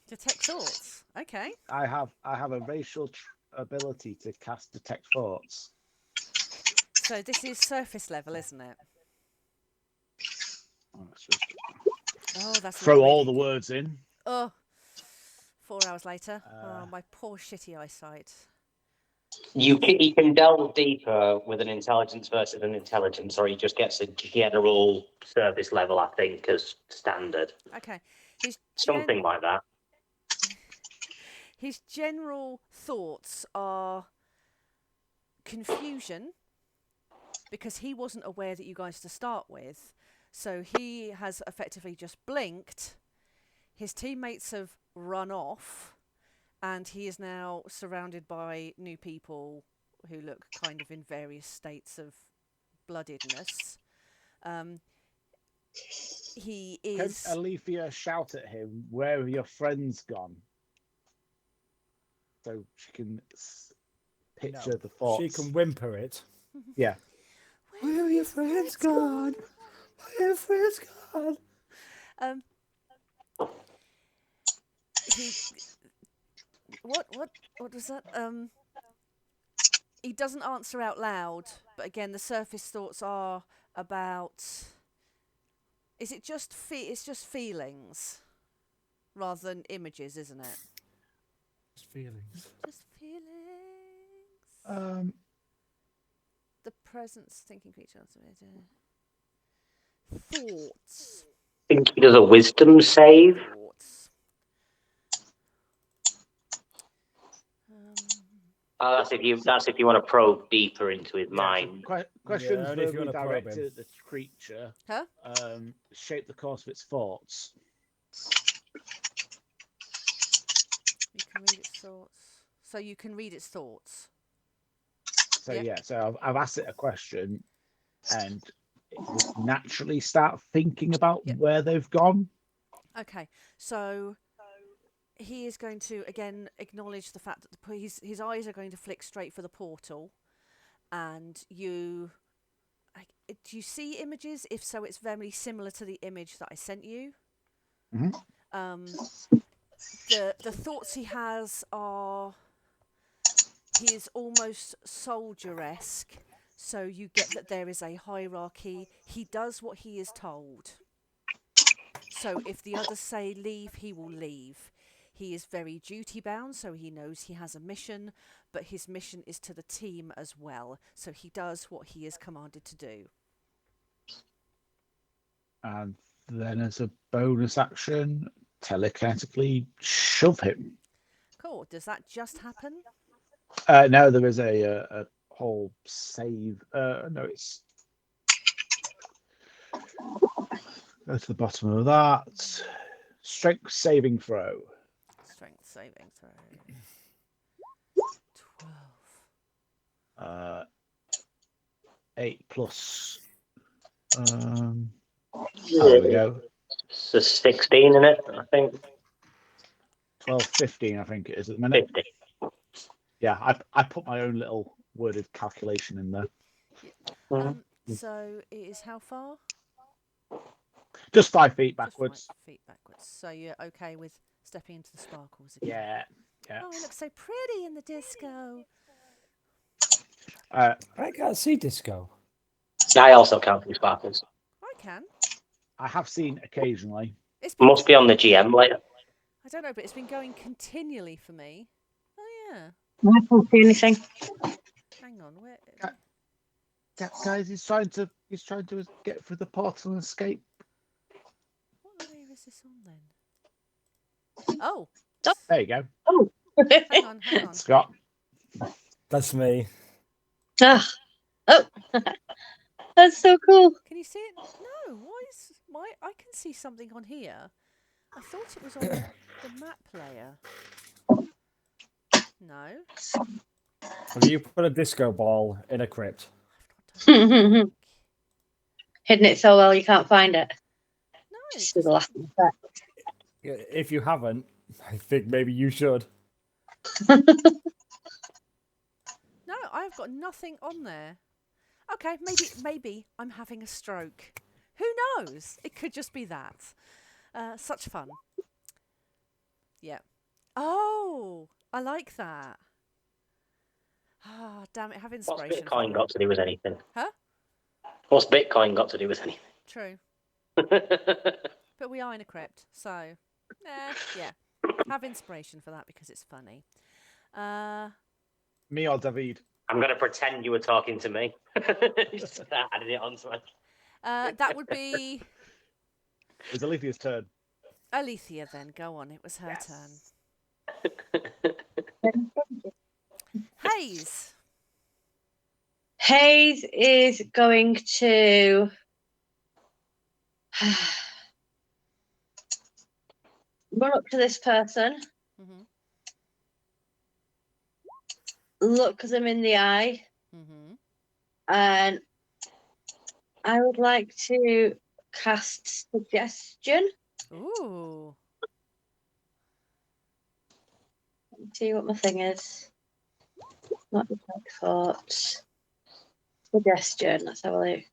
Detect thoughts. Okay. I have a racial ability to cast Detect Thoughts. So this is surface level, isn't it? Oh, let's just Oh, that's throw really all the words in. Oh, 4 hours later. Oh, my poor shitty eyesight. You can delve deeper with an intelligence versus an intelligence, or he just gets a general service level, I think, as standard. Okay. His Something like that. His general thoughts are confusion because he wasn't aware that you guys to start with. So he has effectively just blinked. His teammates have run off, and he is now surrounded by new people who look kind of in various states of bloodedness. He is. Can Alethea shout at him, "Where have your friends gone?" So she can picture the thoughts. She can whimper it. Yeah. Where are your friends gone? Where are your friends gone? He. What was that? He doesn't answer out loud, but again, the surface thoughts are about. Is it just it's just feelings, rather than images, isn't it? Just feelings. Just feelings. The presence, thinking creature. Thoughts. I think he does a wisdom save. Thoughts. That's if you want to probe deeper into his mind. Questions only if you verbally wanna probe directed him. at the creature. Huh? Shape the course of its thoughts. You can read its thoughts. So you can read its thoughts. So Yeah. so I've asked it a question, and it would naturally start thinking about where they've gone. Okay, so he is going to again acknowledge the fact that his eyes are going to flick straight for the portal, and do you see images? If so, it's very similar to the image that I sent you. Mm-hmm. The thoughts he has are he is almost soldier-esque, so you get that there is a hierarchy. He does what he is told. So if the others say leave, he will leave. He is very duty-bound, so he knows he has a mission, but his mission is to the team as well. So he does what he is commanded to do. And then as a bonus action, telekinetically shove him. Cool. Does that just happen? No, there is a whole save. No, it's go to the bottom of that. Strength saving throw. Strength saving throw. 12. 8 plus. There we go. It's a 16 in it, I think. 12, 15, I think it is at the minute. 50. Yeah, I put my own little worded calculation in there. So it is how far? Just 5 feet backwards. Just 5 feet backwards. So you're okay with stepping into the sparkles again? Yeah. Oh, it looks so pretty in the disco. I can't see disco. I also can't see sparkles. I can. I have seen occasionally. Must be on the GM later. I don't know, but it's been going continually for me. Oh yeah. I can't see anything. Hang on, where? Guys, he's trying to get through the portal and escape. What layer is this on then? Oh. There you go. Oh. Hang on. Scott. That's me. Oh, that's so cool. Can you see it? No. Why is I can see something on here. I thought it was on the map layer. No. Have you put a disco ball in a crypt? Hidden it so well you can't find it. No, Just do the last effect. If you haven't, I think maybe you should. no, I've got nothing on there. Okay, maybe I'm having a stroke. Who knows? It could just be that. Such fun. Yeah. Oh, I like that. Ah, damn it! Have What's inspiration. Bitcoin got to do with anything? Huh? What's Bitcoin got to do with anything? True. But we are in a crypt, so yeah. Have inspiration for that because it's funny. Me or David? I'm going to pretend you were talking to me. Just adding it onto it. That would be It was Alicia's turn. Alethea then. Go on, it was her turn. Hayes. Hayes is going to run up to this person, Mhm. look them in the eye, Mhm. and I would like to cast suggestion. Ooh. Let's see what my thing is. Not the thought. Suggestion. Let's have a look.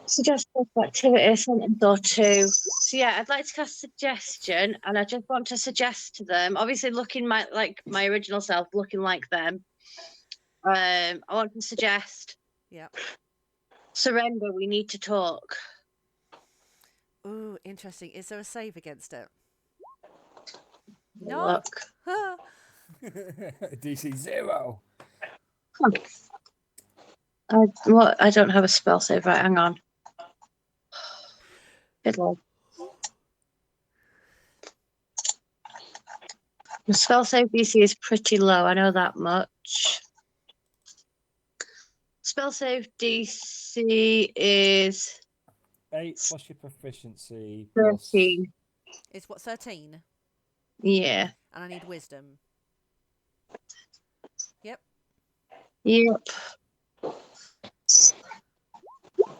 Suggest activity, sentence or two. So yeah, I'd like to cast suggestion, and I just want to suggest to them, obviously looking like my original self, looking like them. I want to suggest. Yeah. Surrender. We need to talk. Ooh, interesting. Is there a save against it? No. Look. DC 0. I don't have a spell save. Right, hang on. Good lord. The spell save DC is pretty low. I know that much. Spell save DC is 8 plus your proficiency. 13. It's what, 13? Yeah. And I need wisdom. Yep. Yep.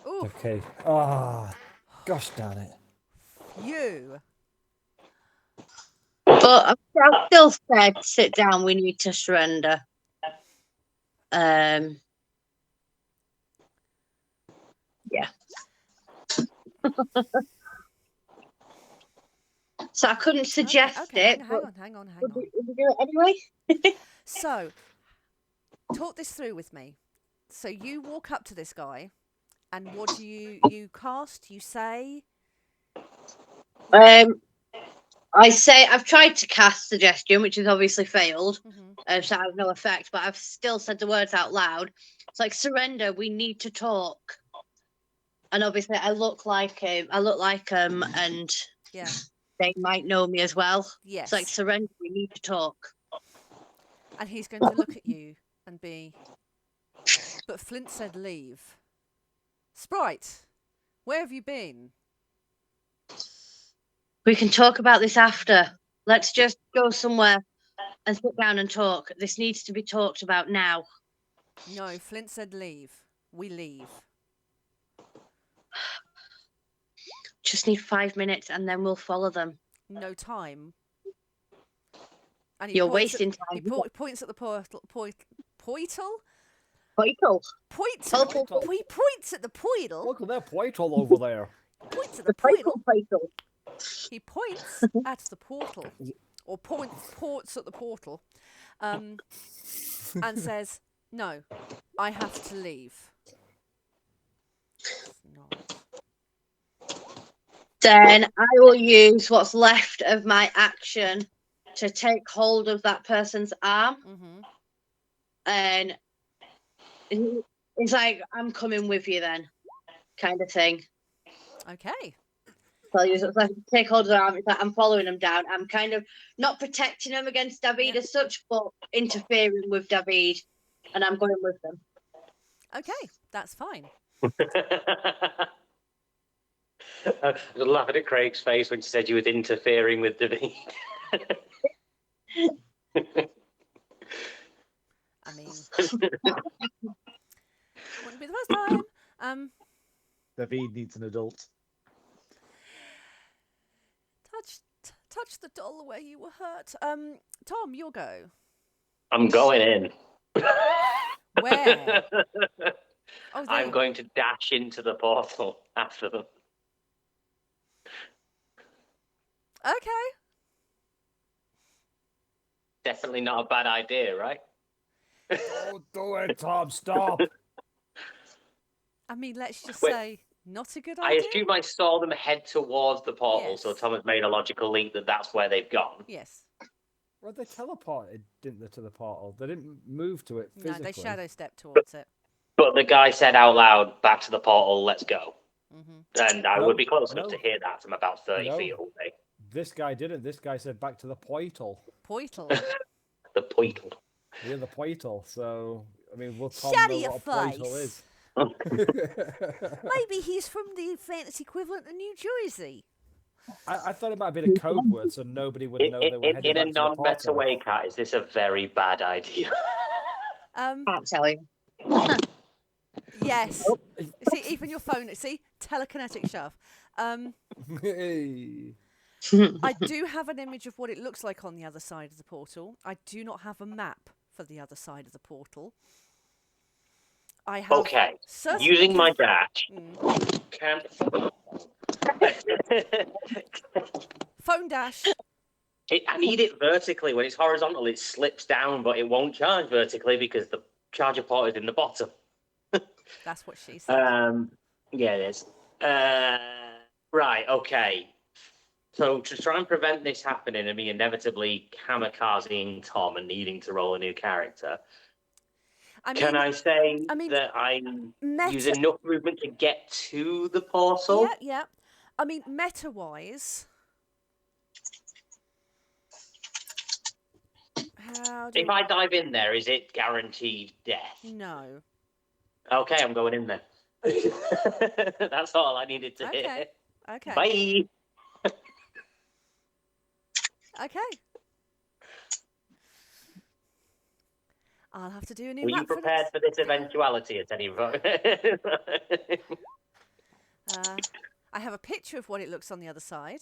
Ooh, Okay. Ah, gosh darn it. you. But I've still said, sit down, we need to surrender. Yeah. So I couldn't suggest Okay, it. hang on. Would we do it anyway? So, talk this through with me. So you walk up to this guy, and what do you cast? You say? I say I've tried to cast suggestion, which has obviously failed, Mhm. so I have no effect. But I've still said the words out loud. It's like surrender. We need to talk. And obviously, I look like him. And Yeah. they might know me as well. Yes. It's like surrender. We need to talk. And he's going to look at you and be. But Flint said leave. Sprite, where have you been? We can talk about this after. Let's just go somewhere and sit down and talk. This needs to be talked about now. No, Flint said leave. We leave. Just need 5 minutes and then we'll follow them. No time. And You're wasting time. He points at the portal. Poital? Poital. Points Oh, at the, he points at the portal. Look at that portal over there. Points at the Poital. portal. He points at the portal, or ports at the portal, and says, "No, I have to leave." It's not. Then I will use what's left of my action to take hold of that person's arm. Mm-hmm. And it's like, I'm coming with you then, kind of thing. Okay. So I'll use it like take hold of their arm. It's like I'm following them down. I'm kind of not protecting them against David as such, but interfering with David, and I'm going with them. Okay, that's fine. Laughing at Craig's face when she said you were interfering with Davide. I mean, wouldn't be the first time. David needs an adult. Touch the doll where you were hurt. Tom, your go. I'm going in. Where? Oh, I'm there. going to dash into the portal after them. Okay. Definitely not a bad idea, right? Don't do it, Tom. Stop. I mean, let's just Wait. say, not a good I idea. assume I saw them head towards the portal, so Yes. Tom has made a logical leap that that's where they've gone. Yes. Well, they teleported, didn't they, to the portal? They didn't move to it physically. No, they shadow step towards it. But the guy said out loud, back to the portal, let's go. Hmm. And I No, would be close enough no. to hear that from about 30 No. feet away. This guy didn't. This guy said back to the portal. Portal. The portal. Yeah, the portal. So, I mean, will Tom Shut know your what a portal face. is? Maybe he's from the fantasy equivalent of New Jersey. I thought it might have been a code word, so nobody would know they were heading In a back to the non-meta portal. way, Kat, is this a very bad idea? Can't tell you. Yes. See, even your phone. See, telekinetic shove. Hey. I do have an image of what it looks like on the other side of the portal. I do not have a map for the other side of the portal. I have Okay, certain using my conf- dash. Mm. Can... Phone dash. I need it vertically. When it's horizontal, it slips down, but it won't charge vertically because the charger port is in the bottom. That's what she said. Yeah, it is. Right, okay. So to try and prevent this happening and me inevitably kamikazing Tom and needing to roll a new character, can I say that I use enough movement to get to the portal? Yeah, yeah. I mean, meta-wise, If I dive in there, is it guaranteed death? No. Okay, I'm going in there. That's all I needed to hear. Okay. Bye. Okay. I'll have to do a new Were map you prepared for this eventuality at any point? I have a picture of what it looks on the other side,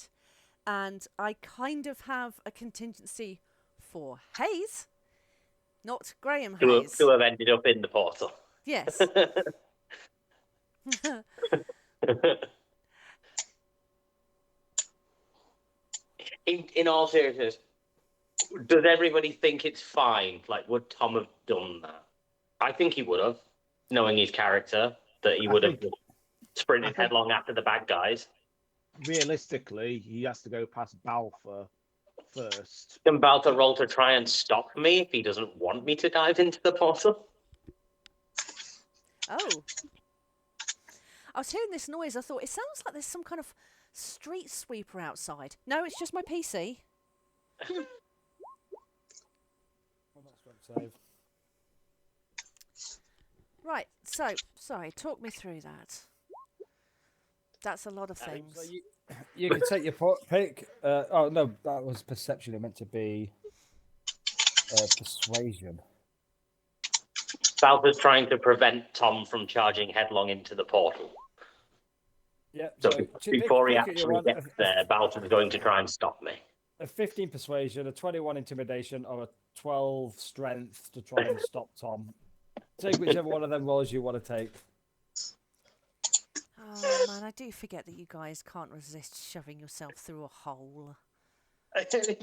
and I kind of have a contingency for Hayes, not Graham Hayes. to have ended up in the portal. Yes. In all seriousness, does everybody think it's fine? Like, would Tom have done that? I think he would have, knowing his character, that he would have sprinted headlong after the bad guys. Realistically, he has to go past Balfour first. Can Balta roll to try and stop me if he doesn't want me to dive into the portal? Oh. I was hearing this noise. I thought, it sounds like there's some kind of street sweeper outside. No, it's just my PC. Save. Right, so, sorry, talk me through that. That's a lot of things. So you can take your pick. Oh, no, that was perception. It meant to be persuasion. Balta's trying to prevent Tom from charging headlong into the portal. Yeah. So before he actually gets there, Balta's going to try and stop me. A 15 persuasion, a 21 intimidation, or a 12 strength to try and stop Tom. Take whichever one of them rolls you want to take. Oh, man, I do forget that you guys can't resist shoving yourself through a hole.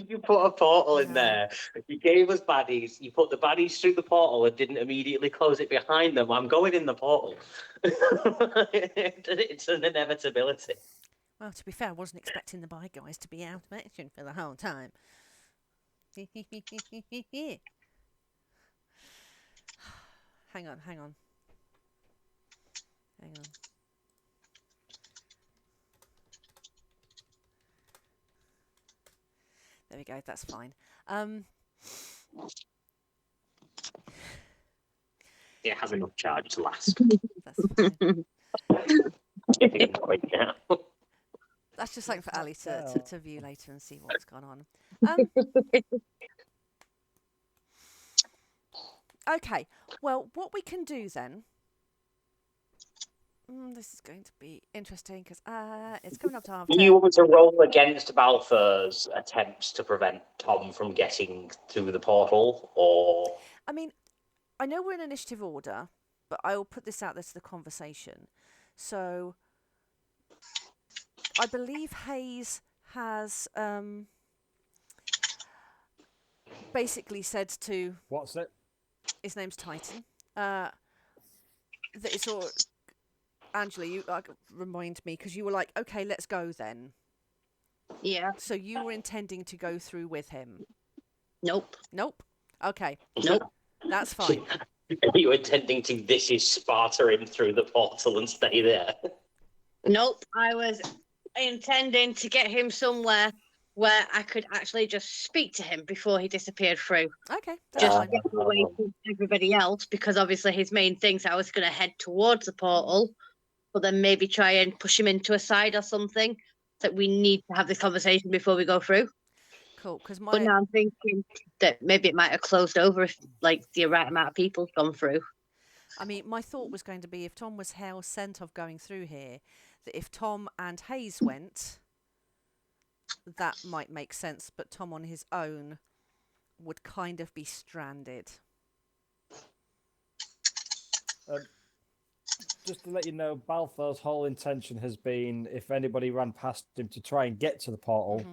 You put a portal in there. You gave us baddies. You put the baddies through the portal and didn't immediately close it behind them. I'm going in the portal. It's an inevitability. Well, to be fair, I wasn't expecting the bad guys to be out of action for the whole time. Hang on. Hang on. There we go, that's fine. It has enough charge to last. That's fine. If it can quite now. That's just something for Ali to view later and see what's gone on. Okay, well, what we can do then. This is going to be interesting because it's coming up to half Do you term. want to roll against Balfour's attempts to prevent Tom from getting through the portal, or? I mean, I know we're in initiative order, but I will put this out there to the conversation. So, I believe Hayes has basically said to... What's it? His name's Titan. That it's all... Angela, you remind me, because you were like, okay, let's go then. Yeah. So you were intending to go through with him? Nope. Nope. Okay. Nope. That's fine. Are you intending to this is Sparta him through the portal and stay there? Nope. I was intending to get him somewhere where I could actually just speak to him before he disappeared through. Okay, that's Just fine. get away from everybody else, because obviously his main things I was going to head towards the portal, but then maybe try and push him into a side or something. That we need to have this conversation before we go through. Cool, because But now I'm thinking that maybe it might have closed over if like the right amount of people gone through. I mean, my thought was going to be if Tom was hell sent of going through here, that if Tom and Hayes went, that might make sense, but Tom on his own would kind of be stranded. Just to let you know, Balfour's whole intention has been, if anybody ran past him to try and get to the portal,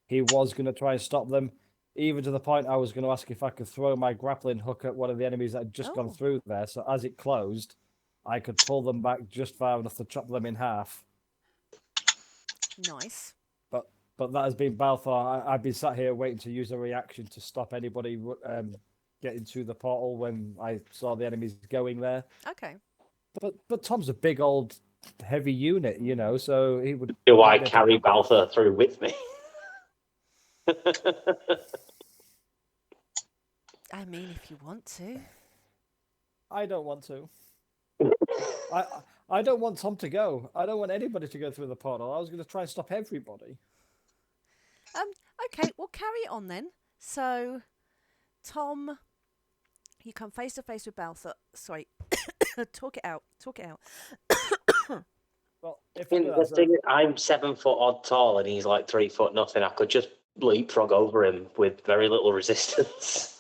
he was going to try and stop them, even to the point I was going to ask if I could throw my grappling hook at one of the enemies that had just gone through there, so as it closed, I could pull them back just far enough to chop them in half. Nice. But that has been Balfour. I've been sat here waiting to use a reaction to stop anybody getting through the portal when I saw the enemies going there. Okay. But Tom's a big old heavy unit, you know, so he would... Do I carry Balfour through with me? I mean, if you want to. I don't want to. I don't want Tom to go. I don't want anybody to go through the portal. I was going to try and stop everybody. Okay, we'll carry it on then. So, Tom, you come face to face with Balfour. Sorry, talk it out. Well, if The thing is, I'm 7 foot odd tall and he's like 3 foot nothing. I could just leapfrog over him with very little resistance.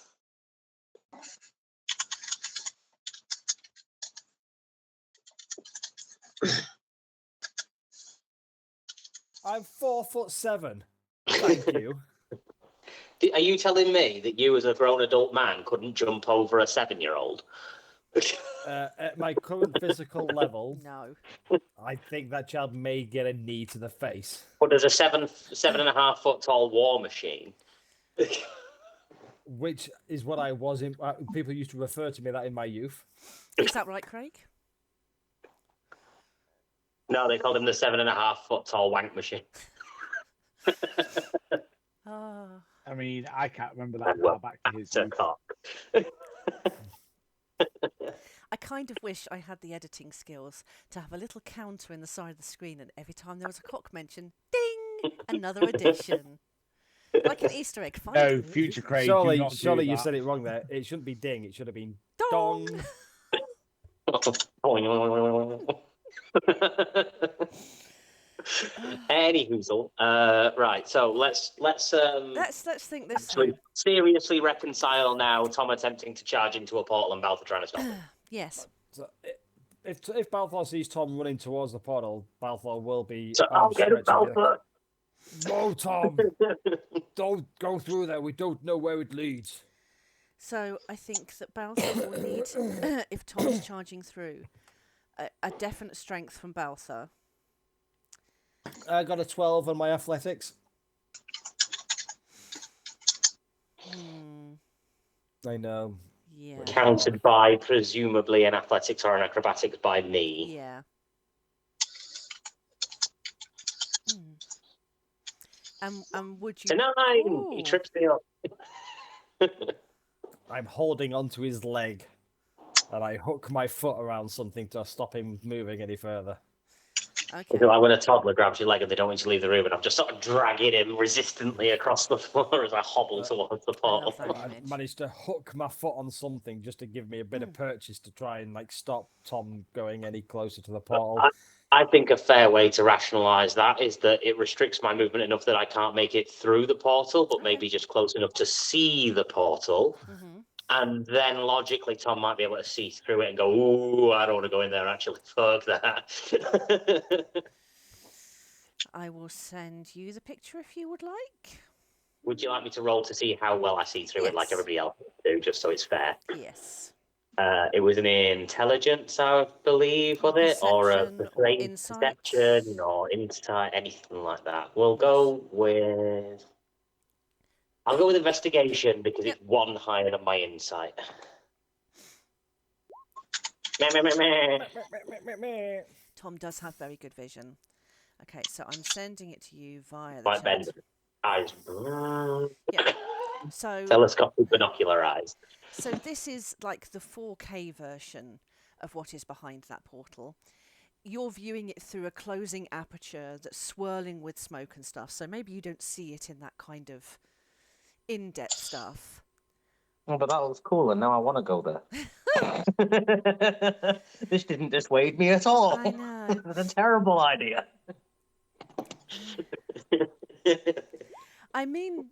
I'm 4'7". Thank you. Are you telling me that you, as a grown adult man, couldn't jump over a 7-year-old? At my current physical level, No. I think that child may get a knee to the face. But as a 7.5 foot tall war machine. Which is what I was in. People used to refer to me that in my youth. Is that right, Craig? No, they called him the 7.5 foot tall wank machine. Oh. I mean, I can't remember that far back to his youth. I kind of wish I had the editing skills to have a little counter in the side of the screen, and every time there was a cock mention, ding, another edition. Like an Easter egg. No, future Craig. Surely you said it wrong there. It shouldn't be ding. It should have been dong. Any hoozle. Right, so let's think this actually seriously reconcile now. Tom attempting to charge into a portal and Balfour trying to stop him. Yes. So if Balfour sees Tom running towards the portal, Balfour will be. So I'll get him, Balfour. No, Tom. Don't go through there. We don't know where it leads. So I think that Balthor will need, if Tom is charging through, a definite strength from Balthor. I got a 12 on my athletics. I know. Yeah. Counted by presumably an athletics or an acrobatics by me. Yeah. And would you? It's a 9. He trips me up. I'm holding onto his leg, and I hook my foot around something to stop him moving any further. Okay. Like when a toddler grabs your leg and they don't want you to leave the room, and I'm just sort of dragging him resistantly across the floor as I hobble towards the I love portal. that I image. managed to hook my foot on something just to give me a bit of purchase to try and like stop Tom going any closer to the portal. I think a fair way to rationalise that is that it restricts my movement enough that I can't make it through the portal, but maybe just close enough to see the portal. Mm-hmm. And then logically, Tom might be able to see through it and go, "Ooh, I don't want to go in there. Actually, fuck that." I will send you the picture if you would like. Would you like me to roll to see how well I see through it, like Yes. everybody else do, just so it's fair? Yes. It was an intelligence, I believe, was it, or a Perception or insight. perception, or insight, anything like that. We'll go with. I'll go with investigation because Yep. it's one higher than my insight. Meh, meh, meh, meh. Tom does have very good vision. Okay, so I'm sending it to you via the My chat. bend eyes. Yeah. So Telescopic binocular eyes. So this is like the 4K version of what is behind that portal. You're viewing it through a closing aperture that's swirling with smoke and stuff, so maybe you don't see it in that kind of in-depth stuff. Oh, but that looks cool, and now I want to go there. This didn't dissuade me at all. I know. It was a terrible idea. I mean,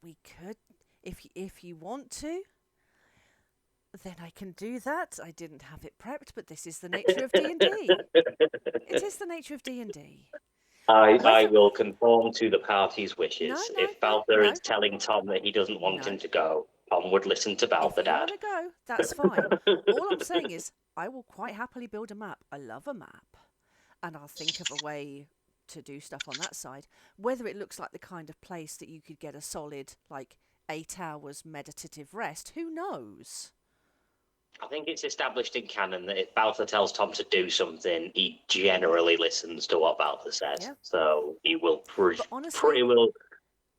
we could, if you want to, then I can do that. I didn't have it prepped, but this is the nature of D&D. It is the nature of D&D. I will conform to the party's wishes. No, If Balthur no. is telling Tom that he doesn't want No. him to go, Tom would listen to If Balthur, you Dad. want to go, that's fine. All I'm saying is, I will quite happily build a map. I love a map, and I'll think of a way to do stuff on that side. Whether it looks like the kind of place that you could get a solid, 8 hours meditative rest, who knows? I think it's established in canon that if Balthur tells Tom to do something, he generally listens to what Balthur says. Yeah. So he will But honestly, will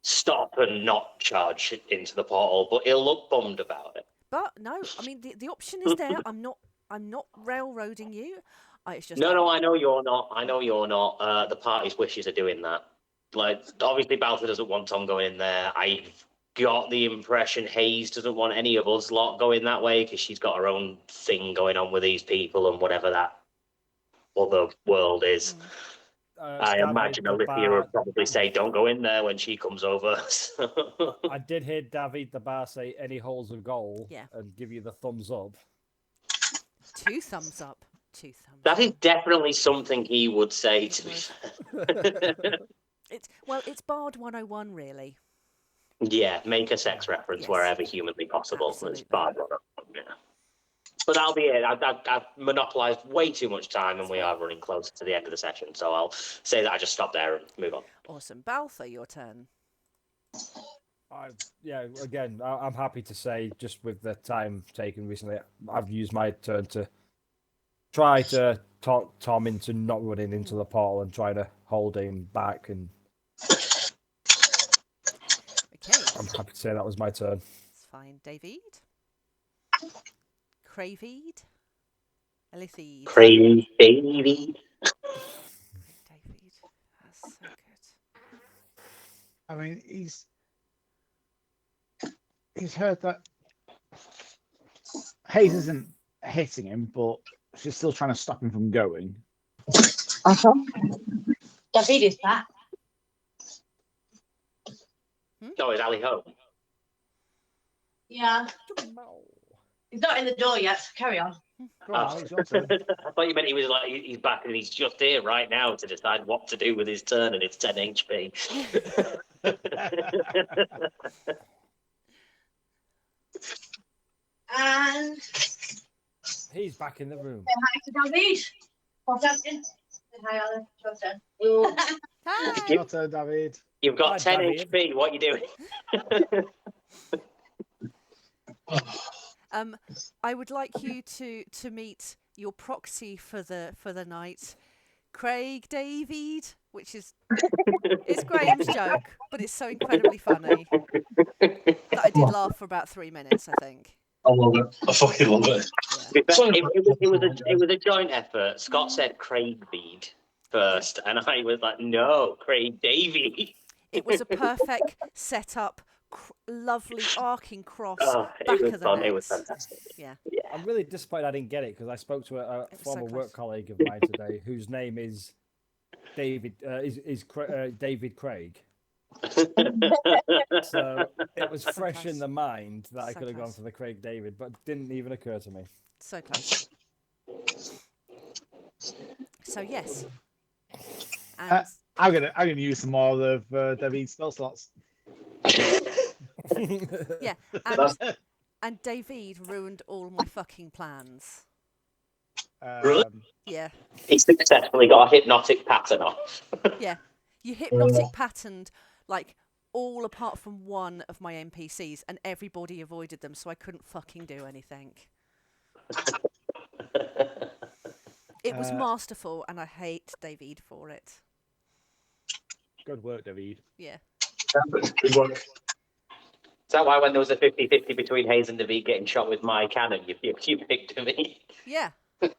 stop and not charge into the portal, but he'll look bummed about it. but no, I mean the option is there. I'm not railroading you. It's just No, I know you're not. The party's wishes are doing that. Like, obviously, Balthur doesn't want Tom going in there. I've got the impression Hayes doesn't want any of us lot going that way because she's got her own thing going on with these people and whatever that other world is. I Davide, imagine the Olivia bar- would probably say, "Don't go in there" when she comes over. I did hear Davide the bar say any holes of goal and give you the thumbs up. 2 thumbs up. 2 thumbs That up. is definitely something he would say to me. It's Bard 101, really. Yeah, make a sex reference Yes. wherever humanly possible. Absolutely. It's bad. Yeah. But that'll be it. I've monopolised way too much time, and we are running closer to the end of the session. So I'll say that I just stop there and move on. Awesome. Balthur, your turn. I'm happy to say, just with the time taken recently, I've used my turn to try to talk Tom into not running into the portal and try to hold him back. And Okay. I'm happy to say that was my turn. It's fine. David? Cravid? Elithid? Crazy. David. That's so good. I mean, he's heard that Hayes isn't hitting him, but she's still trying to stop him from going. David is back. Oh, is Ali home? Yeah. He's not in the door yet, so carry on. Go on, it's your turn. I thought you meant he was like he's back and he's just here right now to decide what to do with his turn, and it's 10 HP. And He's back in the room. say hi to David. Say hi, Alan. Your turn. Hi. Your turn, David. You've got Hi, 10 David. HP. What are you doing? I would like you to meet your proxy for the night, Craig David, which is it's Graham's joke, but it's so incredibly funny that I did laugh for about 3 minutes, I think. I love it. I fucking love it. Yeah. It was a joint effort. Scott said Craig Bede first, and I was like, no, Craig Davey. It was a perfect setup, lovely arcing cross, back It was of the fun. net. It was fantastic. Yeah. I'm really disappointed I didn't get it because I spoke to a It was so former close. work colleague of mine today whose name is David. David Craig. So it was So fresh in close. the mind that I So could have gone close. for the Craig David, but it didn't even occur to me. So close. So yes. And I'm gonna use some more of David's spell slots. yeah, and David ruined all my fucking plans. Really? Yeah. He successfully got a hypnotic pattern off. Yeah. You hypnotic patterned like all apart from one of my NPCs, and everybody avoided them, so I couldn't fucking do anything. It was masterful, and I hate David for it. Good work, David. Yeah. Good work. Is that why when there was a 50-50 between Hayes and David getting shot with my cannon, you picked me? Yeah. I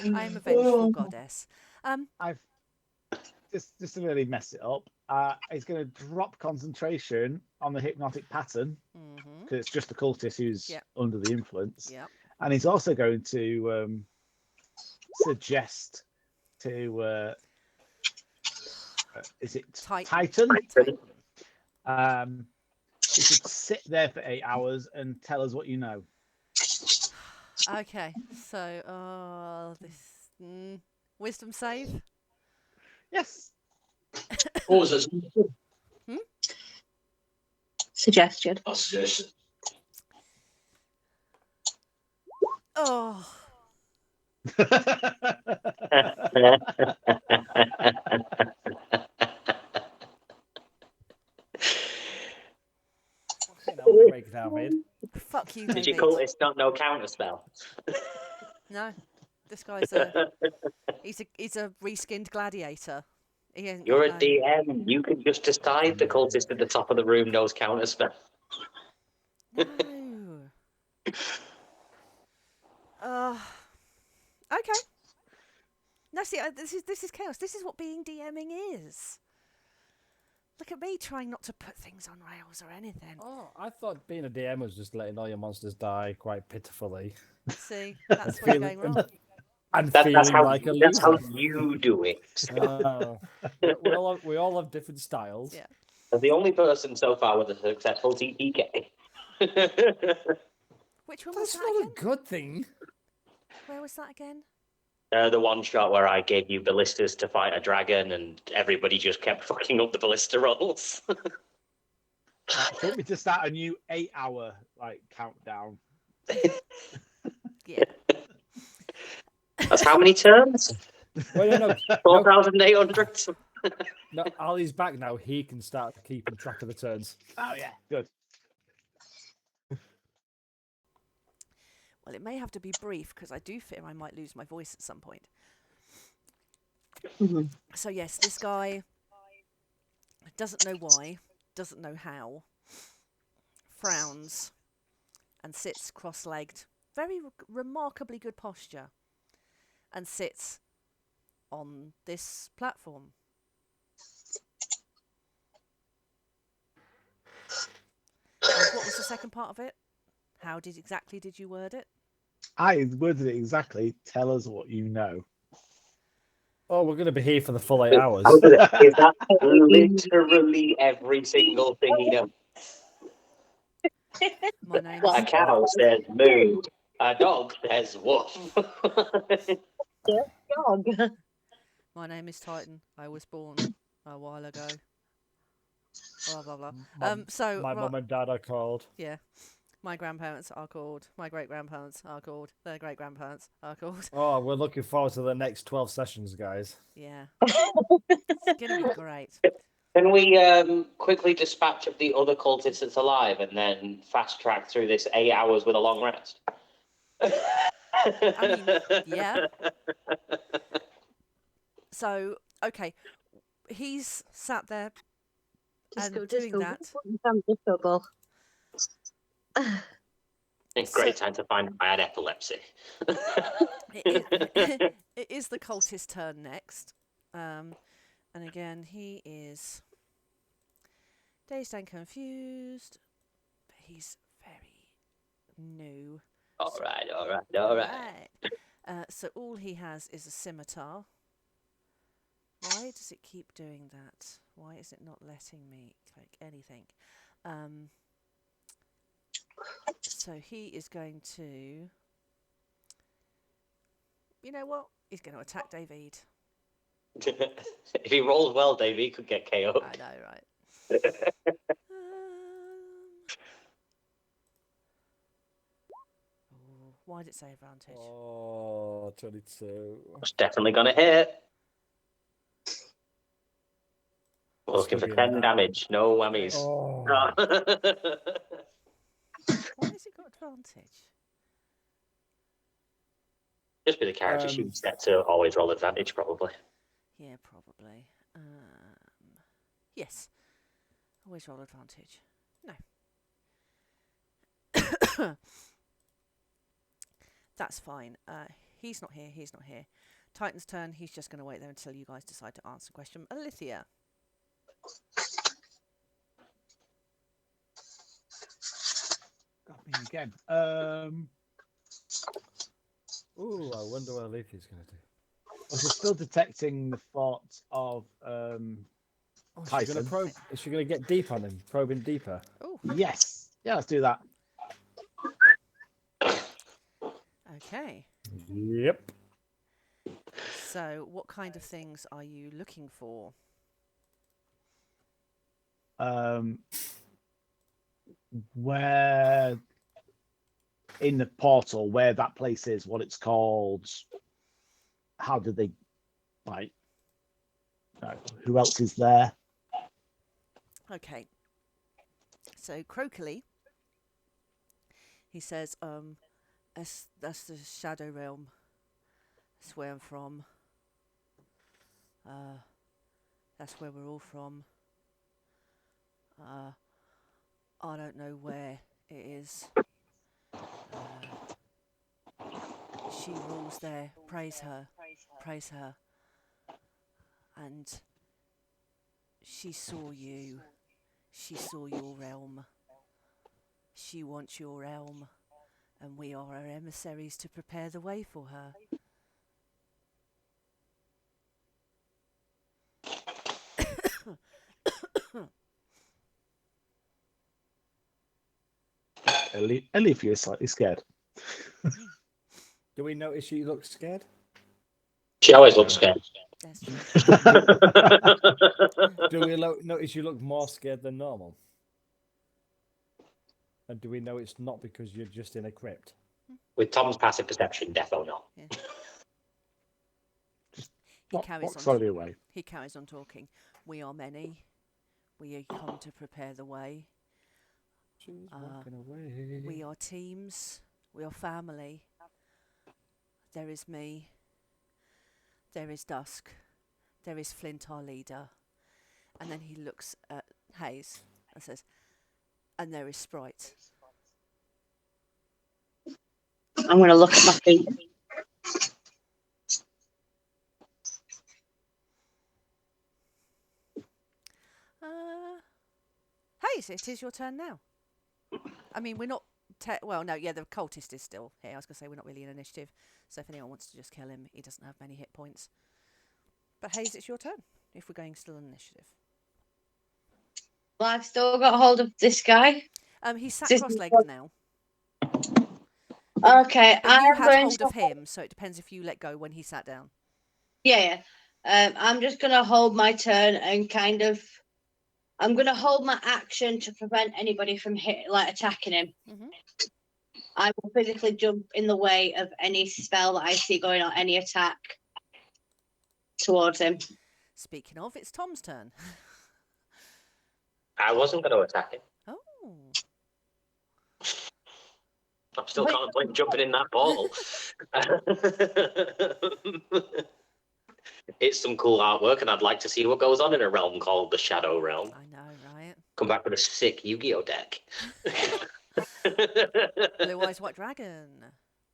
am a vengeful goddess. I've just to really mess it up. He's going to drop concentration on the hypnotic pattern because it's just the cultist who's under the influence. Yeah. And he's also going to suggest to is it Titan? You should sit there for 8 hours and tell us what you know. Okay, so this wisdom save. Yes. What was it? Suggestion. A suggestion. Oh, Craig David. fuck you, Did David. your cultist not know counterspell? No, this guy's he's a reskinned gladiator. He ain't You're a got no... DM. You can just decide the cultist at the top of the room knows counterspell. No. Okay. No, see, this is chaos. This is what being DMing is. Look at me trying not to put things on rails or anything. Oh, I thought being a DM was just letting all your monsters die quite pitifully. See, that's what's going wrong. And That's feeling how like a that's how loser. you do it. We all have different styles. Yeah. As the only person so far with a successful TPK. Which one was That's that not again? a good thing. Where was that again? The one shot where I gave you ballistas to fight a dragon and everybody just kept fucking up the ballista rolls. Do you want me to start a new 8-hour countdown? Yeah. That's how many turns? Well, no. 4,800? No, Ali's back now. He can start keeping track of the turns. Oh, yeah. Good. Well, it may have to be brief because I do fear I might lose my voice at some point. So yes, this guy doesn't know why, doesn't know how, frowns, and sits cross-legged, very remarkably good posture, and sits on this platform. And what was the second part of it? How exactly did you word it? I worded it exactly. Tell us what you know. Oh, we're going to be here for the full 8 hours. Is that literally every single thing you know? My name A is... cow says moo. A dog says woof. Dog. My name is Titan. I was born a while ago. Blah blah blah. My mum and dad are called. Yeah. My grandparents are called. My great grandparents are called. Their great grandparents are called. Oh, we're looking forward to the next 12 sessions, guys. Yeah. It's gonna be great. Can we quickly dispatch of the other cultists that's alive and then fast track through this 8 hours with a long rest? I mean, yeah. So, okay. He's sat there and doing that. I'm difficult. Great time to find I had epilepsy. It is the cultist's turn next. And again, he is dazed and confused, but he's very new. all right. Right. So all he has is a scimitar. Why does it keep doing that? Why is it not letting me click anything? So he is going to... You know what? He's going to attack David. If he rolls well, Dave, he could get KO'd. I know, right? Why did it say advantage? Oh, 22. It's definitely going to hit. We're looking for 10 damage, no whammies. Oh. Why has it got advantage? Just be the character sheet set to always roll advantage, probably. Yeah, probably. Yes. Always roll advantage. No. That's fine. He's not here. He's not here. Titan's turn. He's just going to wait there until you guys decide to answer the question. Alithia. Got me again. Ooh, I wonder what Alethea's going to do. Was it still detecting the thoughts of She's going to probe. Is she going to get deep on him? Probe him deeper? Oh. Yes. Yeah, let's do that. Okay. Yep. So, what kind of things are you looking for? Where in the portal, where that place is, what it's called, how did they, like, who else is there? Okay. So, Crocally, he says, that's the Shadow Realm. That's where I'm from. That's where we're all from. I don't know where it is. She rules there. Praise her. Praise her. And she saw you. She saw your realm. She wants your realm. And we are her emissaries to prepare the way for her. Alethea is slightly scared. Do we notice she looks scared? She always looks scared. That's true. Do we notice you look more scared than normal? And do we know it's not because you're just in a crypt? With Tom's passive perception, defo not. Yeah. He carries on talking. We are many. We come to prepare the way. She's walking away. We are teams. We are family. There is me. There is Dusk. There is Flint, our leader. And then he looks at Hayes and says, and there is Sprite. I'm going to look at my feet. Hayes, it is your turn now. I mean, we're not... well, no, yeah, the cultist is still here. I was going to say we're not really in initiative. So if anyone wants to just kill him, he doesn't have many hit points. But Hayes, it's your turn, if we're going still in initiative. Well, I've still got hold of this guy. He's sat cross-legged now. Okay, But you I'm had going hold to... of him, so it depends if you let go when he sat down. Yeah. I'm just going to hold my turn and kind of... I'm going to hold my action to prevent anybody from attacking him. Mm-hmm. I will physically jump in the way of any spell that I see going on, any attack towards him. Speaking of, it's Tom's turn. I wasn't going to attack him. Oh. I'm still contemplating jumping in that portal. It's some cool artwork, and I'd like to see what goes on in a realm called the Shadow Realm. I know, right? Come back with a sick Yu-Gi-Oh deck. Blue Eyes White Dragon.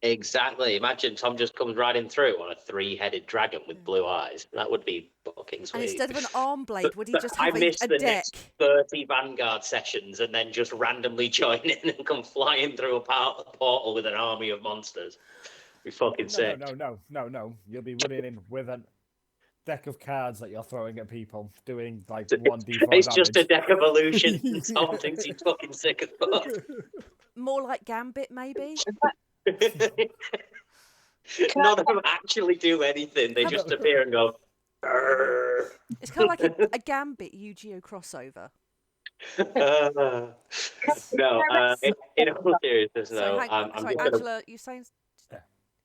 Exactly. Imagine Tom just comes riding through on a 3-headed dragon with blue eyes. That would be fucking sweet. And instead of an arm blade, would he just I have missed a the deck? next 30 Vanguard sessions and then just randomly join in and come flying through a portal with an army of monsters. Be fucking sick. No. You'll be running in with a deck of cards that you're throwing at people, doing like 1d4 It's damage. just a deck of illusions and Tom thinks he's fucking sick as fuck. More like Gambit, maybe? None of them actually do anything. They just appear and go. "Arr." It's kind of like a Gambit Yu-Gi-Oh crossover. No, in all seriousness, So, no. hang on. I'm Sorry, just gonna- Angela, you saying?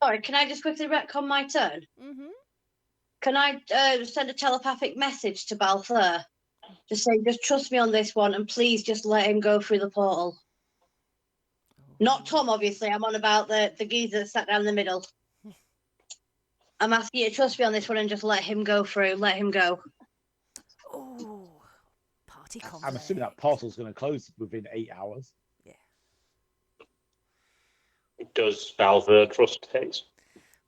Sorry, can I just quickly retcon my turn? Mm-hmm. Can I send a telepathic message to Balthur? Just say, just trust me on this one, and please just let him go through the portal. Not Tom, obviously. I'm on about the geezer that sat down in the middle. I'm asking you to trust me on this one and just let him go through. Let him go. Oh, party conflict. I'm assuming that portal's going to close within 8 hours. Yeah. Does Balthur trust Hayes?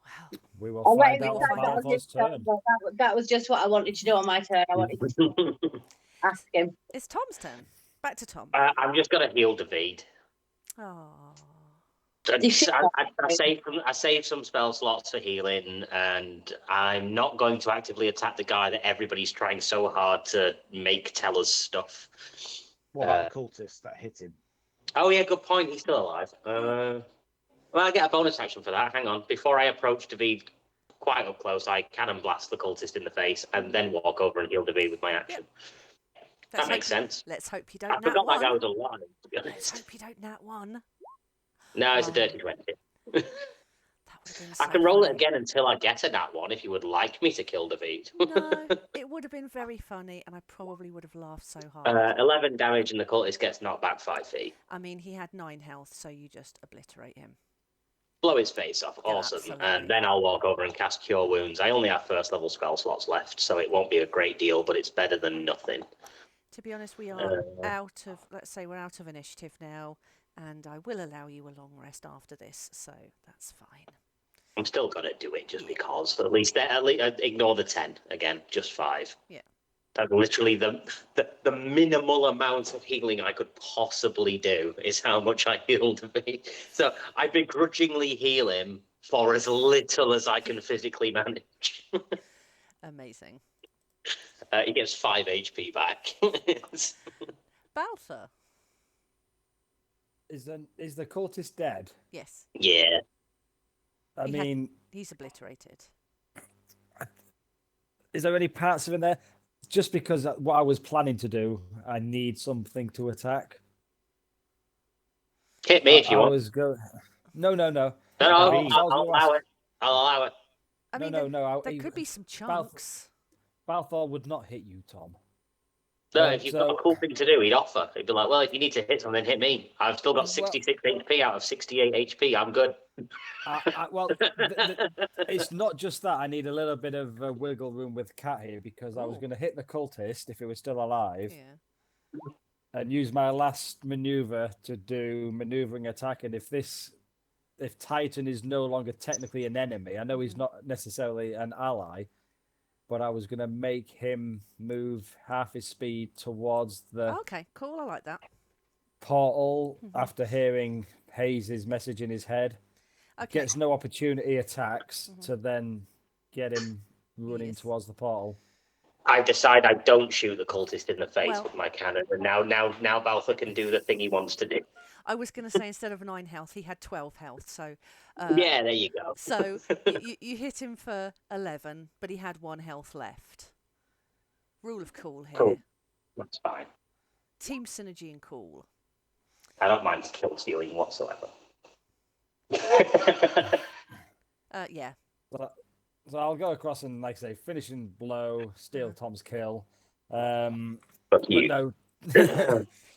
Wow. We will I'll let find him out decide on on his Balthor's turn. turn. That was just what I wanted to do on my turn. I wanted to ask him. It's Tom's turn. Back to Tom. I'm just gonna heal Davide. Oh. You should- I saved some spell slots for healing, and I'm not going to actively attack the guy that everybody's trying so hard to make tell us stuff. What about the cultist that hit him? Oh yeah, good point. He's still alive. Well, I get a bonus action for that. Hang on. Before I approach Davide quite up close, I cannon blast the cultist in the face and then walk over and heal Davide with my action. Let's That makes hope- sense. Let's hope you I don't nat forgot that guy one. was alive, to be Let's honest. hope you don't nat one. No, it's a Oh. dirty 20. That would have been so I can roll it funny. again until I get a nat one if you would like me to kill Davide. No, it would have been very funny, and I probably would have laughed so hard. 11 damage and the cultist gets knocked back 5 feet. I mean, he had 9 health, so you just obliterate him. Blow his face off, Yeah, awesome. absolutely. And then I'll walk over and cast Cure Wounds. I only have first level spell slots left, so it won't be a great deal, but it's better than nothing. To be honest, we are out of, let's say we're out of initiative now, and I will allow you a long rest after this, so that's fine. I'm still gonna do it just because. At least ignore the 10 again, just 5. Yeah. That's literally the minimal amount of healing I could possibly do is how much I healed me. So I begrudgingly heal him for as little as I can physically manage. Amazing. He gets 5 HP back. Balthur. Is the cultist dead? Yes, Yeah. I He had- mean, he's obliterated. is there any parts of it there? Just because what I was planning to do, I need something to attack. Hit me if you I want. was go. No. No, David, I'll I was gonna allow it. I'll allow it. I mean, No. there could be some chunks. Balthor would not hit you, Tom. No, Yeah, if you've got a cool thing to do, he'd offer. He'd be like, well, if you need to hit something, hit me. I've still got 66 HP out of 68 HP. I'm good. It's not just that. I need a little bit of wiggle room with Cat here because I was Ooh. going to hit the cultist if it was still alive Yeah. and use my last maneuver to do maneuvering attack. And if Titan is no longer technically an enemy, I know he's not necessarily an ally, but I was going to make him move half his speed towards the Okay, cool. I like that. portal Mhm. after hearing Hayes' message in his head. Okay. Gets no opportunity attacks Mhm. to then get him running Yes. towards the portal. I decide I don't shoot the cultist in the face Well- with my cannon, and now Balthor can do the thing he wants to do. I was going to say instead of 9 health, he had 12 health. So, Yeah, there you go. so you hit him for 11, but he had 1 health left. Rule of cool here. Cool. That's fine. Team synergy and cool. I don't mind kill stealing whatsoever. Yeah. So I'll go across and, like I say, finishing blow, steal Tom's kill. Fuck But you. no.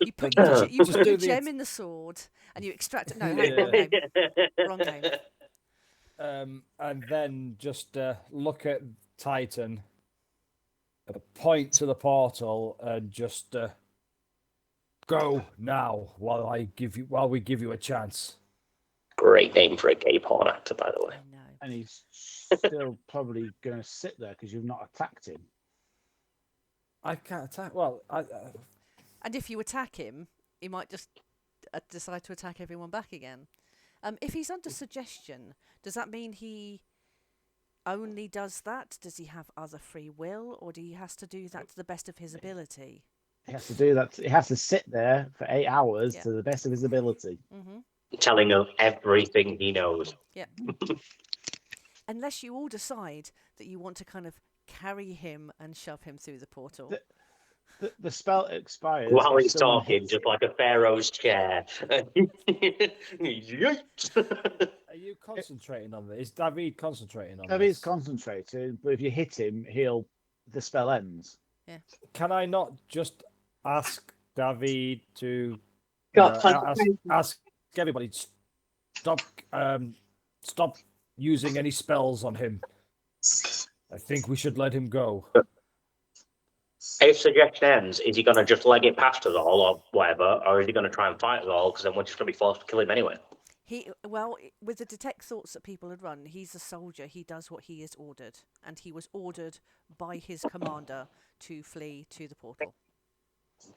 You put But you just put do your the- gem in the sword and you extract it. No, Yeah. hang on, wrong game. And then just look at Titan, point to the portal, and just Go now while we give you a chance. Great name for a gay porn actor, by the way. I know. And he's still probably going to sit there because you've not attacked him. I can't attack. Well, And if you attack him, he might just decide to attack everyone back again. If he's under suggestion, does that mean he only does that? Does he have other free will, or do he has to do that to the best of his ability? He has to do that. He has to sit there for 8 hours Yeah. to the best of his ability. Mm-hmm. Telling him everything he knows. Yeah. Unless you all decide that you want to kind of carry him and shove him through the portal. The spell expires. While if he's someone talking, hits just like a pharaoh's chair. Yikes. are you concentrating on this? Is David concentrating on David's this? concentrating, but if you hit him, the spell ends. Can I not just ask David to Got ask everybody stop using any spells on him? I think we should let him go. If suggestion ends, is he going to just leg it past us all or whatever, or is he going to try and fight us all? Because then we're just going to be forced to kill him anyway. With the detect thoughts that people had run, he's a soldier. He does what he is ordered, and he was ordered by his commander to flee to the portal.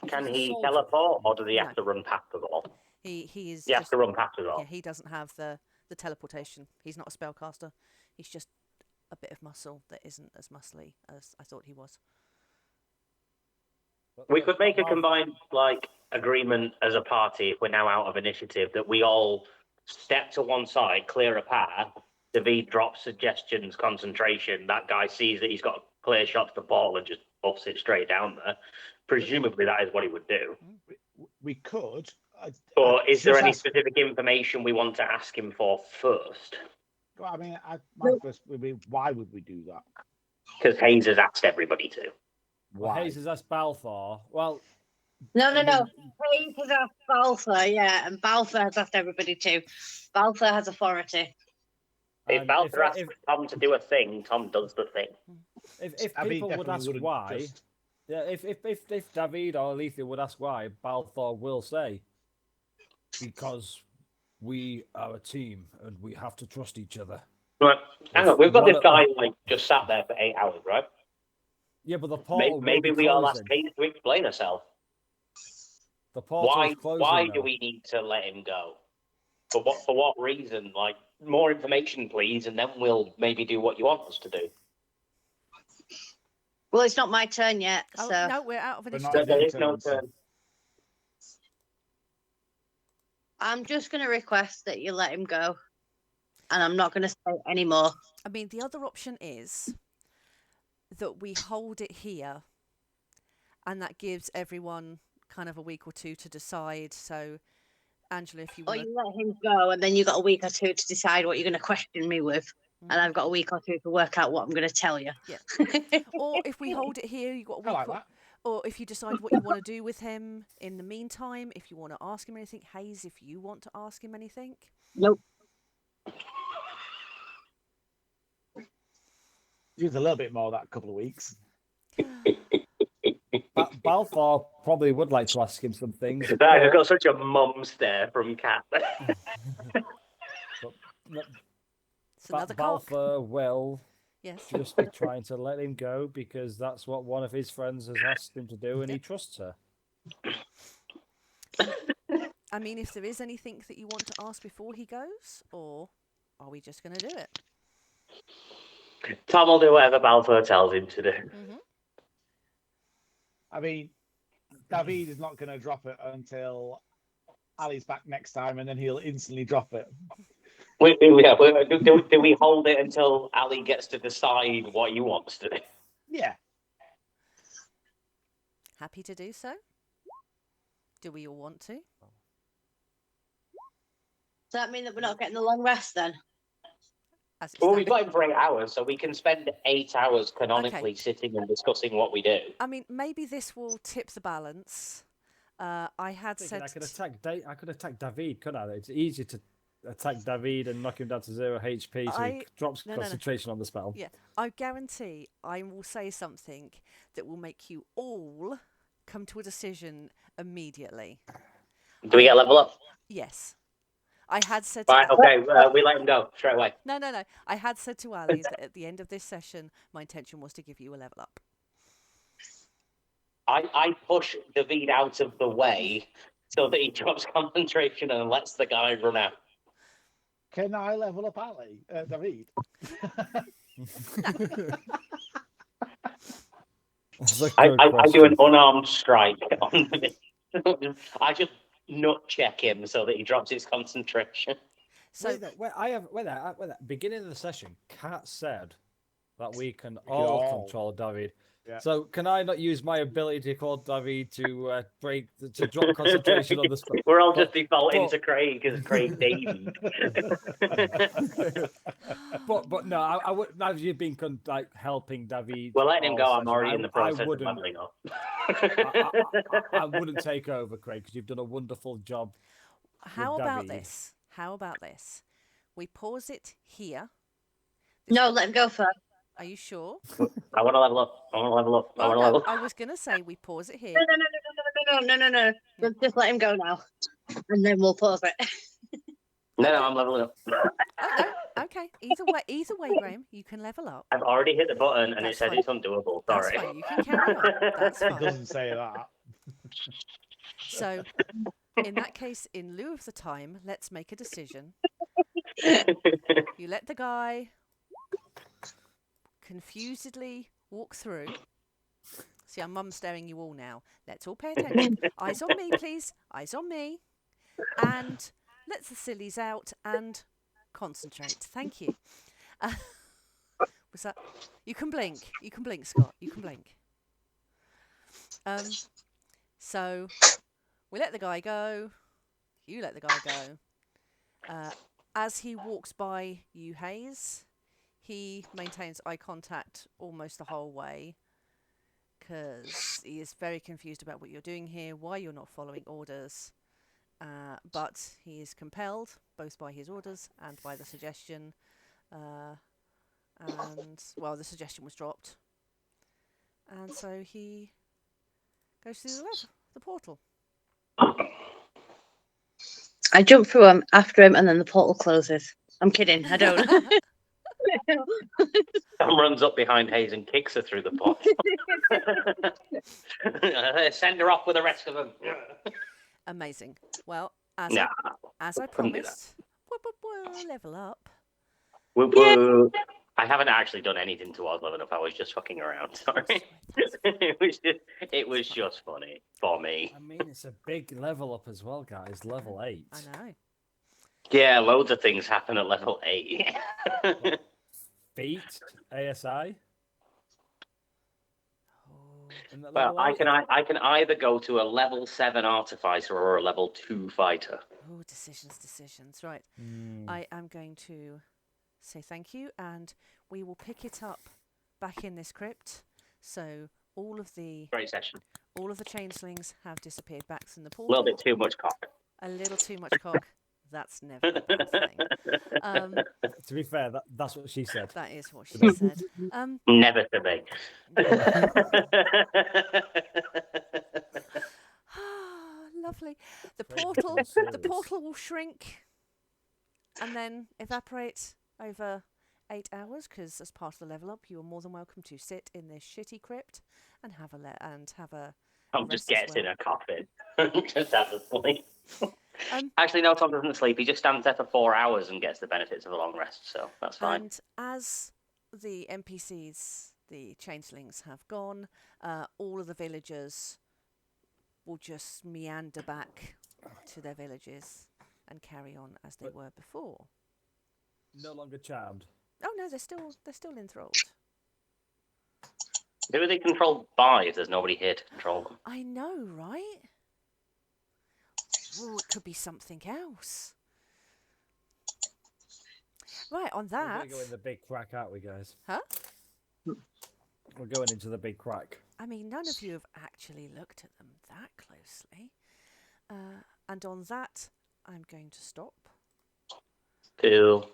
Can he Soldier. teleport, or does he have No. to run past us all? He is. He has just, to run past us all. Yeah, he doesn't have the teleportation. He's not a spellcaster. He's just a bit of muscle that isn't as muscly as I thought he was. We could make a combined agreement as a party if we're now out of initiative that we all step to one side, clear a path. David drops suggestions, concentration. That guy sees that he's got a clear shot to the portal and just buffs it straight down there. Presumably, that is what he would do. We could. Or is there just any ask- specific information we want to ask him for first? Well, I mean, my first would be, why would we do that? Because Hayes has asked everybody to. Well, Why? Hayes has asked Balthor. Well, No. I mean- Hayes has asked Balthor, yeah, and Balthor has asked everybody too. Balthor has authority. If and Balthor asks Tom to do a thing, Tom does the thing. if I mean, people would definitely ask wouldn't why, just- yeah, if David or Alethea would ask why, Balthor will say, because we are a team and we have to trust each other. Right. Hang on, we've got One this of- guy just sat there for 8 hours, right? Yeah, but the portal Maybe will be we all ask closing. Hayes to explain herself. The portal Why? is closing Why now. do we need to let him go? For what reason? Like, more information, please, and then we'll maybe do what you want us to do. Well, it's not my turn yet, Oh so no, we're out of But not initiative. There your is no turn, so- turn. I'm just going to request that you let him go, and I'm not going to say any more. I mean, the other option is that we hold it here, and that gives everyone kind of a week or two to decide. So, Angela, if you Or want you let him go, and then you got a week or two to decide what you're going to question me with, and I've got a week or two to work out what I'm going to tell you. Yeah. or if we hold it here, you got a week. I like or, that. or if you decide what you want to do with him in the meantime, if you want to ask him anything, Hayes, if you want to ask him anything. Nope. Used a little bit more that couple of weeks. Balthor probably would like to ask him some things. I've got such a mum stare from Cat. It's another cock. Balthor will Yes. just be trying to let him go because that's what one of his friends has asked him to do, and he trusts her. I mean, if there is anything that you want to ask before he goes, or are we just going to do it? Tom will do whatever Balfour tells him to do. Mm-hmm. I mean, David is not going to drop it until Ali's back next time, and then he'll instantly drop it. Do we hold it until Ali gets to decide what he wants to do? Yeah. Happy to do so? Do we all want to? Does that mean that we're not getting a long rest then? As it Well, we've stands. got him for 8 hours, so we can spend 8 hours canonically sitting and discussing what we do. I mean, maybe this will tip the balance. I had Thinking said I could attack David, couldn't I? It's easy to attack David and knock him down to 0 HP, so he drops No. concentration on the spell. Yeah, I guarantee I will say something that will make you all come to a decision immediately. Do we get a level up? Yes. I had said Right, to okay, we let him go straight away. No. I had said to Ali that at the end of this session, my intention was to give you a level up. I push Davide out of the way so that he drops concentration and lets the guy run out. Can I level up Ali, David? I do an unarmed strike on him. I just nut check him so that he drops his concentration. So beginning of the session, Kat said that we can all all control David. Yeah. So can I not use my ability to call David to drop concentration on the spell? We're all just defaulting to Craig as Craig Davey. but no, I would. As you've been helping David. Well, let him all go. I'm session, already in the process of wouldn't- leveling up. I wouldn't take over, Craig, because you've done a wonderful job. how about David. this? How about this? We pause it here. No, let him go first. Are you sure? I want to level up. I want to level up. I Well, want to no, level up. I was going to say we pause it here. No. Just let him go now, and then we'll pause it. No, I'm leveling up. Oh, no. Okay. Either way, Graham, you can level up. I've already hit the button and That's it says fine. it's undoable. That's Sorry. fine. You can carry on. That's It fine. doesn't say that. So, in that case, in lieu of the time, let's make a decision. You let the guy confusedly walk through. See, I'm mum staring you all now. Let's all pay attention. Eyes on me, please. Eyes on me. And let the sillies out and concentrate. Thank you. Was that? You can blink. You can blink, Scott. You can blink. So we let the guy go. You let the guy go. As he walks by you, Hayes, he maintains eye contact almost the whole way because he is very confused about what you're doing here, why you're not following orders. But he is compelled, both by his orders and by the suggestion. The suggestion was dropped. And so he goes through the portal. I jump through him after him, and then the portal closes. I'm kidding. I don't. Sam runs up behind Hayes and kicks her through the pot. Send her off with the rest of them. Amazing. Well, as Nah, I couldn't do promised, we'll level up. I haven't actually done anything towards leveling up. I was just fucking around. Sorry. It was just funny for me. I mean, it's a big level up as well, guys. Level 8. I know. Yeah, loads of things happen at level 8. Feet, ASI. Well, I can either go to a level 7 artificer or a level 2 fighter. Oh, decisions. Right. I am going to say thank you, and we will pick it up back in this crypt. So all of the Great session. All of the changelings have disappeared back from the A portal. little bit too much cock. A little too much cock. That's never a bad thing. To be fair, that's what she said. That is what she said. Never to me. Lovely. The portal will shrink and then evaporate over 8 hours, because as part of the level up, you are more than welcome to sit in this shitty crypt and have a Tom just rest as gets in well. a coffin. Just has a sleep. Actually, no, Tom doesn't sleep. He just stands there for 4 hours and gets the benefits of a long rest, so that's fine. And as the NPCs, the changelings, have gone, all of the villagers will just meander back to their villages and carry on as they were before. No longer charmed. Oh no, they're still enthralled. Who are they controlled by if there's nobody here to control them? I know, right? Oh, it could be something else. Right, on We're that. going to go in the big crack, aren't we, guys? Huh? We're going into the big crack. I mean, none of you have actually looked at them that closely. And on that, I'm going to stop. Cool.